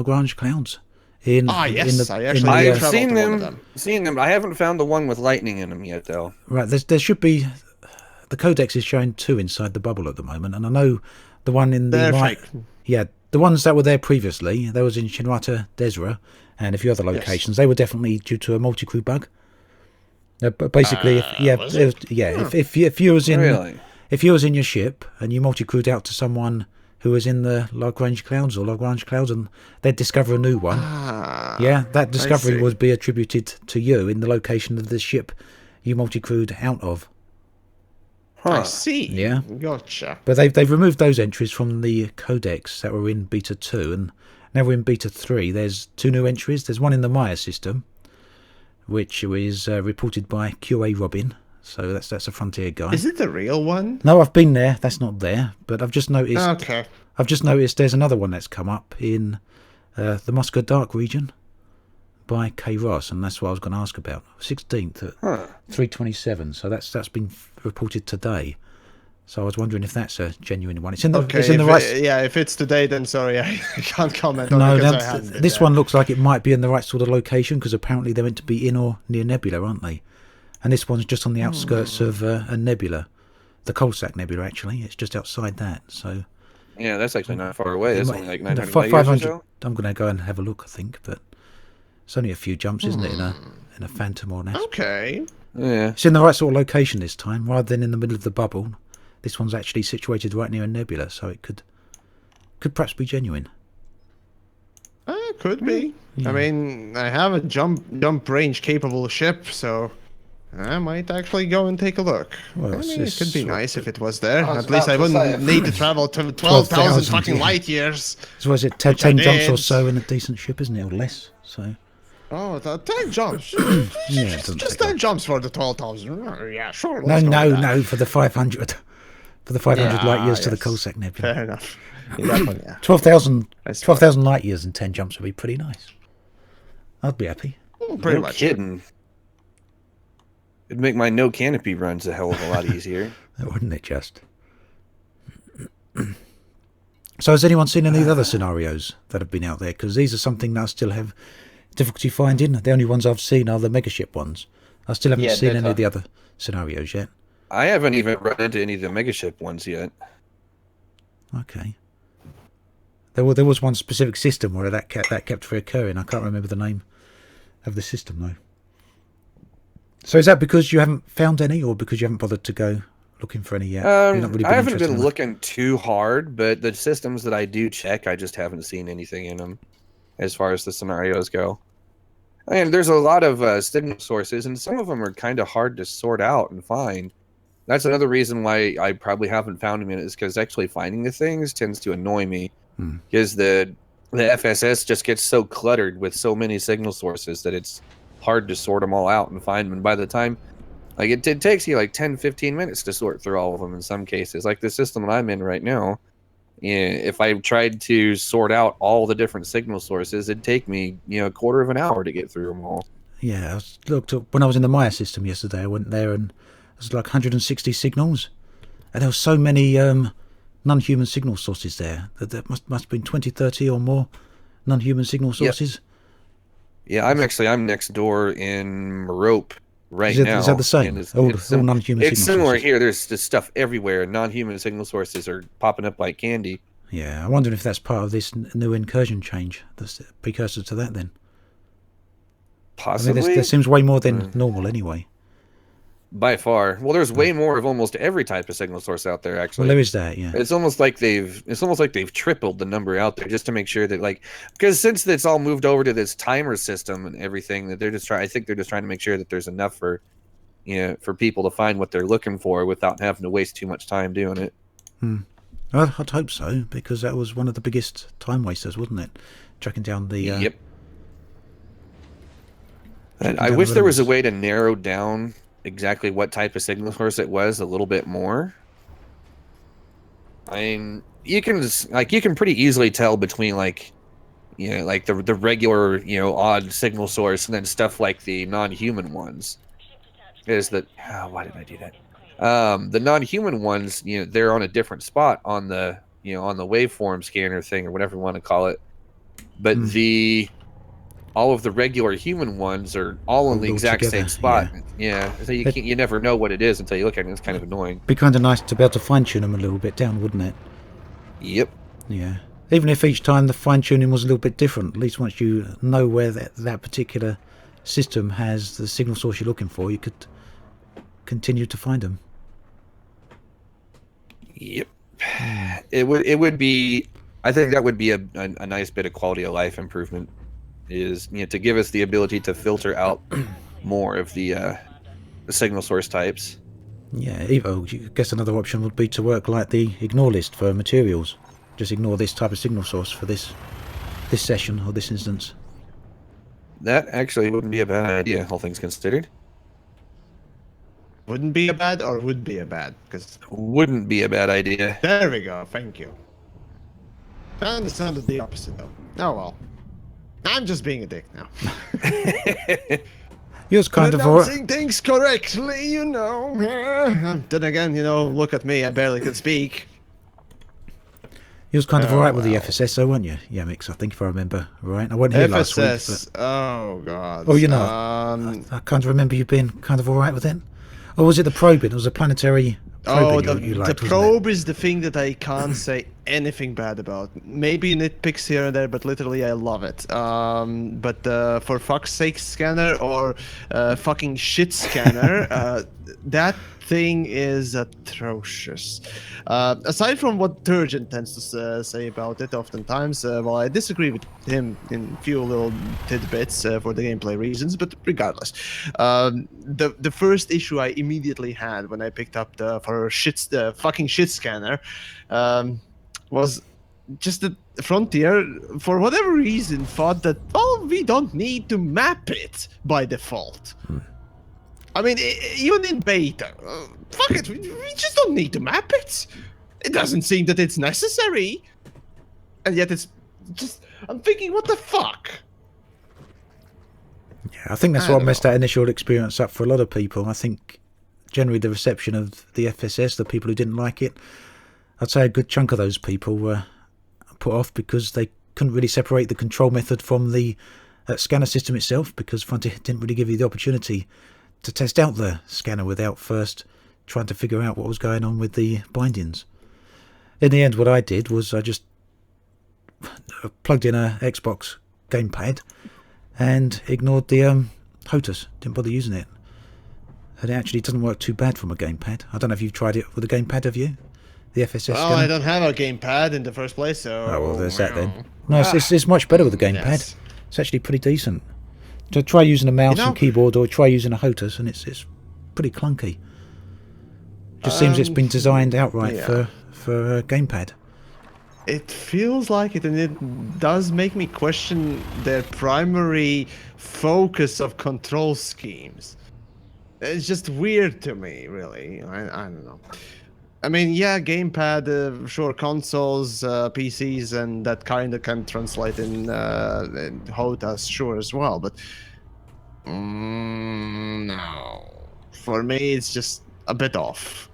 Speaker 1: Yes, I've seen them. I haven't found the one with lightning in them yet, though.
Speaker 3: Right, there should be... The codex is showing 2 inside the bubble at the moment, and I know the one in the...
Speaker 4: They're fake.
Speaker 3: Yeah, the ones that were there previously, there was in Shinrata, Desra, and a few other locations. They were definitely due to a multi-crew bug. But basically, if you was in if you was in your ship and you multi-crewed out to someone who was in the Lagrange clouds, and they'd discover a new one, that discovery would be attributed to you in the location of the ship you multi-crewed out of.
Speaker 4: I see.
Speaker 3: Yeah.
Speaker 4: Gotcha.
Speaker 3: But they've removed those entries from the codex that were in Beta 2, and now we're in Beta 3. There's 2 new entries. There's one in the Maya system, which is reported by QA Robin. So that's a Frontier guy.
Speaker 4: Is it the real one?
Speaker 3: No, I've been there. That's not there. But I've just noticed.
Speaker 4: Okay.
Speaker 3: I've just noticed there's another one that's come up in the Musca Dark region by K. Ross, and that's what I was going to ask about. 16th at 3:27. So that's been reported today. So I was wondering if that's a genuine one. It's in the right.
Speaker 4: If it's today, then sorry, I can't comment on it. No,
Speaker 3: this one looks like it might be in the right sort of location because apparently they're meant to be in or near Nebula, aren't they? And this one's just on the outskirts of a nebula, the Coalsack Nebula. Actually, it's just outside that. So.
Speaker 1: Yeah, that's actually not far away. It's only like 900
Speaker 3: 500.
Speaker 1: or so.
Speaker 3: I'm going to go and have a look, I think, but it's only a few jumps, isn't it, in a Phantom or an Asp.
Speaker 4: Okay.
Speaker 1: Yeah.
Speaker 3: It's in the right sort of location this time, rather than in the middle of the bubble. This one's actually situated right near a nebula, so it could perhaps be genuine.
Speaker 4: Could be. Yeah. I mean, I have a jump range capable ship, so I might actually go and take a look. Well, it could be nice if it was there. At least I wouldn't need to travel to 12,000 fucking light years.
Speaker 3: So was it 10 jumps or so in a decent ship, isn't it, or less? So.
Speaker 4: Oh, 10 jumps.
Speaker 3: Yeah,
Speaker 4: just 10 jumps for the 12,000. Yeah, sure.
Speaker 3: No, for the 500. For the 500 light years to the Coalsack Nebula.
Speaker 4: Fair enough. Yeah.
Speaker 3: 12,000 light years and 10 jumps would be pretty nice. I'd be happy.
Speaker 4: Pretty
Speaker 1: no
Speaker 4: much.
Speaker 1: Kidding. It'd make my no canopy runs a hell of a lot easier.
Speaker 3: Wouldn't it just? So has anyone seen any other scenarios that have been out there? Because these are something that I still have difficulty finding? The only ones I've seen are the megaship ones. I still haven't seen any of the other scenarios yet.
Speaker 1: I haven't even run into any of the megaship ones yet.
Speaker 3: Okay. There was one specific system where that kept reoccurring. I can't remember the name of the system though. So is that because you haven't found any, or because you haven't bothered to go looking for any yet?
Speaker 1: I haven't been looking too hard, but the systems that I do check, I just haven't seen anything in them as far as the scenarios go. And there's a lot of signal sources, and some of them are kind of hard to sort out and find. That's another reason why I probably haven't found them, is because actually finding the things tends to annoy me. Because the FSS just gets so cluttered with so many signal sources that it's hard to sort them all out and find them. And by the time, like, it takes you like 10-15 minutes to sort through all of them in some cases. Like the system that I'm in right now, if I tried to sort out all the different signal sources, it'd take me, a quarter of an hour to get through them all.
Speaker 3: Yeah, I looked up when I was in the Maya system yesterday. I went there and it was like 160 signals, and there were so many non-human signal sources there. There must have been 20, 30 or more non-human signal sources.
Speaker 1: Yeah, I'm next door in Merope right now.
Speaker 3: Is that the same? All non-human signal
Speaker 1: It's similar
Speaker 3: sources.
Speaker 1: here. There's just stuff everywhere. Non-human signal sources are popping up like candy.
Speaker 3: Yeah, I wonder if that's part of this new incursion change. That's a precursor to that then.
Speaker 1: Possibly.
Speaker 3: I mean, there seems way more than normal anyway.
Speaker 1: By far. Well, there's way more of almost every type of signal source out there, actually.
Speaker 3: Well, there is that, yeah.
Speaker 1: It's almost like they've tripled the number out there just to make sure that, like, because since it's all moved over to this timer system and everything, that I think they're just trying to make sure that there's enough for people to find what they're looking for without having to waste too much time doing it.
Speaker 3: Well, I'd hope so, because that was one of the biggest time wasters, wasn't it? Tracking down the
Speaker 1: Yep. And I wish there was a way to narrow down exactly what type of signal source it was a little bit more. I mean, you can pretty easily tell between like the regular odd signal source and then stuff like the non-human ones. Why did I do that? The non-human ones, they're on a different spot on the on the waveform scanner thing or whatever you want to call it, but all of the regular human ones are all in the exact same spot. Yeah. So you never know what it is until you look at it. It's kind of annoying.
Speaker 3: Be kind of nice to be able to fine tune them a little bit down, wouldn't it?
Speaker 1: Yep.
Speaker 3: Yeah. Even if each time the fine tuning was a little bit different, at least once you know where that particular system has the signal source you're looking for, you could continue to find them.
Speaker 1: Yep. It would be. I think that would be a nice bit of quality of life improvement. Is to give us the ability to filter out more of the signal source types. Yeah,
Speaker 3: I guess another option would be to work like the ignore list for materials. Just ignore this type of signal source for this session or this instance.
Speaker 1: That actually wouldn't be a bad idea, all things considered.
Speaker 4: Wouldn't be a bad or would be a bad? Because
Speaker 1: wouldn't be a bad idea.
Speaker 4: There we go. Thank you. I understood the opposite though. Oh well. I'm just being a dick now.
Speaker 3: He was kind of
Speaker 4: pronouncing things correctly, Then again, look at me. I barely could speak.
Speaker 3: He was kind of alright with the FSS, though, weren't you, Yamiks? I think if I remember right. I wasn't here last week.
Speaker 4: FSS. Oh god.
Speaker 3: Oh, I can't remember you being kind of alright with it. Or was it the probing? It was a planetary.
Speaker 4: The probe is the thing that I can't say anything bad about. Maybe nitpicks here and there, but literally I love it. But for fuck's sake scanner or fucking shit scanner, that thing is atrocious. Aside from what Turgeon tends to say about it oftentimes, well, I disagree with him in a few little tidbits for the gameplay reasons, but regardless. The first issue I immediately had when I picked up the fucking shit scanner was just that Frontier, for whatever reason, thought that, we don't need to map it by default. I mean, even in beta, fuck it, we just don't need to map it. It doesn't seem that it's necessary. And yet it's just, I'm thinking, what the fuck?
Speaker 3: Yeah, I think that's what messed that initial experience up for a lot of people. I think generally the reception of the FSS, the people who didn't like it, I'd say a good chunk of those people were put off because they couldn't really separate the control method from the scanner system itself, because Frontier didn't really give you the opportunity to test out the scanner without first trying to figure out what was going on with the bindings. In the end, what I did was I just plugged in a Xbox gamepad and ignored the HOTAS. Didn't bother using it. And it actually doesn't work too bad from a gamepad. I don't know if you've tried it with a gamepad, have you? The FSS
Speaker 4: well,
Speaker 3: scanner?
Speaker 4: I don't have a gamepad in the first place, so...
Speaker 3: Oh, well, there's that then. No, it's much better with a gamepad.
Speaker 4: Yes.
Speaker 3: It's actually pretty decent. So try using a mouse and keyboard, or try using a HOTAS, and it's pretty clunky. Just seems it's been designed outright for a gamepad.
Speaker 4: It feels like it, and it does make me question their primary focus of control schemes. It's just weird to me, really. I don't know. I mean, yeah, gamepad, sure, consoles, PCs, and that kind of can translate in HOTAS, sure, as well, but no. For me, it's just a bit off.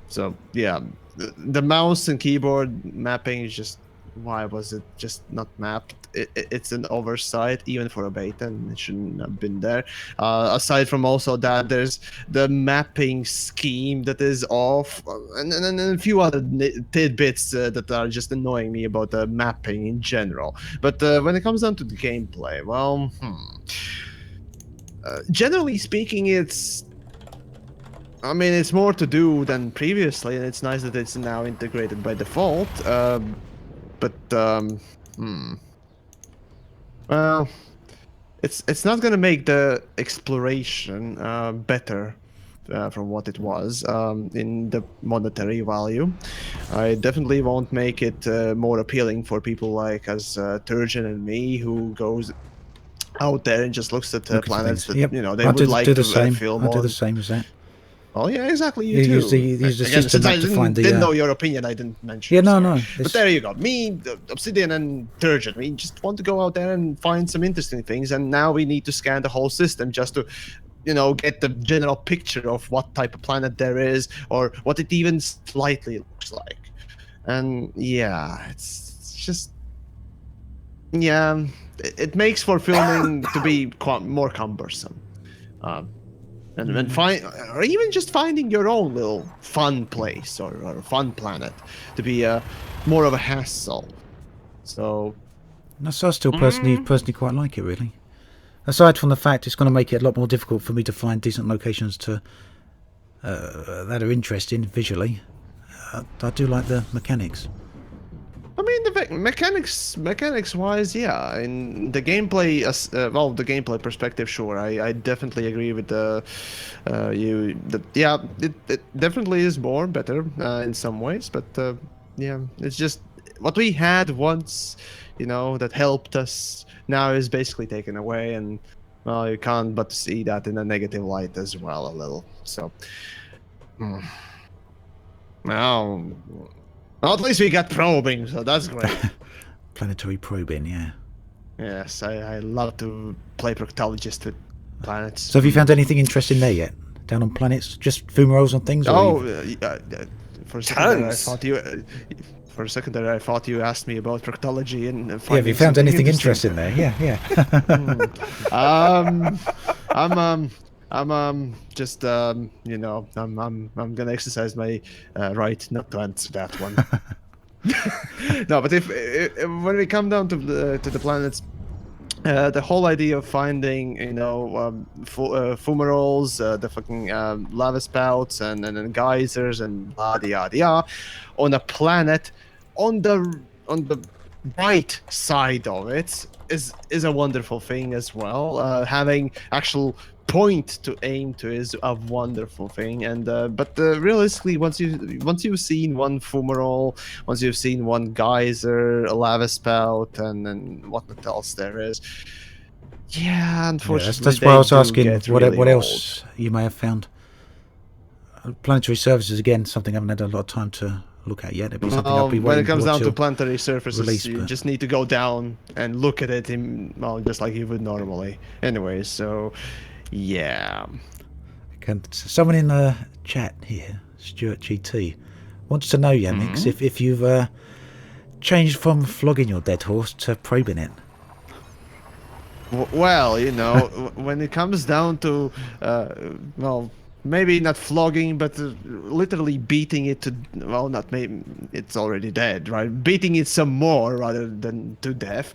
Speaker 4: So, yeah, the mouse and keyboard mapping is just, why was it just not mapped? It's an oversight, even for a beta, and it shouldn't have been there. Aside from also that, there's the mapping scheme that is off, and a few other tidbits that are just annoying me about the mapping in general. But when it comes down to the gameplay, well, generally speaking, it's more to do than previously, and it's nice that it's now integrated by default. Well, it's not gonna make the exploration better from what it was in the monetary value. I definitely won't make it more appealing for people like us, Turgeon and me, who goes out there and just looks at planets that they would like to film on.
Speaker 3: I'll do the same as that.
Speaker 4: Oh yeah, exactly. You too.
Speaker 3: Use the system to find the.
Speaker 4: Didn't know your opinion. I didn't mention.
Speaker 3: Yeah, no.
Speaker 4: But there you go. Me, Obsidian, and Turgeon. We just want to go out there and find some interesting things, and now we need to scan the whole system just to, get the general picture of what type of planet there is, or what it even slightly looks like. And yeah, it's just, yeah, it makes for filming to be more cumbersome. And find, or even just finding your own little fun place or fun planet to be more of a hassle. So,
Speaker 3: I still personally quite like it, really. Aside from the fact it's going to make it a lot more difficult for me to find decent locations to that are interesting visually. I do like the mechanics.
Speaker 4: I mean, the mechanics-wise, yeah. In the gameplay, the gameplay perspective, sure. I definitely agree with it definitely is better in some ways, but yeah, it's just what we had once, that helped us. Now is basically taken away, and well, you can't but see that in a negative light as well, a little. So, now. Well, at least we got probing, so that's great.
Speaker 3: Planetary probing, yeah.
Speaker 4: Yes, I love to play proctologist with planets.
Speaker 3: So have you found anything interesting there yet? Down on planets? Just fumaroles and things?
Speaker 4: For a second there, I thought you asked me about proctology and finding.
Speaker 3: Have you found anything interesting there? Yeah.
Speaker 4: I'm just I'm gonna exercise my right not to answer that one. No, but if when we come down to the planets, the whole idea of finding fumaroles, the fucking lava spouts and geysers and yada yada yada on a planet on the right side of it is a wonderful thing as well. Having actual point to aim to is a wonderful thing, and but realistically, once you've seen one fumarole, once you've seen one geyser, a lava spout, and what else there is, yeah, unfortunately,
Speaker 3: that's why I was asking what
Speaker 4: really
Speaker 3: else you may have found. Planetary surfaces, again, something I haven't had a lot of time to look at yet. It'd be something I'll be
Speaker 4: when it comes down to
Speaker 3: till
Speaker 4: planetary surfaces,
Speaker 3: release,
Speaker 4: you just need to go down and look at it just like you would normally. Anyways, so. Yeah.
Speaker 3: Someone in the chat here, Stuart GT, wants to know, Yamiks, if you've changed from flogging your dead horse to probing it.
Speaker 4: Well, you know, when it comes down to, well, maybe not flogging, but literally beating it to, well, not maybe, it's already dead, right? Beating it some more rather than to death.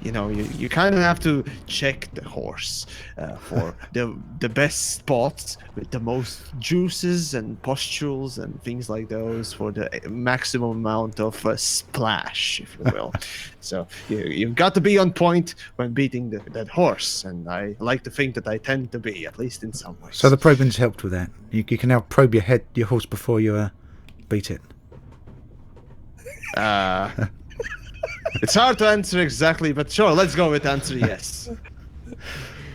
Speaker 4: You know, you kind of have to check the horse for the best spots with the most juices and pustules and things like those for the maximum amount of splash, if you will. So you've got to be on point when beating that horse, and I like to think that I tend to be, at least in some ways.
Speaker 3: So the probing's helped with that. You can now probe your horse before you beat it.
Speaker 4: It's hard to answer exactly, but sure, let's go with answer yes.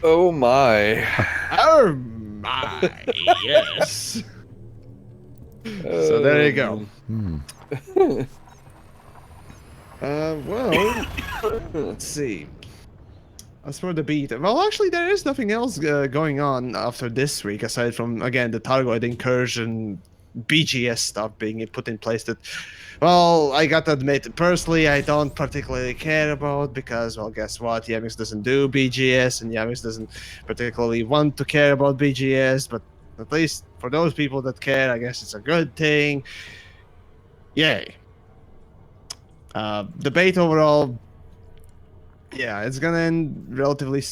Speaker 1: Oh my.
Speaker 4: Oh my, yes. So there you go. Well, let's see. As for the beat, well, actually, there is nothing else going on after this week, aside from, again, the Thargoid Incursion BGS stuff being put in place that, well, I got to admit, personally, I don't particularly care about, because, well, guess what? Yamiks doesn't do BGS, and Yamiks doesn't particularly want to care about BGS, but at least for those people that care, I guess it's a good thing. Yay. Debate overall, yeah, it's gonna end relatively,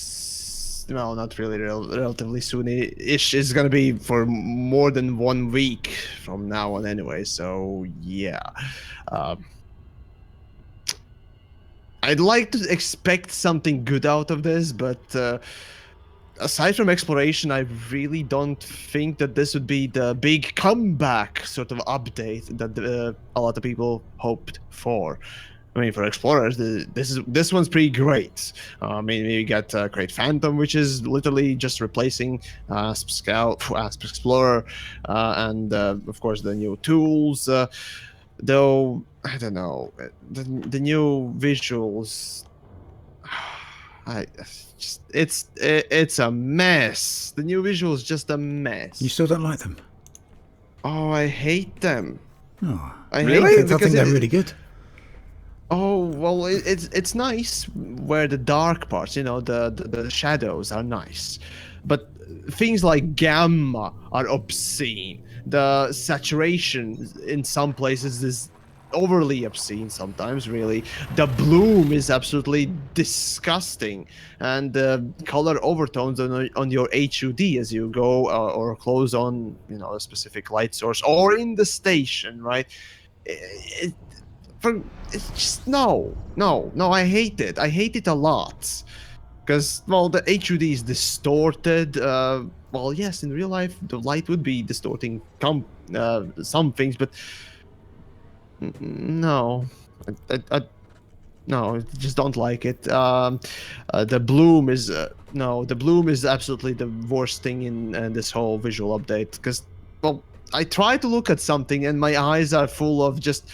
Speaker 4: well, not really relatively soon-ish. It's gonna be for more than 1 week from now on anyway, so yeah. I'd like to expect something good out of this, but aside from exploration, I really don't think that this would be the big comeback sort of update that a lot of people hoped for. I mean, for explorers, this one's pretty great. I mean, you got Great Phantom, which is literally just replacing Asp Scout, Asp Explorer, and of course the new tools. Though I don't know, the new visuals. It's a mess. The new visuals just a mess.
Speaker 3: You still don't like them?
Speaker 4: Oh, I hate them.
Speaker 3: Oh,
Speaker 4: I
Speaker 1: really?
Speaker 4: hate them
Speaker 3: I think
Speaker 4: because
Speaker 3: they're really good.
Speaker 4: Oh, well, it's nice where the dark parts, you know, the shadows are nice, but things like gamma are obscene. The saturation in some places is overly obscene sometimes, really. The bloom is absolutely disgusting, and the color overtones on your HUD as you go or close on, you know, a specific light source or in the station, right? It's just no, I hate it. I hate it a lot. Because, well, the HUD is distorted. Well, yes, in real life, the light would be distorting some things, but no. No, I just don't like it. The bloom is... no, the bloom is absolutely the worst thing in this whole visual update. Because, well, I try to look at something and my eyes are full of just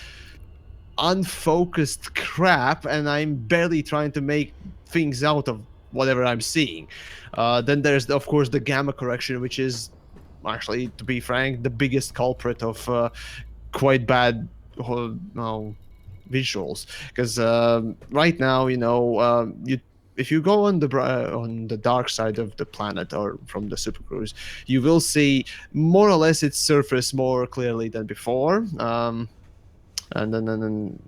Speaker 4: unfocused crap, and I'm barely trying to make things out of whatever I'm seeing. Then there's, of course, the gamma correction, which is actually, to be frank, the biggest culprit of quite bad visuals. Because right now, you know, if you go on the dark side of the planet or from the supercruise, you will see more or less its surface more clearly than before. And then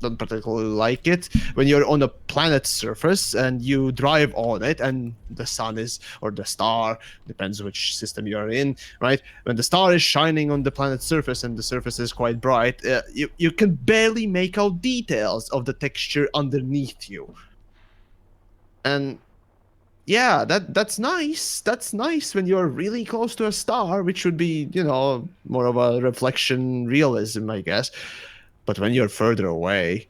Speaker 4: don't particularly like it when you're on a planet's surface and you drive on it and the sun is, or the star, depends which system you're in, right? When the star is shining on the planet's surface and the surface is quite bright, you can barely make out details of the texture underneath you. And yeah, that's nice. That's nice when you're really close to a star, which would be, you know, more of a reflection realism, I guess. But when you're further away,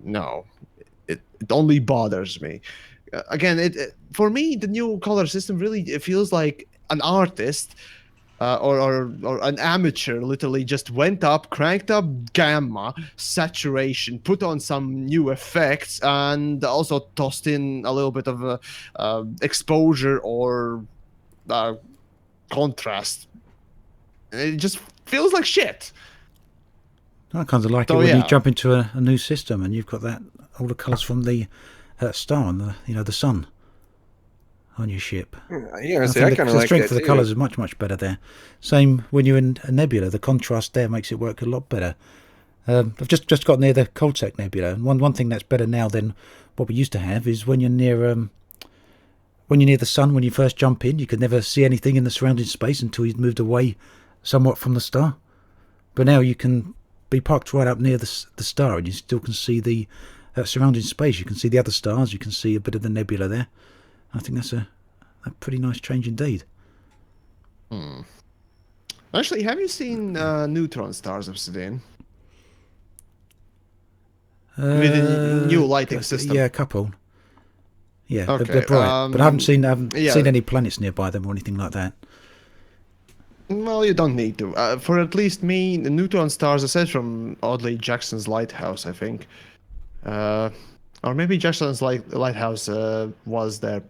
Speaker 4: no, it only bothers me. Again, for me, the new color system really, it feels like an artist or an amateur literally just went up, cranked up gamma, saturation, put on some new effects, and also tossed in a little bit of exposure or contrast. It just feels like shit.
Speaker 3: I kind of like it when you jump into a new system and you've got that all the colours from the star on the sun on your ship.
Speaker 1: Yeah, see, I kind of
Speaker 3: the
Speaker 1: like
Speaker 3: strength
Speaker 1: that
Speaker 3: of the
Speaker 1: too.
Speaker 3: colours is much better there. Same when you're in a nebula, the contrast there makes it work a lot better. I've just got near the Coltec Nebula, and one thing that's better now than what we used to have is when you're near the sun. When you first jump in, you could never see anything in the surrounding space until you'd moved away somewhat from the star. But now you can be parked right up near the star, and you still can see the surrounding space. You can see the other stars. You can see a bit of the nebula there. I think that's a pretty nice change indeed.
Speaker 4: Actually, have you seen neutron stars, Obsidian? With a new lighting system.
Speaker 3: Yeah, a couple. Yeah,
Speaker 4: Okay,
Speaker 3: they're bright, but I haven't seen
Speaker 4: yeah.
Speaker 3: seen any planets nearby them or anything like that.
Speaker 4: Well, you don't need to. For at least me, the neutron stars, aside from oddly Jackson's Lighthouse, I think. Or maybe Jackson's Lighthouse was there,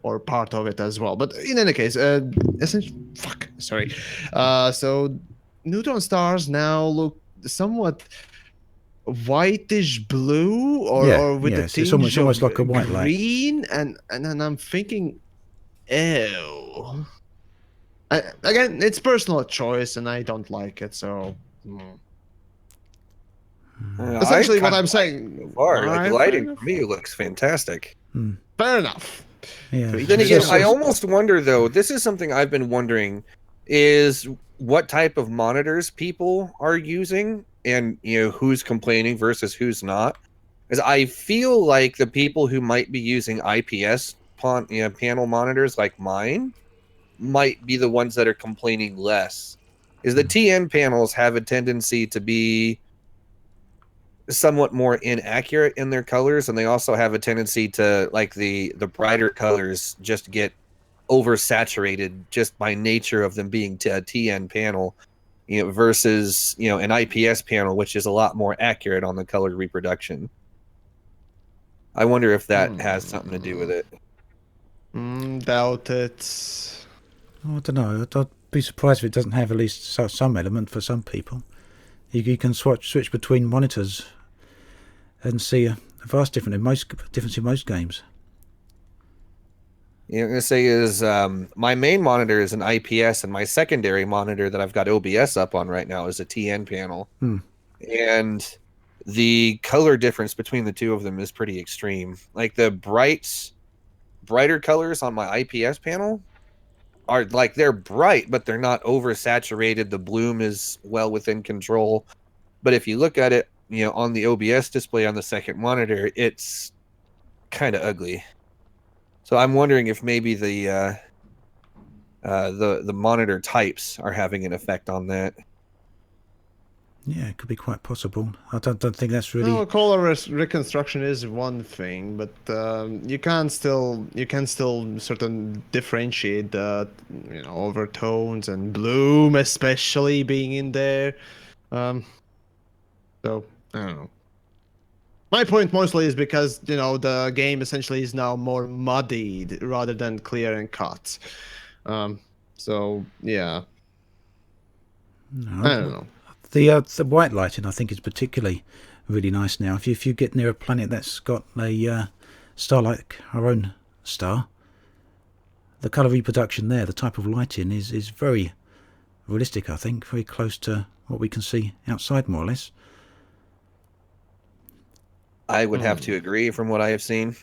Speaker 4: or part of it as well. But in any case, so neutron stars now look somewhat whitish blue, or with a
Speaker 3: it's
Speaker 4: tinge
Speaker 3: almost
Speaker 4: of
Speaker 3: like a white light.
Speaker 4: green, and then I'm thinking, ew. Again, it's personal choice, and I don't like it. So, essentially, what I'm saying.
Speaker 1: So far, like, the
Speaker 4: Alright,
Speaker 1: lighting
Speaker 4: fair
Speaker 1: for me looks fantastic.
Speaker 4: Fair enough.
Speaker 3: Yeah.
Speaker 1: Then again, I almost wonder though. This is something I've been wondering: is what type of monitors people are using, and who's complaining versus who's not. As I feel like the people who might be using IPS panel monitors like mine might be the ones that are complaining less. Is the TN panels have a tendency to be somewhat more inaccurate in their colors, and they also have a tendency to, like, the brighter colors just get oversaturated just by nature of them being a TN panel, versus an IPS panel, which is a lot more accurate on the color reproduction. I wonder if that has something to do with it.
Speaker 4: Doubt it.
Speaker 3: I don't know. I'd be surprised if it doesn't have at least some element for some people. You can switch between monitors and see a vast difference in most games.
Speaker 1: I'm going to say is my main monitor is an IPS, and my secondary monitor that I've got OBS up on right now is a TN panel. And the color difference between the two of them is pretty extreme. Like, the brighter colors on my IPS panel are, like, they're bright, but they're not oversaturated. The bloom is well within control. But if you look at it, on the OBS display on the second monitor, it's kind of ugly. So I'm wondering if maybe the monitor types are having an effect on that.
Speaker 3: Yeah, it could be quite possible. I don't think that's really.
Speaker 4: No, color reconstruction is one thing, but you can still sort of differentiate the overtones and bloom, especially being in there. So I don't know. My point mostly is because the game essentially is now more muddied rather than clear and cut. So yeah.
Speaker 3: No,
Speaker 4: I don't know.
Speaker 3: The white lighting, I think, is particularly really nice now. If you get near a planet that's got a star like our own star, the colour reproduction there, the type of lighting is very realistic, I think, very close to what we can see outside, more or less. I
Speaker 1: would have to agree from what I have seen.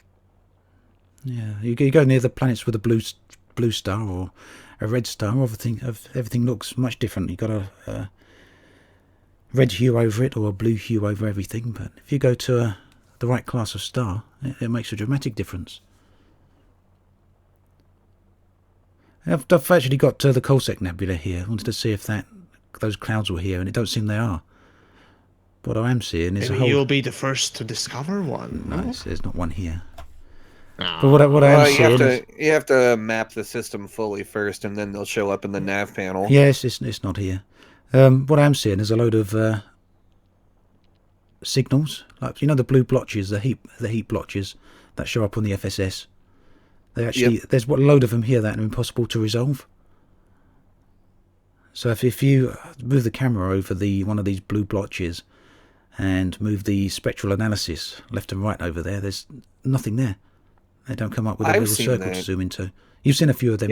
Speaker 3: Yeah, you go near the planets with a blue star or a red star, everything looks much different. You've got a red hue over it or a blue hue over everything, but if you go to the right class of star, it makes a dramatic difference. I've actually got the Coltec Nebula here. I wanted to see if those clouds were here, and it don't seem they are. What I am seeing is
Speaker 4: Maybe you'll be the first to discover one.
Speaker 3: No, there's not one here.
Speaker 4: Ah.
Speaker 3: But what I am seeing
Speaker 1: you have to map the system fully first, and then they'll show up in the nav panel.
Speaker 3: Yes, it's not here. What I am seeing is a load of signals, like the blue blotches, the heat blotches that show up on the FSS. They actually there's a load of them here that are impossible to resolve. So if you move the camera over one of these blue blotches and move the spectral analysis left and right over there, there's nothing there. They don't come up with a
Speaker 1: I've
Speaker 3: little
Speaker 1: seen
Speaker 3: circle to
Speaker 1: that.
Speaker 3: zoom into. You've seen a few of them,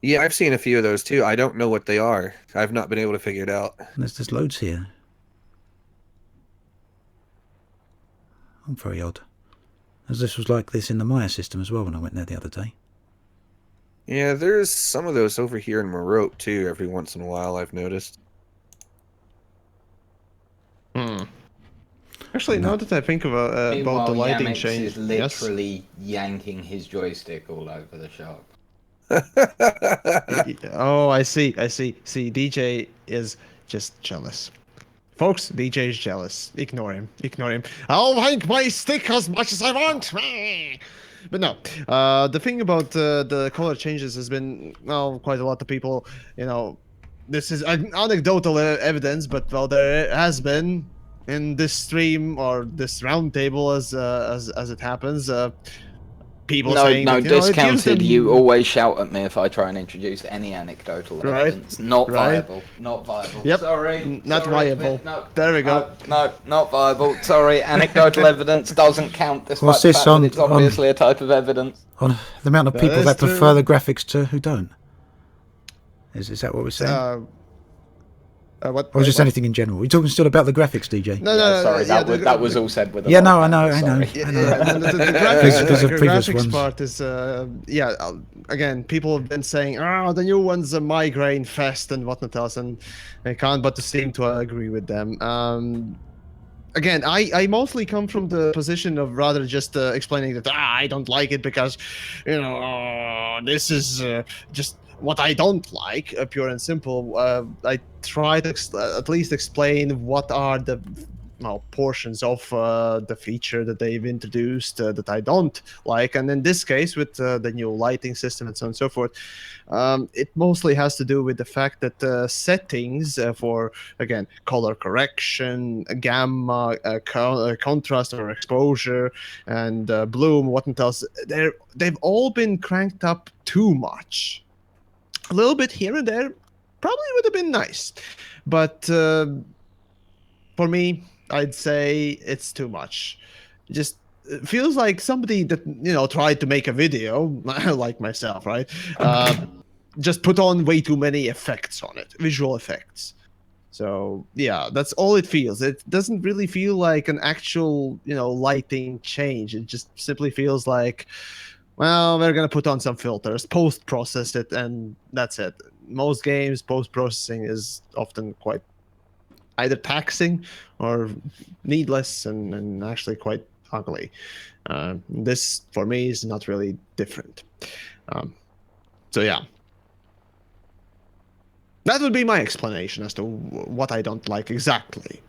Speaker 1: Yeah, I've seen a few of those too. I don't know what they are. I've not been able to figure it out.
Speaker 3: There's loads here. Oh, very odd. As this was like this in the Maya system as well when I went there the other day.
Speaker 1: Yeah, there's some of those over here in Marote too. Every once in a while, I've noticed.
Speaker 4: Actually, now that I think about the lighting
Speaker 2: Yamiks
Speaker 4: change,
Speaker 2: is literally yanking his joystick all over the shop.
Speaker 4: Oh, I see. See, DJ is just jealous. Folks, DJ is jealous. Ignore him. I'll wank my stick as much as I want. But no, the thing about the color changes has been, well, quite a lot of people, this is anecdotal evidence, but well, there has been in this stream or this roundtable as it happens, people saying
Speaker 2: no,
Speaker 4: that,
Speaker 2: discounted. You always shout at me if I try and introduce any anecdotal evidence. Not viable. Not viable.
Speaker 4: Yep.
Speaker 2: Sorry.
Speaker 4: Not viable.
Speaker 2: No.
Speaker 4: There we go.
Speaker 2: No, not viable. Sorry, anecdotal evidence doesn't count. Despite
Speaker 3: What's
Speaker 2: the
Speaker 3: this
Speaker 2: fact
Speaker 3: on-
Speaker 2: that it's obviously a type of evidence.
Speaker 3: On the amount of people
Speaker 4: is
Speaker 3: that
Speaker 4: true.
Speaker 3: prefer the graphics to who don't. Is that what we're saying?
Speaker 4: What?
Speaker 3: Or just anything in general? We're talking still about the graphics, DJ.
Speaker 4: No,
Speaker 2: Sorry,
Speaker 4: yeah,
Speaker 2: that was all said with a
Speaker 3: Yeah,
Speaker 2: lot
Speaker 3: no,
Speaker 2: of
Speaker 3: I know.
Speaker 2: sorry.
Speaker 4: Yeah, the graphics,
Speaker 3: Because of
Speaker 4: the
Speaker 3: previous
Speaker 4: graphics
Speaker 3: ones.
Speaker 4: part is, again, people have been saying, the new one's a migraine fest and whatnot else, and I can't but to seem to agree with them. Again, I mostly come from the position of rather just explaining that I don't like it because, this is just what I don't like, pure and simple. I try to at least explain what are the portions of the feature that they've introduced that I don't like, and in this case with the new lighting system and so on and so forth, it mostly has to do with the fact that settings for, again, color correction, gamma, contrast or exposure, and bloom, whatnot else, they've all been cranked up too much. A little bit here and there probably would have been nice, but for me, I'd say it's too much. Just feels like somebody that tried to make a video like myself, right? Just put on way too many effects on it, visual effects. So yeah, that's all it feels. It doesn't really feel like an actual lighting change. It just simply feels like, well, we're gonna put on some filters, post-process it, and that's it. Most games, post-processing is often quite either taxing or needless and actually quite ugly. This, for me, is not really different. So yeah. That would be my explanation as to what I don't like exactly.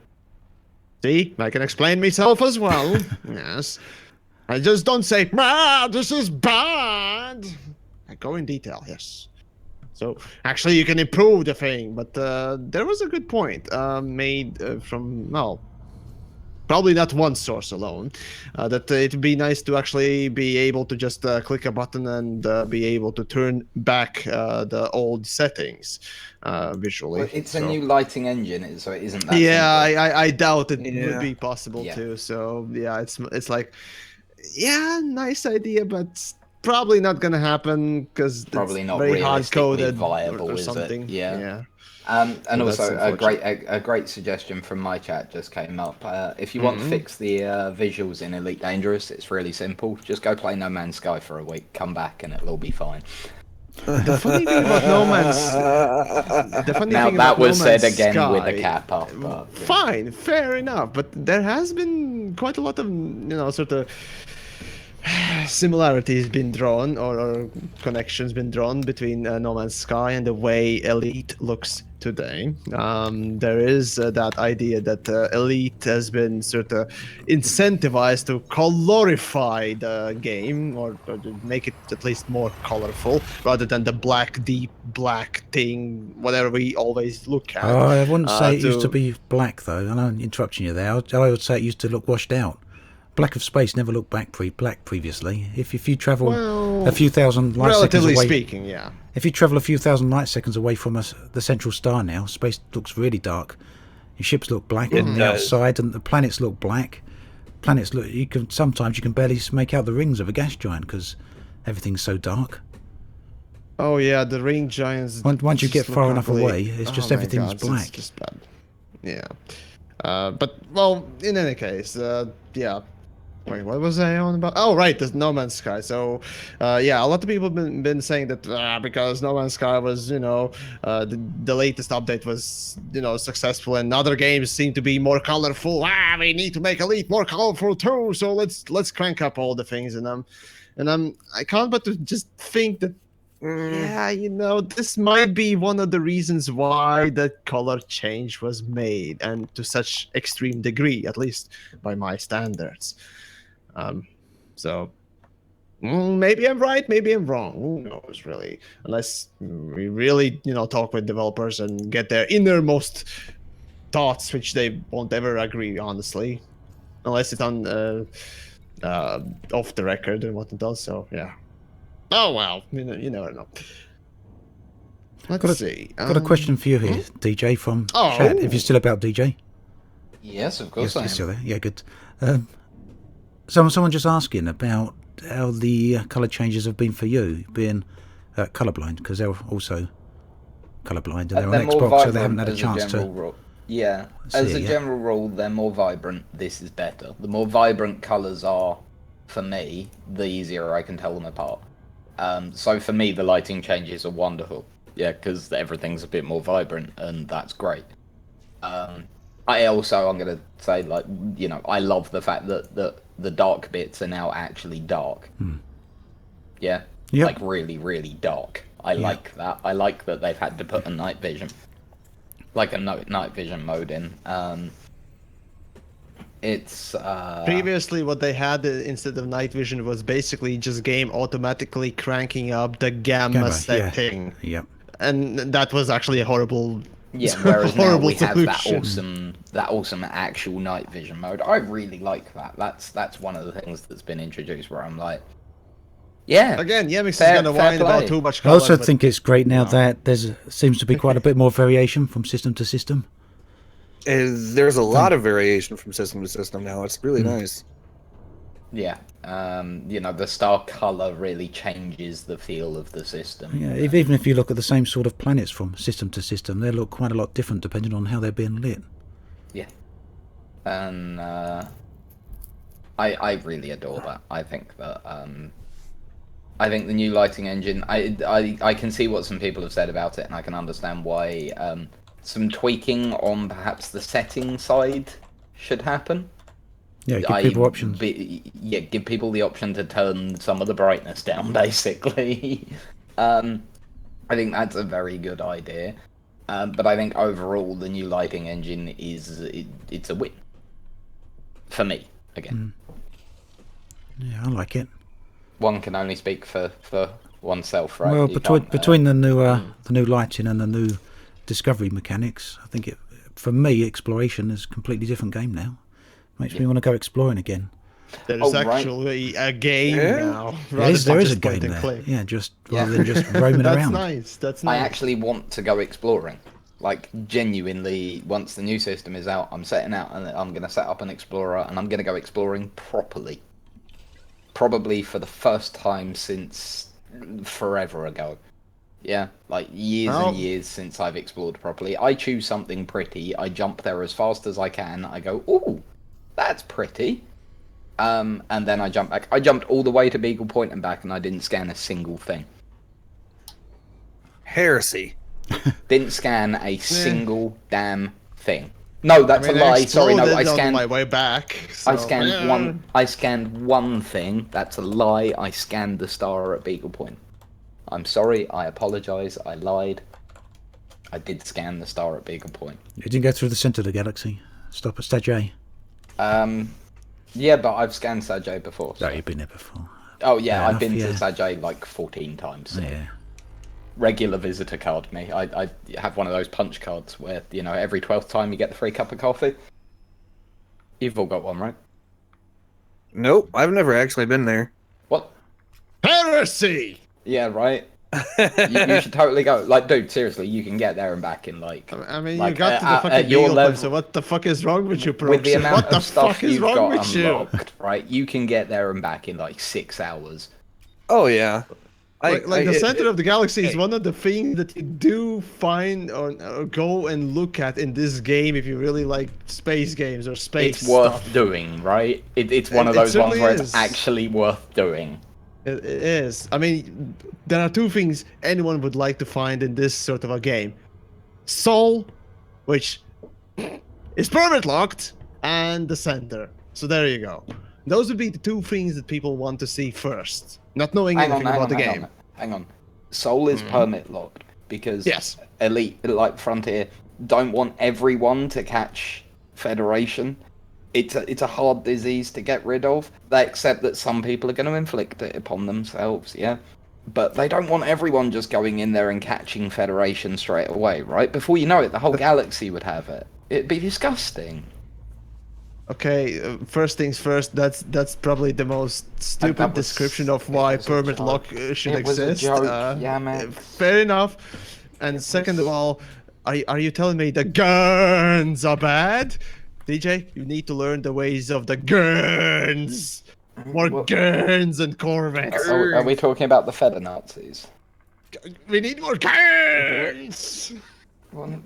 Speaker 4: See, I can explain myself as well. Yes. I just don't say, this is bad. I go in detail, yes. So, actually, you can improve the thing, but there was a good point made from, probably not one source alone, that it'd be nice to actually be able to just click a button and be able to turn back the old settings visually.
Speaker 2: Well, it's a new lighting engine, so it isn't that
Speaker 4: Yeah,
Speaker 2: simple.
Speaker 4: I doubt it would be possible too. So, yeah, it's like, yeah, nice idea, but probably not gonna happen because
Speaker 2: Probably
Speaker 4: it's
Speaker 2: not
Speaker 4: very hard
Speaker 2: realistically
Speaker 4: coded
Speaker 2: viable,
Speaker 4: or
Speaker 2: is it?
Speaker 4: something.
Speaker 2: Yeah.
Speaker 4: So
Speaker 2: And
Speaker 4: that's
Speaker 2: also
Speaker 4: unfortunate.
Speaker 2: a great suggestion from my chat just came up. If you want to fix the visuals in Elite Dangerous, it's really simple. Just go play No Man's Sky for a week, come back, and it'll all be fine.
Speaker 4: The funny thing about No Man's
Speaker 2: Now that was said again with a cap up. But, yeah.
Speaker 4: Fine, fair enough, but there has been quite a lot of sort of similarities been drawn or connections been drawn between No Man's Sky and the way Elite looks today. There is that idea that Elite has been sort of incentivized to colorify the game or to make it at least more colorful rather than the deep black thing, whatever we always look at.
Speaker 3: I wouldn't say it used to be black, though. I know I'm interrupting you there. I would say it used to look washed out. Black of Space never looked black previously. If you travel a few thousand light seconds away,
Speaker 4: relatively speaking, yeah.
Speaker 3: If you travel a few thousand light seconds away from the central star now, space looks really dark. Your ships look black
Speaker 1: It
Speaker 3: on the
Speaker 1: does.
Speaker 3: outside, and the planets look black. Planets look. Sometimes you can barely make out the rings of a gas giant because everything's so dark.
Speaker 4: Oh yeah, the ring giants.
Speaker 3: Once you
Speaker 4: just
Speaker 3: get
Speaker 4: look
Speaker 3: far enough
Speaker 4: ugly.
Speaker 3: away, it's just
Speaker 4: Oh my
Speaker 3: everything's
Speaker 4: God,
Speaker 3: black.
Speaker 4: It's just bad. Yeah. But well, in any case, yeah. Wait, what was I on about? Oh, right, the No Man's Sky. So, yeah, a lot of people have been saying that because No Man's Sky was, the latest update was, successful, and other games seem to be more colorful. We need to make Elite more colorful too. So let's crank up all the things, and I can't but to just think that. Yeah, this might be one of the reasons why the color change was made, and to such extreme degree, at least by my standards. So maybe I'm right, maybe I'm wrong. Who knows, really? Unless we really, talk with developers and get their innermost thoughts, which they won't ever agree, honestly, unless it's on off the record and what it does. So yeah. Oh well, you never know. Let's see.
Speaker 3: Got a question for you here, DJ, from chat. If you're still about DJ.
Speaker 2: Yes, of course I am.
Speaker 3: You're still there. Yeah, good. Someone just asking about how the colour changes have been for you, being colourblind, because they're also colourblind and they're on Xbox, so they haven't had a chance to.
Speaker 2: Yeah, as a general rule, they're more vibrant. This is better. The more vibrant colours are, for me, the easier I can tell them apart. So for me, the lighting changes are wonderful. Yeah, because everything's a bit more vibrant, and that's great. I'm going to say, I love the fact that the dark bits are now actually dark. Yeah?
Speaker 3: Yep.
Speaker 2: Like, really, really dark. I like that. I like that they've had to put a night vision. Like a night vision mode in. It's
Speaker 4: previously what they had instead of night vision was basically just game automatically cranking up the gamma setting.
Speaker 3: Yep.
Speaker 4: And that was actually a horrible.
Speaker 2: Yeah, whereas now we
Speaker 4: solution.
Speaker 2: have that awesome actual night vision mode. I really like that. That's one of the things that's been introduced where I'm like, yeah.
Speaker 4: Again, Yamiks is gonna whine about too much color.
Speaker 3: I also think it's great now that seems to be quite a bit more variation from system to system.
Speaker 1: There's a lot of variation from system to system now. It's really nice.
Speaker 2: Yeah, the star color really changes the feel of the system.
Speaker 3: Yeah, even if you look at the same sort of planets from system to system, they look quite a lot different depending on how they're being lit.
Speaker 2: Yeah, and I really adore that. I think that I think the new lighting engine. I can see what some people have said about it, and I can understand why. Some tweaking on perhaps the setting side should happen.
Speaker 3: Yeah, give people options.
Speaker 2: Give people the option to turn some of the brightness down, basically. I think that's a very good idea. But I think overall the new lighting engine it's a win. For me, again.
Speaker 3: Yeah, I like it.
Speaker 2: One can only speak for oneself, right?
Speaker 3: Well, between the new lighting and the new discovery mechanics, I think for me, exploration is a completely different game now. Makes me want to go exploring again.
Speaker 4: There's actually a game now.
Speaker 3: There is a game there. Yeah, rather than just roaming around.
Speaker 4: That's nice.
Speaker 2: I actually want to go exploring. Like, genuinely, once the new system is out, I'm setting out and I'm going to set up an explorer and I'm going to go exploring properly. Probably for the first time since forever ago. Yeah, like years and years since I've explored properly. I choose something pretty, I jump there as fast as I can, I go, ooh, that's pretty. And then I jump back. I jumped all the way to Beagle Point and back and I didn't scan a single thing.
Speaker 1: Heresy.
Speaker 2: Didn't scan a single damn thing. No, that's a lie. Sorry, no, I scanned
Speaker 4: my way back. So.
Speaker 2: I scanned one thing. That's a lie. I scanned the star at Beagle Point. I'm sorry, I apologise, I lied. I did scan the star at Beagle Point.
Speaker 3: You didn't go through the centre of the galaxy. Stop at Stage A.
Speaker 2: Yeah, but I've scanned Stage A before. So.
Speaker 3: No, you've been there before.
Speaker 2: Oh yeah, I've been to Stage A like 14 times. So.
Speaker 3: Yeah.
Speaker 2: Regular visitor card me. I have one of those punch cards where, every 12th time you get the free cup of coffee. You've all got one, right?
Speaker 1: Nope, I've never actually been there.
Speaker 2: What?
Speaker 4: Heresy!
Speaker 2: Yeah, right. You should totally go. Like, dude, seriously, you can get there and back in like.
Speaker 4: I mean,
Speaker 2: like,
Speaker 4: you got to the
Speaker 2: at
Speaker 4: fucking
Speaker 2: your
Speaker 4: Beagle
Speaker 2: level,
Speaker 4: Cliff, so what the fuck is wrong with you,
Speaker 2: with the
Speaker 4: Paroxsym?
Speaker 2: amount
Speaker 4: What the
Speaker 2: of stuff
Speaker 4: fuck is
Speaker 2: you've
Speaker 4: wrong
Speaker 2: got
Speaker 4: with you?
Speaker 2: unlocked, right? You can get there and back in like 6 hours.
Speaker 1: Oh yeah.
Speaker 4: Like the center of the galaxy is
Speaker 1: hey.
Speaker 4: one of the things that you do find or go and look at in this game if you really like space games or space
Speaker 2: It's worth
Speaker 4: stuff.
Speaker 2: doing, right? It's one of
Speaker 4: It
Speaker 2: those ones
Speaker 4: certainly
Speaker 2: where
Speaker 4: is.
Speaker 2: it's actually worth doing.
Speaker 4: It is. I mean, there are two things anyone would like to find in this sort of a game: Soul, which is permit locked, and the center. So there you go. Those would be the two things that people want to see first, not knowing anything about the game.
Speaker 2: Hang on. Soul is permit locked because
Speaker 4: Yes.
Speaker 2: Elite, like Frontier, don't want everyone to catch Federation. It's a hard disease to get rid of. They accept that some people are going to inflict it upon themselves, yeah? But they don't want everyone just going in there and catching Federation straight away, right? Before you know it, the whole galaxy would have it. It'd be disgusting.
Speaker 4: Okay, first things first. That's probably the most stupid
Speaker 2: That was-
Speaker 4: description of why
Speaker 2: it was a
Speaker 4: permit
Speaker 2: joke.
Speaker 4: lock should
Speaker 2: It was a
Speaker 4: exist.
Speaker 2: joke, Yamiks.
Speaker 4: Fair enough. And second of all, are you telling me the guns are bad? DJ, you need to learn the ways of the guns. More
Speaker 2: Well-
Speaker 4: guns and Corvettes.
Speaker 2: Are we talking about the Feder Nazis?
Speaker 4: We need more guns.
Speaker 2: Well,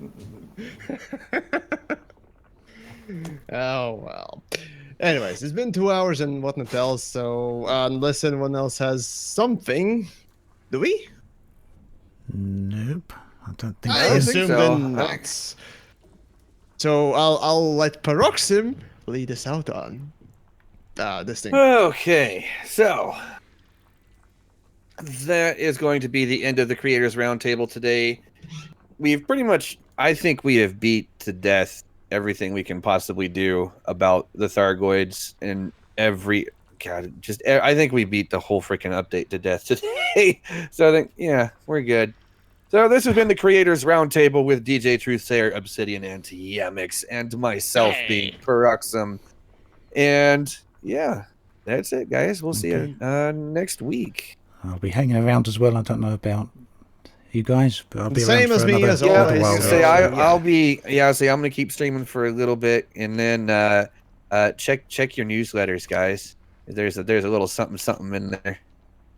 Speaker 4: Oh well. Anyways, it's been 2 hours and whatnot else. So unless anyone else has something, do we?
Speaker 3: Nope. I don't think
Speaker 4: I
Speaker 3: so.
Speaker 4: assume
Speaker 1: so.
Speaker 4: then not. So I'll let Paroxsym lead us out on this thing.
Speaker 1: Okay, so that is going to be the end of the Creators Roundtable today. We've pretty much, I think we have beat to death everything we can possibly do about the Thargoids and I think we beat the whole freaking update to death today. So I think, yeah, we're good. So this has been the Creators Roundtable with DJTruthsayer, Obsidian, and Yamiks, and myself being Paroxsym. And yeah, that's it, guys. We'll see you next week.
Speaker 3: I'll be hanging around as well. I don't know about you guys, but I'll be
Speaker 4: Same
Speaker 3: around
Speaker 4: as
Speaker 3: for
Speaker 4: me
Speaker 3: another,
Speaker 4: as
Speaker 3: another
Speaker 4: always.
Speaker 3: while.
Speaker 1: Say
Speaker 4: Yeah.
Speaker 1: I'll be I'm gonna keep streaming for a little bit, and then check your newsletters, guys. There's a little something in there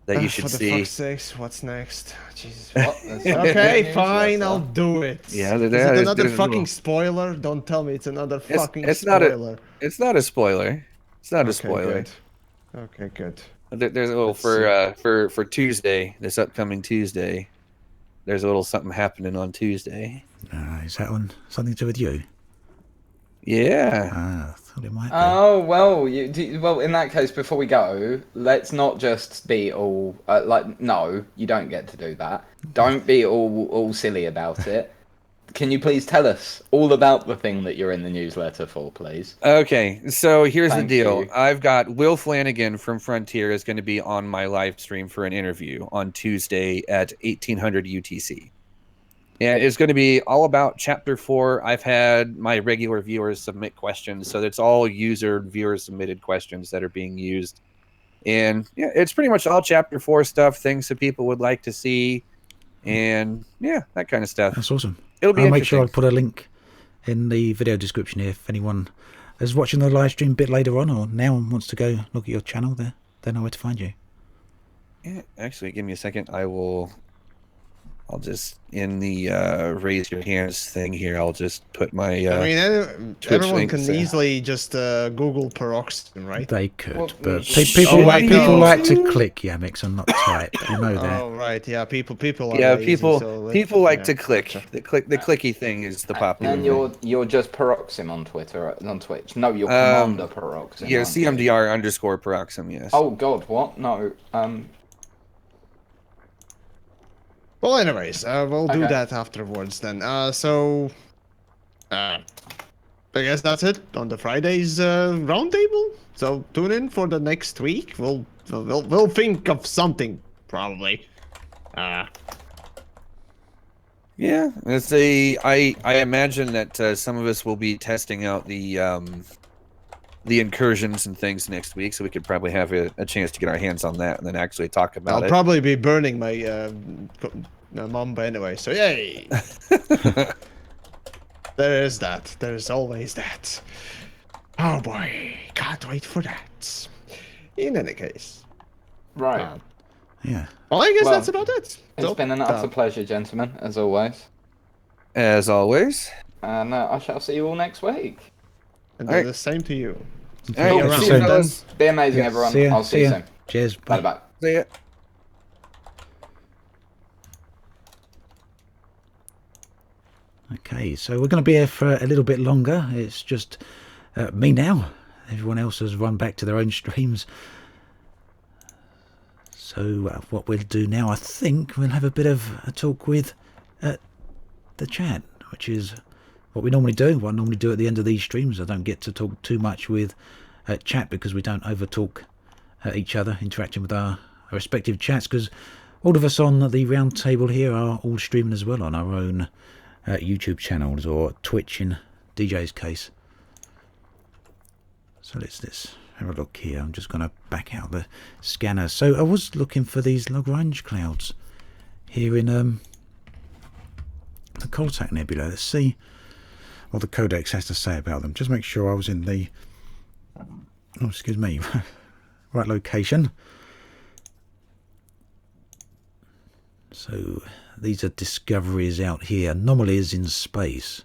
Speaker 1: that you should
Speaker 4: For the
Speaker 1: see.
Speaker 4: fuck's sakes, what's next? Jesus.
Speaker 2: what?
Speaker 4: Okay, fine, I'll do it.
Speaker 1: Yeah,
Speaker 4: Is it
Speaker 1: there's
Speaker 4: another
Speaker 1: a
Speaker 4: fucking
Speaker 1: little-
Speaker 4: spoiler? Don't tell me it's another fucking
Speaker 1: it's not a-
Speaker 4: spoiler.
Speaker 1: It's not a spoiler. It's not a
Speaker 4: Okay,
Speaker 1: spoiler.
Speaker 4: good. Okay, good.
Speaker 1: There's a little for Tuesday, this upcoming Tuesday. There's a little something happening on Tuesday.
Speaker 3: Is that on something to do with you?
Speaker 1: Yeah.
Speaker 3: I thought it might be.
Speaker 2: Oh well, well in that case, before we go, let's not just be all no, you don't get to do that. Don't be all silly about it. Can you please tell us all about the thing that you're in the newsletter for, please?
Speaker 1: Okay, so here's
Speaker 2: Thank
Speaker 1: the deal.
Speaker 2: you.
Speaker 1: I've got Will Flanagan from Frontier is going to be on my live stream for an interview on Tuesday at 1800 UTC. And it's going to be all about Chapter 4. I've had my regular viewers submit questions, so it's all viewer submitted questions that are being used. And yeah, it's pretty much all Chapter 4 stuff, things that people would like to see, and yeah, that kind of stuff.
Speaker 3: That's awesome.
Speaker 1: It'll be
Speaker 3: I'll make sure I
Speaker 1: interesting.
Speaker 3: put a link in the video description here if anyone is watching the live stream a bit later on or now and wants to go look at your channel there. They know where to find you.
Speaker 1: Yeah, actually, give me a second. I'll just, in the raise your hands thing here, I'll just put my
Speaker 4: I mean,
Speaker 1: Twitch
Speaker 4: everyone
Speaker 1: link
Speaker 4: can
Speaker 1: is there.
Speaker 4: easily just Google Paroxsym, right?
Speaker 3: They could,
Speaker 2: Well,
Speaker 3: but
Speaker 2: oh,
Speaker 3: people
Speaker 4: I
Speaker 3: people
Speaker 4: know.
Speaker 3: like to click Yamiks and not type. You know that.
Speaker 4: Oh right, yeah. People are
Speaker 1: Yeah,
Speaker 4: lazy,
Speaker 1: people
Speaker 4: so let's-
Speaker 1: people like
Speaker 4: yeah,
Speaker 1: to click.
Speaker 4: gotcha.
Speaker 1: The clicky thing is the popular
Speaker 2: And
Speaker 1: thing.
Speaker 2: you're just Paroxsym on Twitter, on Twitch. No, you're
Speaker 1: Um,
Speaker 2: Commander Paroxsym.
Speaker 1: Yeah,
Speaker 2: aren't you?
Speaker 1: CMDR_Paroxsym, yes.
Speaker 2: Oh God, what? No.
Speaker 4: Well, anyways, we'll do
Speaker 2: Okay.
Speaker 4: that afterwards then. I guess that's it on the Fridays roundtable. So tune in for the next week. We'll think of something probably.
Speaker 1: Yeah, I imagine that some of us will be testing out the the incursions and things next week, so we could probably have a chance to get our hands on that and then actually talk about
Speaker 4: I'll
Speaker 1: it.
Speaker 4: probably be burning my Mamba anyway, so yay! There is that. There's always that. Oh boy, can't wait for that. In any case.
Speaker 2: Right.
Speaker 3: Yeah.
Speaker 4: Well, I guess
Speaker 2: Well,
Speaker 4: that's about it.
Speaker 2: It's been an utter pleasure, gentlemen, as always.
Speaker 1: As always.
Speaker 2: And I shall see you all next week.
Speaker 4: And
Speaker 1: Alright.
Speaker 4: the same to you.
Speaker 1: All right,
Speaker 3: around.
Speaker 1: see you, fellas.
Speaker 2: Be amazing,
Speaker 3: Yeah,
Speaker 2: everyone.
Speaker 3: see ya,
Speaker 2: I'll see you
Speaker 3: ya.
Speaker 2: soon.
Speaker 3: Cheers.
Speaker 2: Bye bye.
Speaker 1: See ya.
Speaker 3: Okay, so we're going to be here for a little bit longer. It's just me now. Everyone else has run back to their own streams. So what we'll do now, I think we'll have a bit of a talk with the chat, which is what we normally do. What I normally do at the end of these streams. I don't get to talk too much with chat because we don't over-talk each other, interacting with our respective chats, because all of us on the round table here are all streaming as well on our own YouTube channels, or Twitch in DJ's case. So let's have a look here. I'm just going to back out the scanner. So I was looking for these Lagrange clouds here in the Coltac Nebula. Let's see what the Codex has to say about them. Just make sure I was in the right location. So these are discoveries out here, anomalies in space.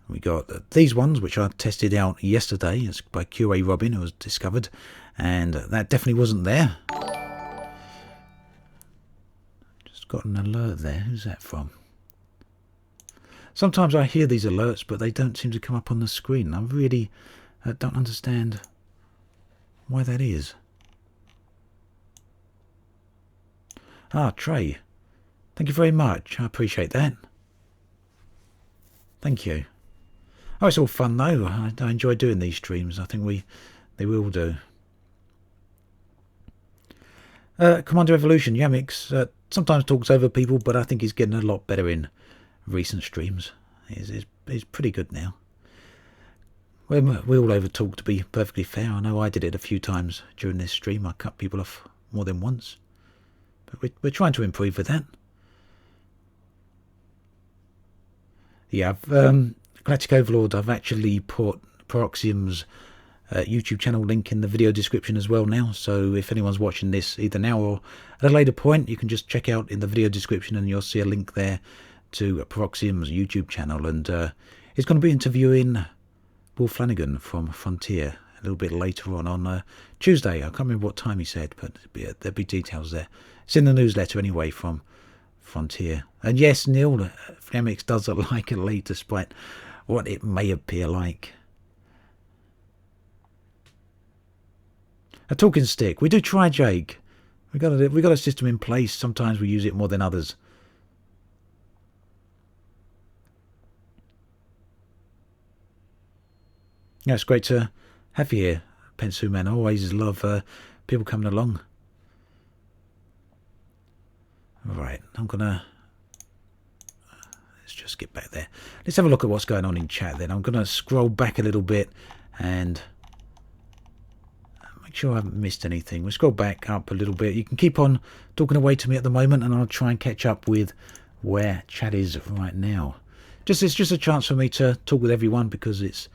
Speaker 3: We got these ones, which I tested out yesterday. It's by QA Robin, who was discovered, and that definitely wasn't there. Just got an alert there. Who's that from? Sometimes I hear these alerts, but they don't seem to come up on the screen. I really don't understand why that is. Ah, Trey. Thank you very much. I appreciate that. Thank you. Oh, it's all fun though. I enjoy doing these streams. I think they will do. Commander Evolution, Yamiks sometimes talks over people, but I think he's getting a lot better in recent streams. He's pretty good now. We all over talk, to be perfectly fair. I know I did it a few times during this stream. I cut people off more than once. But we're trying to improve with that. Yeah, Galactic Overlord, I've actually put Paroxsym's YouTube channel link in the video description as well now, so if anyone's watching this either now or at a later point, you can just check out in the video description and you'll see a link there to Paroxsym's YouTube channel. And he's going to be interviewing Will Flanagan from Frontier a little bit later on Tuesday. I can't remember what time he said, but there'll be details there. It's in the newsletter anyway from Frontier. And yes, Neil, Yamiks does like it late, despite what it may appear like. A talking stick. We do try, Jake. We got a system in place. Sometimes we use it more than others. Yeah, it's great to have you here, Pensu Man. I always love people coming along. Right, I'm gonna let's just get back there. Let's have a look at what's going on in chat then. I'm gonna scroll back a little bit and make sure I haven't missed anything. We'll scroll back up a little bit. You can keep on talking away to me at the moment, and I'll try and catch up with where chat is right now. It's just a chance for me to talk with everyone, because it's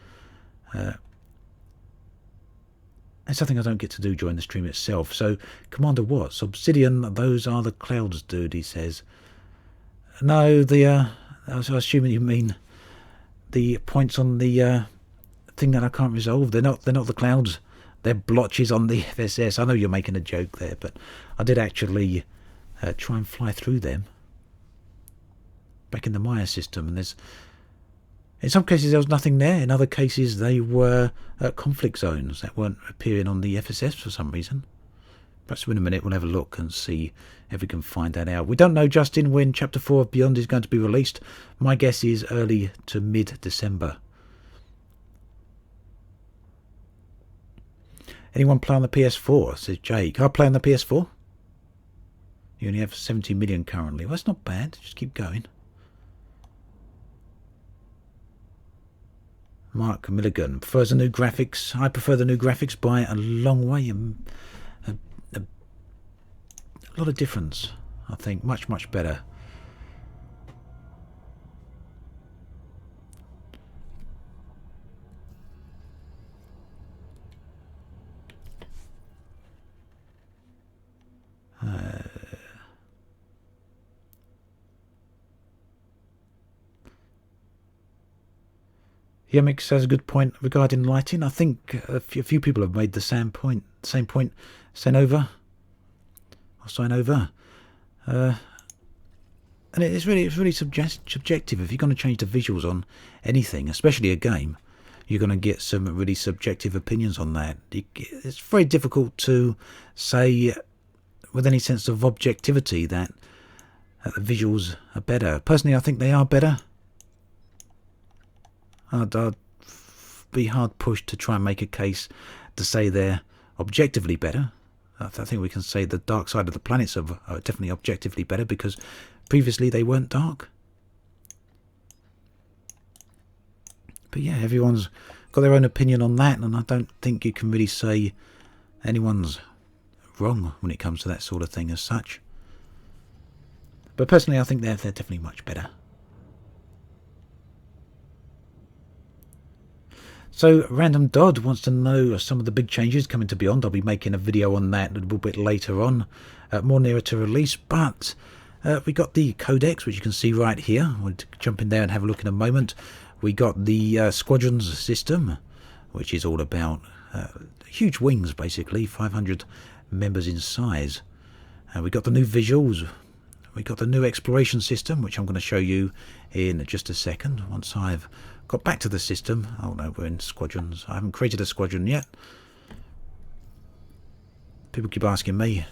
Speaker 3: something I don't get to do during the stream itself. So, Commander Watts, Obsidian, those are the clouds, dude, he says. No, I was assuming you mean the points on the thing that I can't resolve. They're not the clouds. They're blotches on the FSS. I know you're making a joke there, but I did actually try and fly through them back in the Maya system, and in some cases there was nothing there. In other cases they were conflict zones that weren't appearing on the FSS for some reason. Perhaps in a minute we'll have a look and see if we can find that out. We don't know, Justin, when Chapter 4 of Beyond is going to be released. My guess is early to mid-December. Anyone play on the PS4? Says Jake. I play on the PS4. You only have 70 million currently. Well, that's not bad. Just keep going. Mark Milligan prefers the new graphics. I prefer the new graphics by a long way. A lot of difference, I think. Much better. Yamiks has a good point regarding lighting. I think a few people have made the same point. Sign over. And it's really subjective. If you're going to change the visuals on anything, especially a game, you're going to get some really subjective opinions on that. It's very difficult to say with any sense of objectivity that the visuals are better. Personally, I think they are better. I'd be hard pushed to try and make a case to say they're objectively better. I think we can say the dark side of the planets are definitely objectively better because previously they weren't dark. But yeah, everyone's got their own opinion on that, and I don't think you can really say anyone's wrong when it comes to that sort of thing as such. But personally, I think they're definitely much better. So Random Dodd wants to know some of the big changes coming to Beyond. I'll be making a video on that a little bit later on, more nearer to release. But we got the codex, which you can see right here. We'll jump in there and have a look in a moment. We got the squadrons system, which is all about huge wings, basically, 500 members in size. We got the new visuals. We got the new exploration system, which I'm going to show you in just a second once I've got back to the system. Oh no, we're in squadrons. I haven't created a squadron yet. People keep asking me.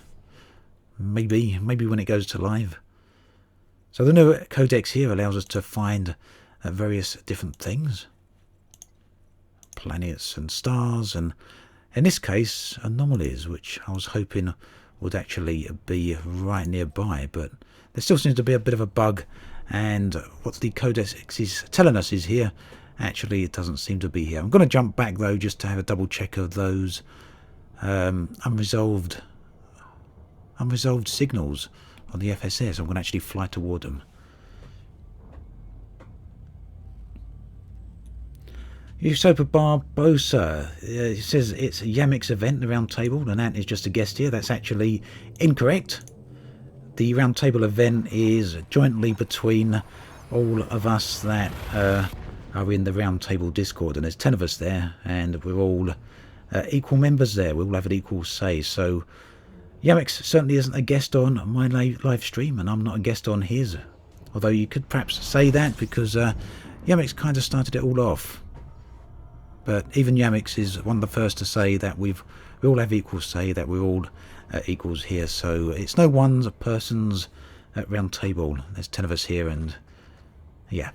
Speaker 3: Maybe when it goes to live. So the new codex here allows us to find various different things. Planets and stars, and in this case anomalies, which I was hoping would actually be right nearby, but there still seems to be a bit of a bug, and what the codex is telling us is here. Actually, it doesn't seem to be here. I'm going to jump back though just to have a double check of those unresolved signals on the FSS. I'm going to actually fly toward them. Usopa Barbosa, it says it's a Yamiks event, the round table, and Ant is just a guest here. That's actually incorrect. The round table event is jointly between all of us that are in the round table Discord, and there's 10 of us there, and we're all equal members there. We all have an equal say. So Yamiks certainly isn't a guest on my live stream, and I'm not a guest on his. Although you could perhaps say that because Yamiks kind of started it all off. But even Yamiks is one of the first to say that we all have equal say, that we're all equals here. So it's no one person's round table. There's 10 of us here, and yeah.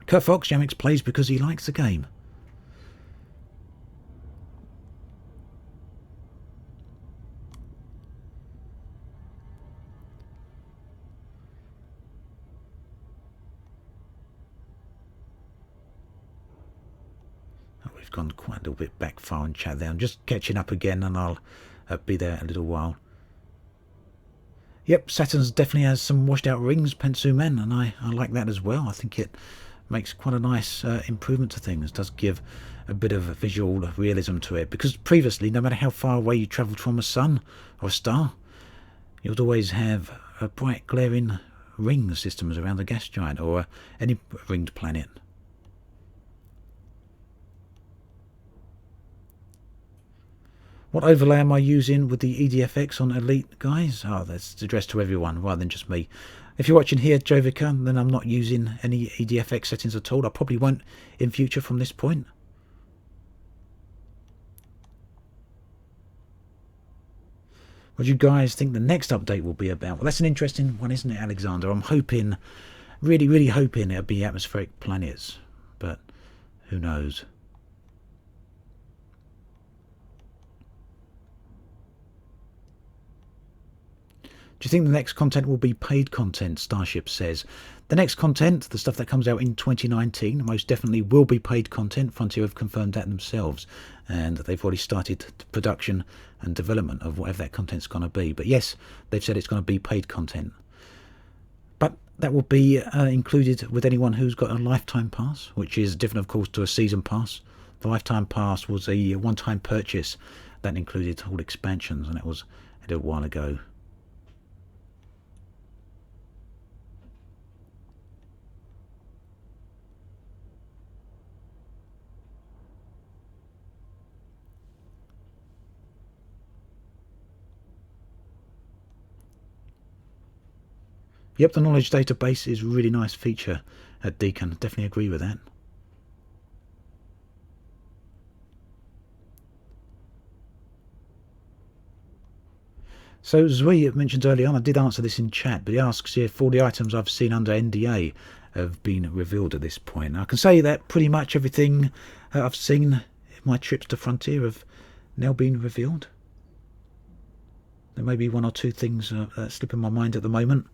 Speaker 3: Kurt Fox, Yamiks plays because he likes the game. Gone quite a little bit back far in chat there. I'm just catching up again, and I'll be there a little while. Yep, Saturn's definitely has some washed out rings, Pensu Men, and I like that as well. I think it makes quite a nice improvement to things. It does give a bit of visual realism to it, because previously, no matter how far away you travelled from a sun or a star, you'd always have a bright glaring ring systems around the gas giant or any ringed planet. What overlay am I using with the EDFX on Elite, guys? Oh, that's addressed to everyone rather than just me. If you're watching here, Jovica, then I'm not using any EDFX settings at all. I probably won't in future from this point. What do you guys think the next update will be about? Well, that's an interesting one, isn't it, Alexander? I'm hoping, really hoping it'll be atmospheric planets, but who knows? Do you think the next content will be paid content? Starship says. The next content, the stuff that comes out in 2019, most definitely will be paid content. Frontier have confirmed that themselves, and they've already started production and development of whatever that content's going to be. But yes, they've said it's going to be paid content. But that will be included with anyone who's got a lifetime pass, which is different, of course, to a season pass. The lifetime pass was a one-time purchase that included all expansions, and that was a little while ago. Yep, the knowledge database is a really nice feature at Deacon. Definitely agree with that. So Zui mentioned earlier on, I did answer this in chat, but he asks if all the items I've seen under NDA have been revealed at this point. I can say that pretty much everything I've seen in my trips to Frontier have now been revealed. There may be one or two things that slip in my mind at the moment.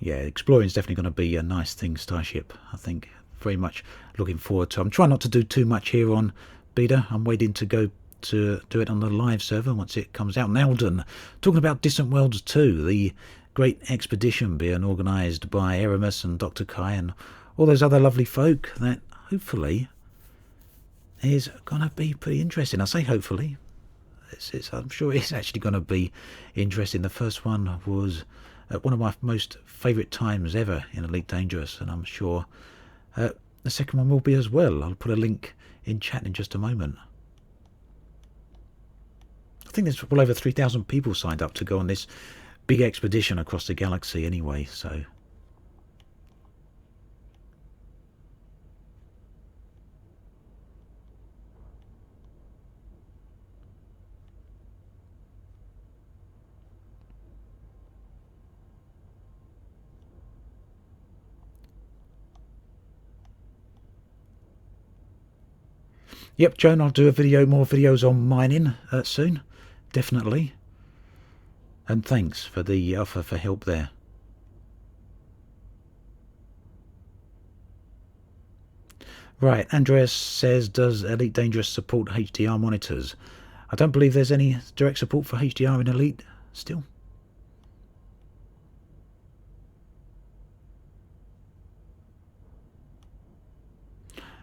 Speaker 3: Yeah, exploring is definitely going to be a nice thing, Starship. I think very much looking forward to. I'm trying not to do too much here on beta. I'm waiting to go to do it on the live server once it comes out. Nelden, talking about Distant Worlds 2, the great expedition being organised by Eramis and Dr. Kai and all those other lovely folk, that hopefully is going to be pretty interesting. I say hopefully. I'm sure it's actually going to be interesting. The first one was one of my most favourite times ever in Elite Dangerous, and I'm sure the second one will be as well. I'll put a link in chat in just a moment. I think there's well over 3,000 people signed up to go on this big expedition across the galaxy anyway, so... Yep, Joan, I'll do more videos on mining soon, definitely. And thanks for the offer for help there. Right, Andreas says, does Elite Dangerous support HDR monitors? I don't believe there's any direct support for HDR in Elite still.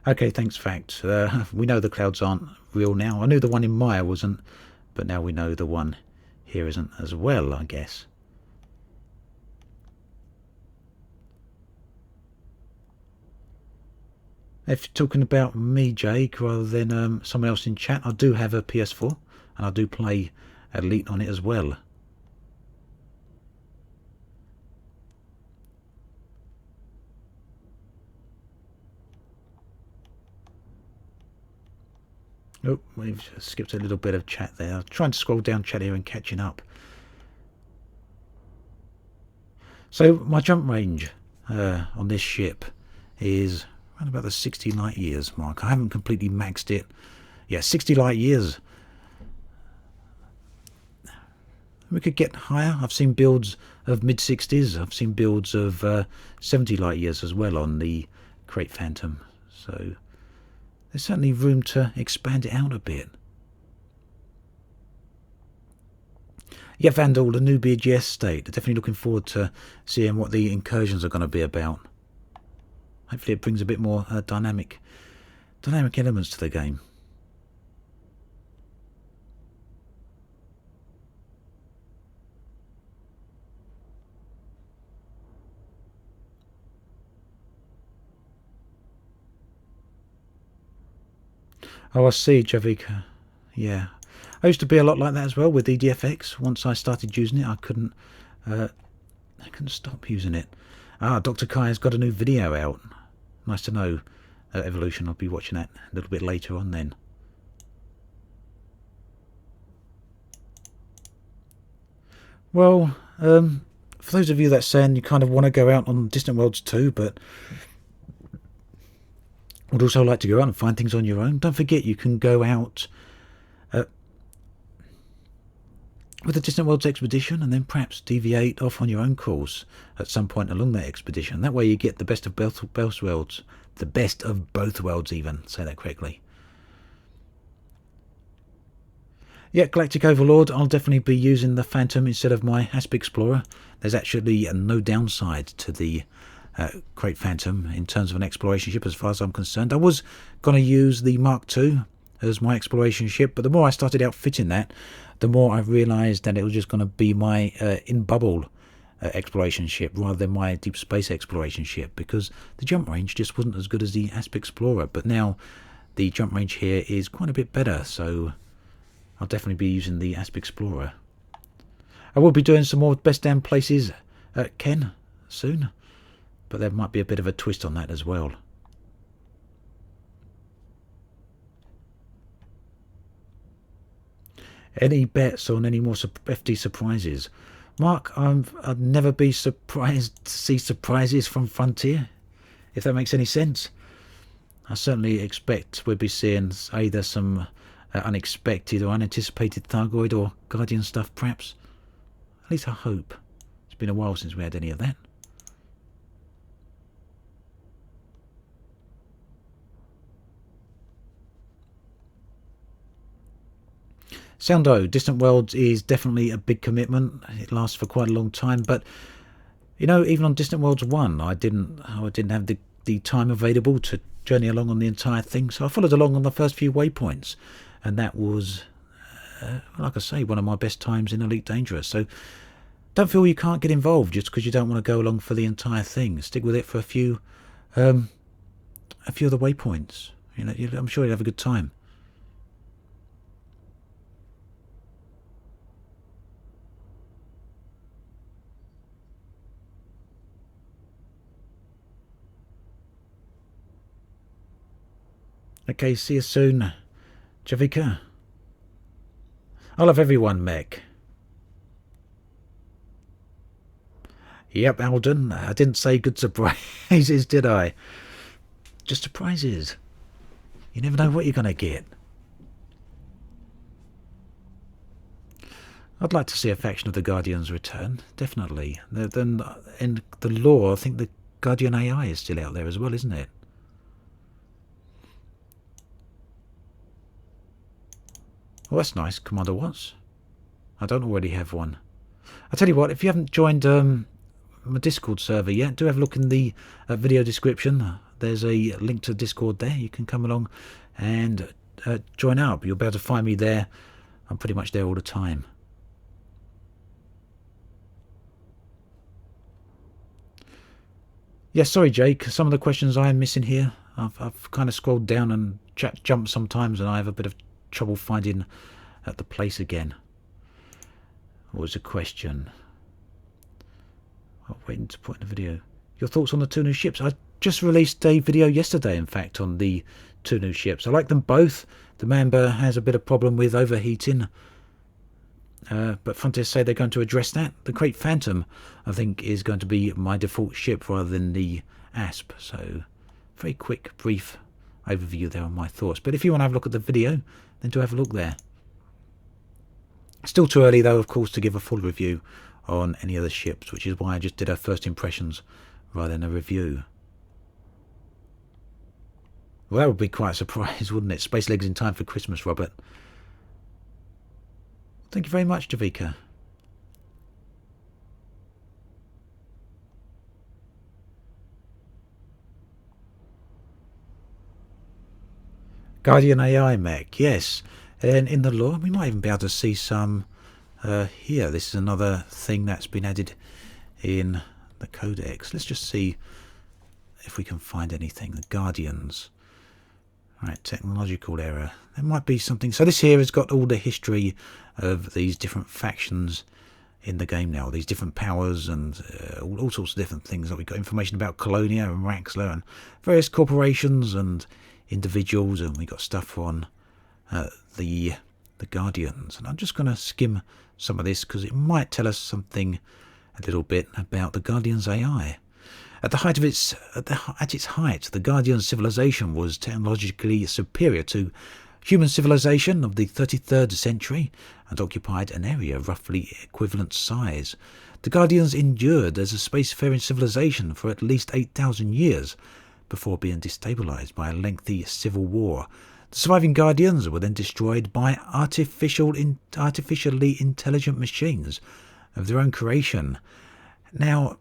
Speaker 3: Okay, thanks, Fact. We know the clouds aren't real now. I knew the one in Maya wasn't, but now we know the one here isn't as well, I guess. If you're talking about me, Jake, rather than someone else in chat, I do have a PS4, and I do play Elite on it as well. Oh, we've skipped a little bit of chat there. I'm trying to scroll down chat here and catching up. So my jump range on this ship is around about the 60 light years mark. I haven't completely maxed it. Yeah, 60 light years. We could get higher. I've seen builds of mid-60s. I've seen builds of 70 light years as well on the Crate Phantom. So there's certainly room to expand it out a bit. Yeah, Vandal, the new BGS state. Definitely looking forward to seeing what the incursions are going to be about. Hopefully it brings a bit more dynamic elements to the game. Oh, I see, Javika. Yeah. I used to be a lot like that as well with EDFX. Once I started using it, I couldn't stop using it. Ah, Dr. Kai has got a new video out. Nice to know. Evolution, I'll be watching that a little bit later on then. Well, for those of you that saying you kind of want to go out on Distant Worlds 2, but would also like to go out and find things on your own, don't forget you can go out with the Distant Worlds expedition and then perhaps deviate off on your own course at some point along that expedition. That way you get the best of both worlds. The best of both worlds even, say that correctly. Yeah, Galactic Overlord, I'll definitely be using the Phantom instead of my Asp Explorer. There's actually no downside to the Great Phantom in terms of an exploration ship as far as I'm concerned. I was going to use the Mark II as my exploration ship, but the more I started outfitting that, the more I realised that it was just going to be my in-bubble exploration ship rather than my deep space exploration ship, because the jump range just wasn't as good as the Asp Explorer. But now the jump range here is quite a bit better, so I'll definitely be using the Asp Explorer. I will be doing some more Best Damn Places Ken soon, but there might be a bit of a twist on that as well. Any bets on any more FD surprises? Mark, I'd never be surprised to see surprises from Frontier, if that makes any sense. I certainly expect we'll be seeing either some unexpected or unanticipated Thargoid or Guardian stuff, perhaps. At least I hope. It's been a while since we had any of that. Soundo, Distant Worlds is definitely a big commitment. It lasts for quite a long time, but you know, even on Distant Worlds 1, I didn't have the time available to journey along on the entire thing, so I followed along on the first few waypoints, and that was, like I say, one of my best times in Elite Dangerous. So don't feel you can't get involved just because you don't want to go along for the entire thing. Stick with it for a few of the waypoints. You know, I'm sure you'll have a good time. Okay, see you soon, Javika. I love everyone, Meg. Yep, Alden. I didn't say good surprises, did I? Just surprises. You never know what you're going to get. I'd like to see a faction of the Guardians return, definitely. Then, in the lore, I think the Guardian AI is still out there as well, isn't it? Well, that's nice, Commander Watts. I don't already have one. I'll tell you what, if you haven't joined my Discord server yet, do have a look in the video description. There's a link to Discord there. You can come along and join up. You'll be able to find me there. I'm pretty much there all the time. Yeah, sorry, Jake. Some of the questions I am missing here. I've kind of scrolled down and jumped sometimes, and I have a bit of trouble finding the place again. What was the question? I'm waiting to put in a video. Your thoughts on the two new ships? I just released a video yesterday, in fact, on the two new ships. I like them both. The Mamba has a bit of problem with overheating, but Frontier say they're going to address that. The Great Phantom, I think, is going to be my default ship rather than the Asp. So, very quick, brief overview there on my thoughts. But if you want to have a look at the video, then do have a look there. Still too early, though, of course, to give a full review on any of the ships, which is why I just did our first impressions rather than a review. Well, that would be quite a surprise, wouldn't it? Space Legs in time for Christmas, Robert. Thank you very much, Javika. Guardian AI mech, yes. And in the lore, we might even be able to see some here. This is another thing that's been added in the codex. Let's just see if we can find anything. The Guardians. Right, technological error. There might be something. So this here has got all the history of these different factions in the game now. These different powers and all sorts of different things. Like we've got information about Colonia and Raxler and various corporations and individuals, and we got stuff on the Guardians. And I'm just going to skim some of this because it might tell us something a little bit about the Guardians AI. At its height, the Guardian civilization was technologically superior to human civilization of the 33rd century and occupied an area roughly equivalent size. The Guardians endured as a spacefaring civilization for at least 8,000 years before being destabilized by a lengthy civil war. The surviving Guardians were then destroyed by artificially intelligent machines of their own creation. Now,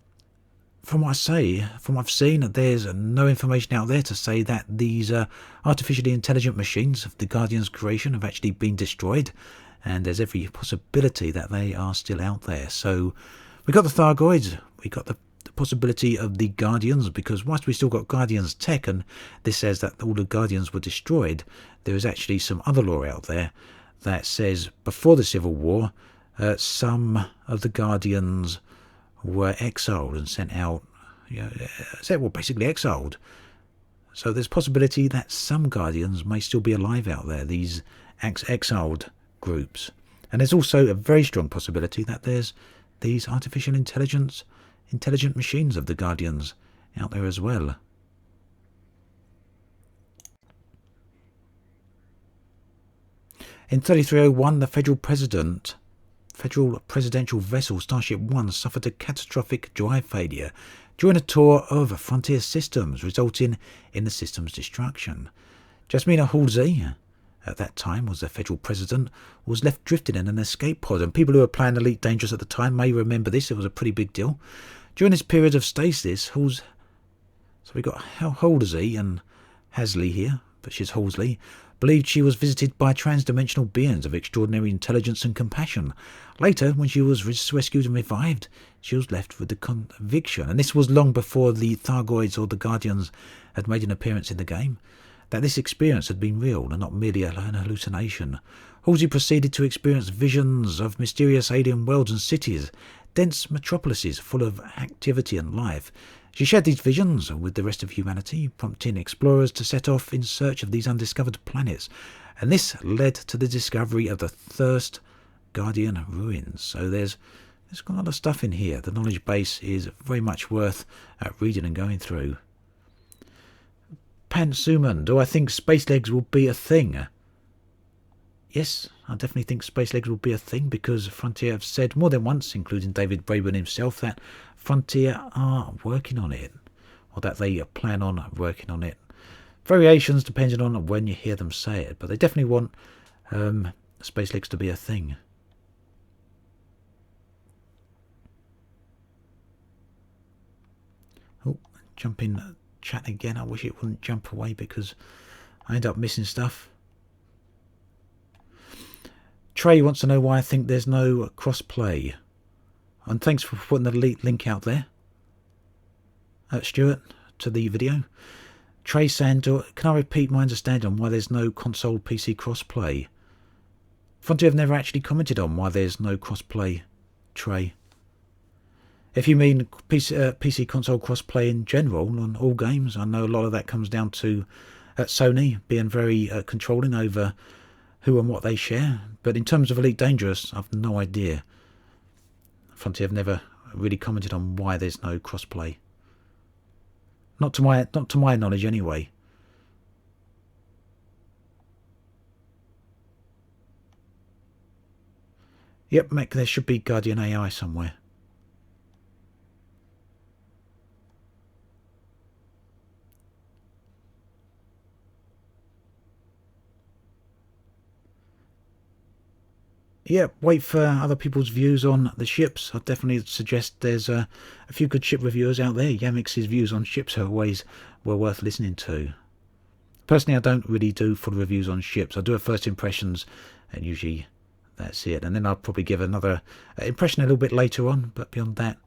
Speaker 3: from what I've seen, there's no information out there to say that these artificially intelligent machines of the Guardian's creation have actually been destroyed, and there's every possibility that they are still out there. So we got the Thargoids, we got the possibility of the Guardians, because whilst we still got Guardians tech, and this says that all the Guardians were destroyed, there is actually some other lore out there that says before the Civil War, some of the Guardians were exiled and sent out, basically exiled. So there's possibility that some Guardians may still be alive out there, these exiled groups. And there's also a very strong possibility that there's these artificial intelligent machines of the Guardians out there as well. In 3301, the federal presidential vessel Starship One suffered a catastrophic drive failure during a tour of Frontier Systems, resulting in the system's destruction. Jasmina Halsey, at that time was the federal president, was left drifting in an escape pod, and people who were playing Elite Dangerous at the time may remember this. It was a pretty big deal. During this period of stasis, so we got Halsey and Hasley here, but she's Halsey, believed she was visited by trans-dimensional beings of extraordinary intelligence and compassion. Later, when she was rescued and revived, she was left with the conviction, and this was long before the Thargoids or the Guardians had made an appearance in the game, that this experience had been real and not merely an hallucination. Halsey proceeded to experience visions of mysterious alien worlds and cities, dense metropolises full of activity and life. She shared these visions with the rest of humanity, prompting explorers to set off in search of these undiscovered planets, and this led to the discovery of the Thirst Guardian ruins. So there's got a lot of stuff in here. The knowledge base is very much worth reading and going through. Pansuman, do I think space legs will be a thing? Yes, I definitely think space legs will be a thing, because Frontier have said more than once, including David Braben himself, that Frontier are working on it, or that they plan on working on it. Variations depending on when you hear them say it, but they definitely want space legs to be a thing. Oh, jump in chat again. I wish it wouldn't jump away because I end up missing stuff. Trey wants to know why I think there's no cross-play. And thanks for putting the link out there, Stuart, to the video. Trey saying, can I repeat my understanding on why there's no console PC cross-play? Frontier have never actually commented on why there's no cross-play, Trey. If you mean PC console cross-play in general on all games, I know a lot of that comes down to Sony being very controlling over who and what they share. But in terms of Elite Dangerous, I've no idea. Frontier have never really commented on why there's no crossplay. Not to my knowledge, anyway. Yep, Mech, there should be Guardian AI somewhere. Yeah, wait for other people's views on the ships. I'd definitely suggest there's a few good ship reviewers out there. Yamiks' views on ships are always well worth listening to. Personally, I don't really do full reviews on ships. I do a first impressions, and usually that's it. And then I'll probably give another impression a little bit later on, but beyond that,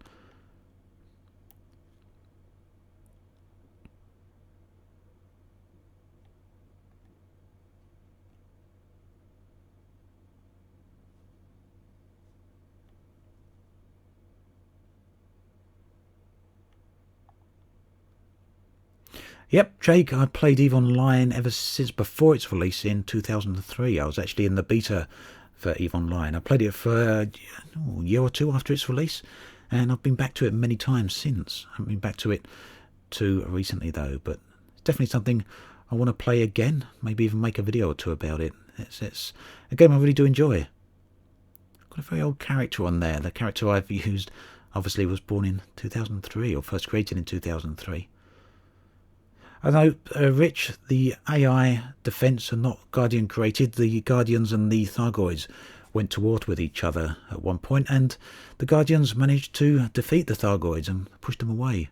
Speaker 3: yep, Jake, I played EVE Online ever since before its release in 2003. I was actually in the beta for EVE Online. I played it for a year or two after its release, and I've been back to it many times since. I haven't been back to it too recently though, but it's definitely something I want to play again, maybe even make a video or two about it. It's a game I really do enjoy. Got a very old character on there. The character I've used obviously was born in 2003, or first created in 2003. I know, Rich, the AI defense are not Guardian created. The Guardians and the Thargoids went to war with each other at one point, and the Guardians managed to defeat the Thargoids and push them away.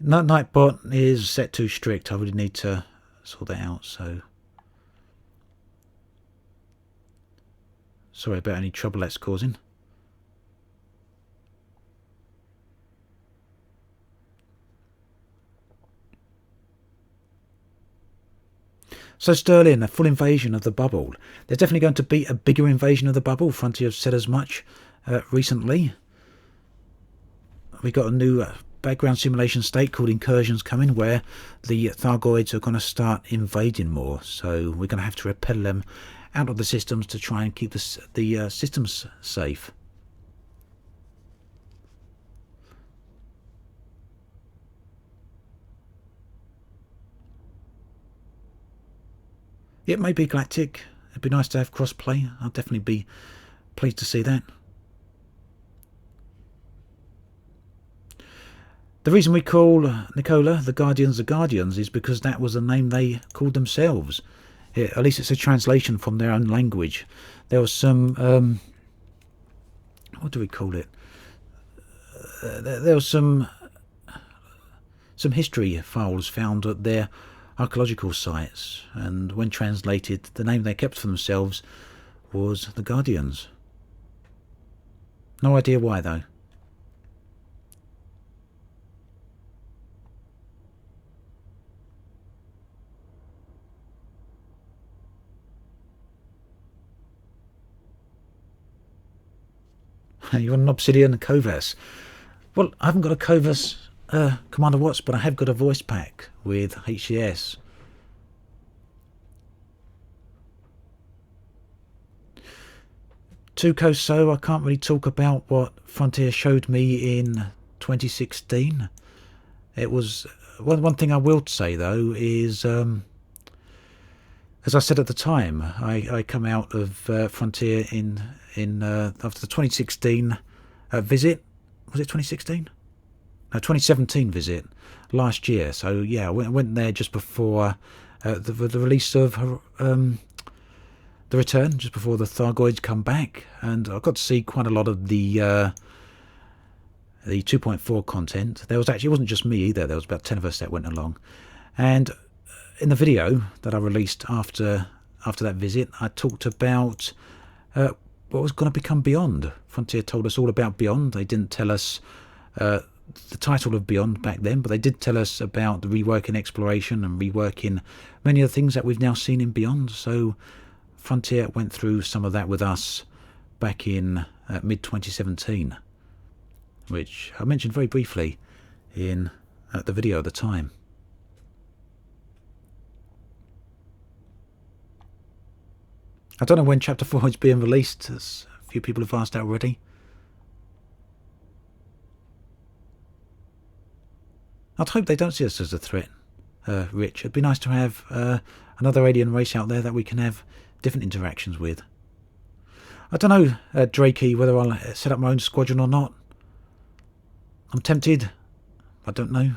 Speaker 3: Nightbot is set too strict. I really need to sort that out, so sorry about any trouble that's causing. So Sterling, a full invasion of the bubble. There's definitely going to be a bigger invasion of the bubble. Frontier have said as much recently. We got a new background simulation state called Incursions coming, where the Thargoids are going to start invading more. So we're going to have to repel them out of the systems to try and keep the systems safe. It may be galactic. It'd be nice to have cross-play. I'll definitely be pleased to see that. The reason we call Nicola the Guardians is because that was the name they called themselves. At least it's a translation from their own language. There was some what do we call it? There was some history files found at their archaeological sites, and when translated, the name they kept for themselves was the Guardians. No idea why though. You want an Obsidian Kovas? Well, I haven't got a Kovas Commander Watts, but I have got a voice pack with HCS. Tuco, so I can't really talk about what Frontier showed me in 2016. It was one thing I will say though is, as I said at the time, I come out of Frontier in after the 2016 visit. Was it 2016? No, 2017 visit last year. So yeah, I went there just before the release of the Return, just before the Thargoids come back, and I got to see quite a lot of the 2.4 content. There was actually, it wasn't just me either. There was about 10 of us that went along, and in the video that I released after that visit, I talked about what was going to become Beyond. Frontier told us all about Beyond. They didn't tell us the title of Beyond back then, but they did tell us about the reworking exploration and reworking many of the things that we've now seen in Beyond. So Frontier went through some of that with us back in mid-2017, which I mentioned very briefly in the video at the time. I don't know when Chapter 4 is being released, as a few people have asked that already. I'd hope they don't see us as a threat, Rich. It'd be nice to have another alien race out there that we can have different interactions with. I don't know, Drakey, whether I'll set up my own squadron or not. I'm tempted. I don't know.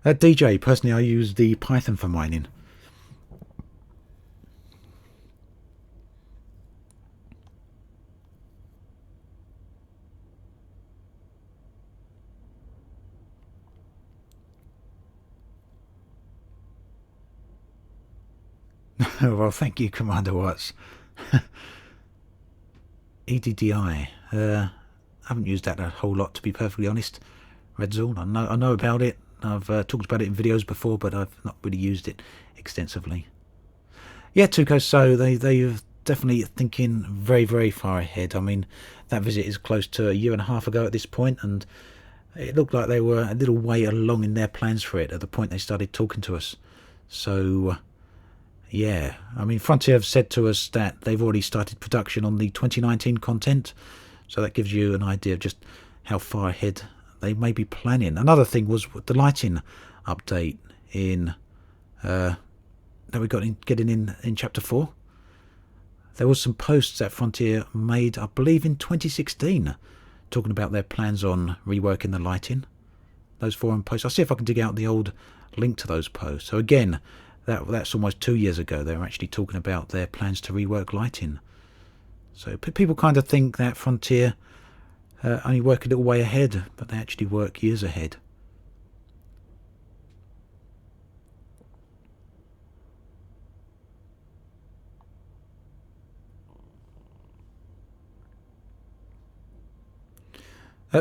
Speaker 3: DJ, personally I use the Python for mining. Well, thank you, Commander Watts. EDDI. I haven't used that a whole lot, to be perfectly honest. Redzall, I know about it. I've talked about it in videos before, but I've not really used it extensively. Yeah, Tuco, so they've definitely thinking very, very far ahead. I mean, that visit is close to a year and a half ago at this point, and it looked like they were a little way along in their plans for it at the point they started talking to us. So, yeah, I mean, Frontier have said to us that they've already started production on the 2019 content, so that gives you an idea of just how far ahead they may be planning. Another thing was the lighting update in that we got getting in Chapter 4. There was some posts that Frontier made, I believe, in 2016, talking about their plans on reworking the lighting. Those forum posts. I'll see if I can dig out the old link to those posts. So again, that's almost 2 years ago. They were actually talking about their plans to rework lighting. So people kind of think that Frontier only work a little way ahead, but they actually work years ahead.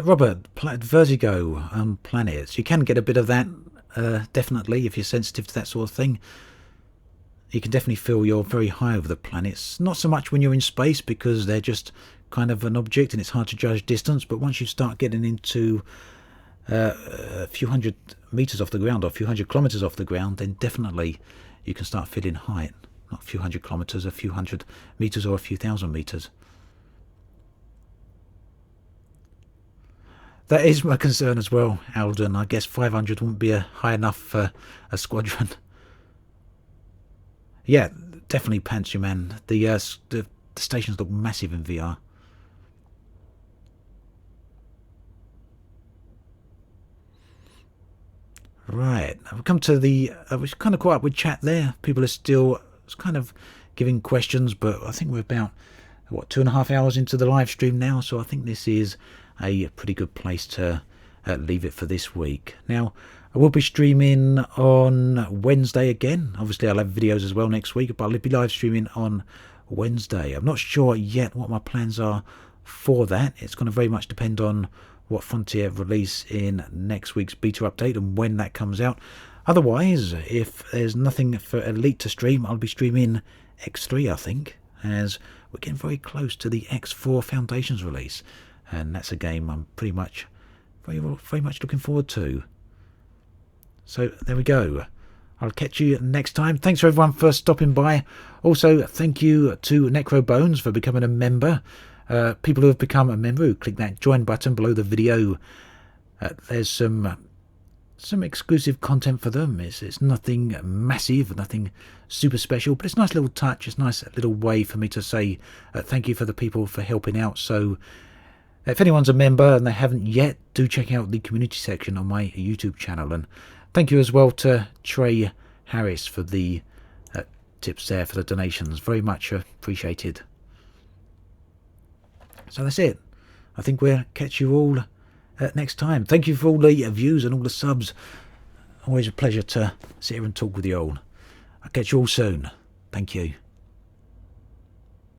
Speaker 3: Robert, Vertigo and planets. You can get a bit of that, definitely, if you're sensitive to that sort of thing. You can definitely feel you're very high over the planets. Not so much when you're in space, because they're just kind of an object and it's hard to judge distance. But once you start getting into a few hundred meters off the ground or a few hundred kilometers off the ground, then definitely you can start feeling height. Not a few hundred kilometers, a few hundred meters or a few thousand meters. That is my concern as well, Alden. I guess 500 wouldn't be high enough for a squadron. Yeah, definitely pants you, man. The stations look massive in VR. Right, I've come to the... I was kind of caught up with chat there. People are still kind of giving questions, but I think we're about, what, 2.5 hours into the live stream now, so I think this is a pretty good place to leave it for this week. Now, I will be streaming on Wednesday again. Obviously, I'll have videos as well next week, but I'll be live streaming on Wednesday. I'm not sure yet what my plans are for that. It's going to very much depend on what Frontier release in next week's beta update and when that comes out. Otherwise, if there's nothing for Elite to stream, I'll be streaming X3, I think, as we're getting very close to the X4 Foundations release. And that's a game I'm pretty much very much looking forward to. So there we go. I'll catch you next time. Thanks for everyone for stopping by. Also, thank you to Necrobones for becoming a member. People who have become a member, who click that join button below the video. There's some exclusive content for them. It's nothing massive, nothing super special, but it's a nice little touch. It's a nice little way for me to say thank you for the people for helping out. So if anyone's a member and they haven't yet, do check out the community section on my YouTube channel. And thank you as well to Trey Harris for the tips there, for the donations. Very much appreciated. So that's it. I think we'll catch you all next time. Thank you for all the views and all the subs. Always a pleasure to sit here and talk with you all. I'll catch you all soon. Thank you.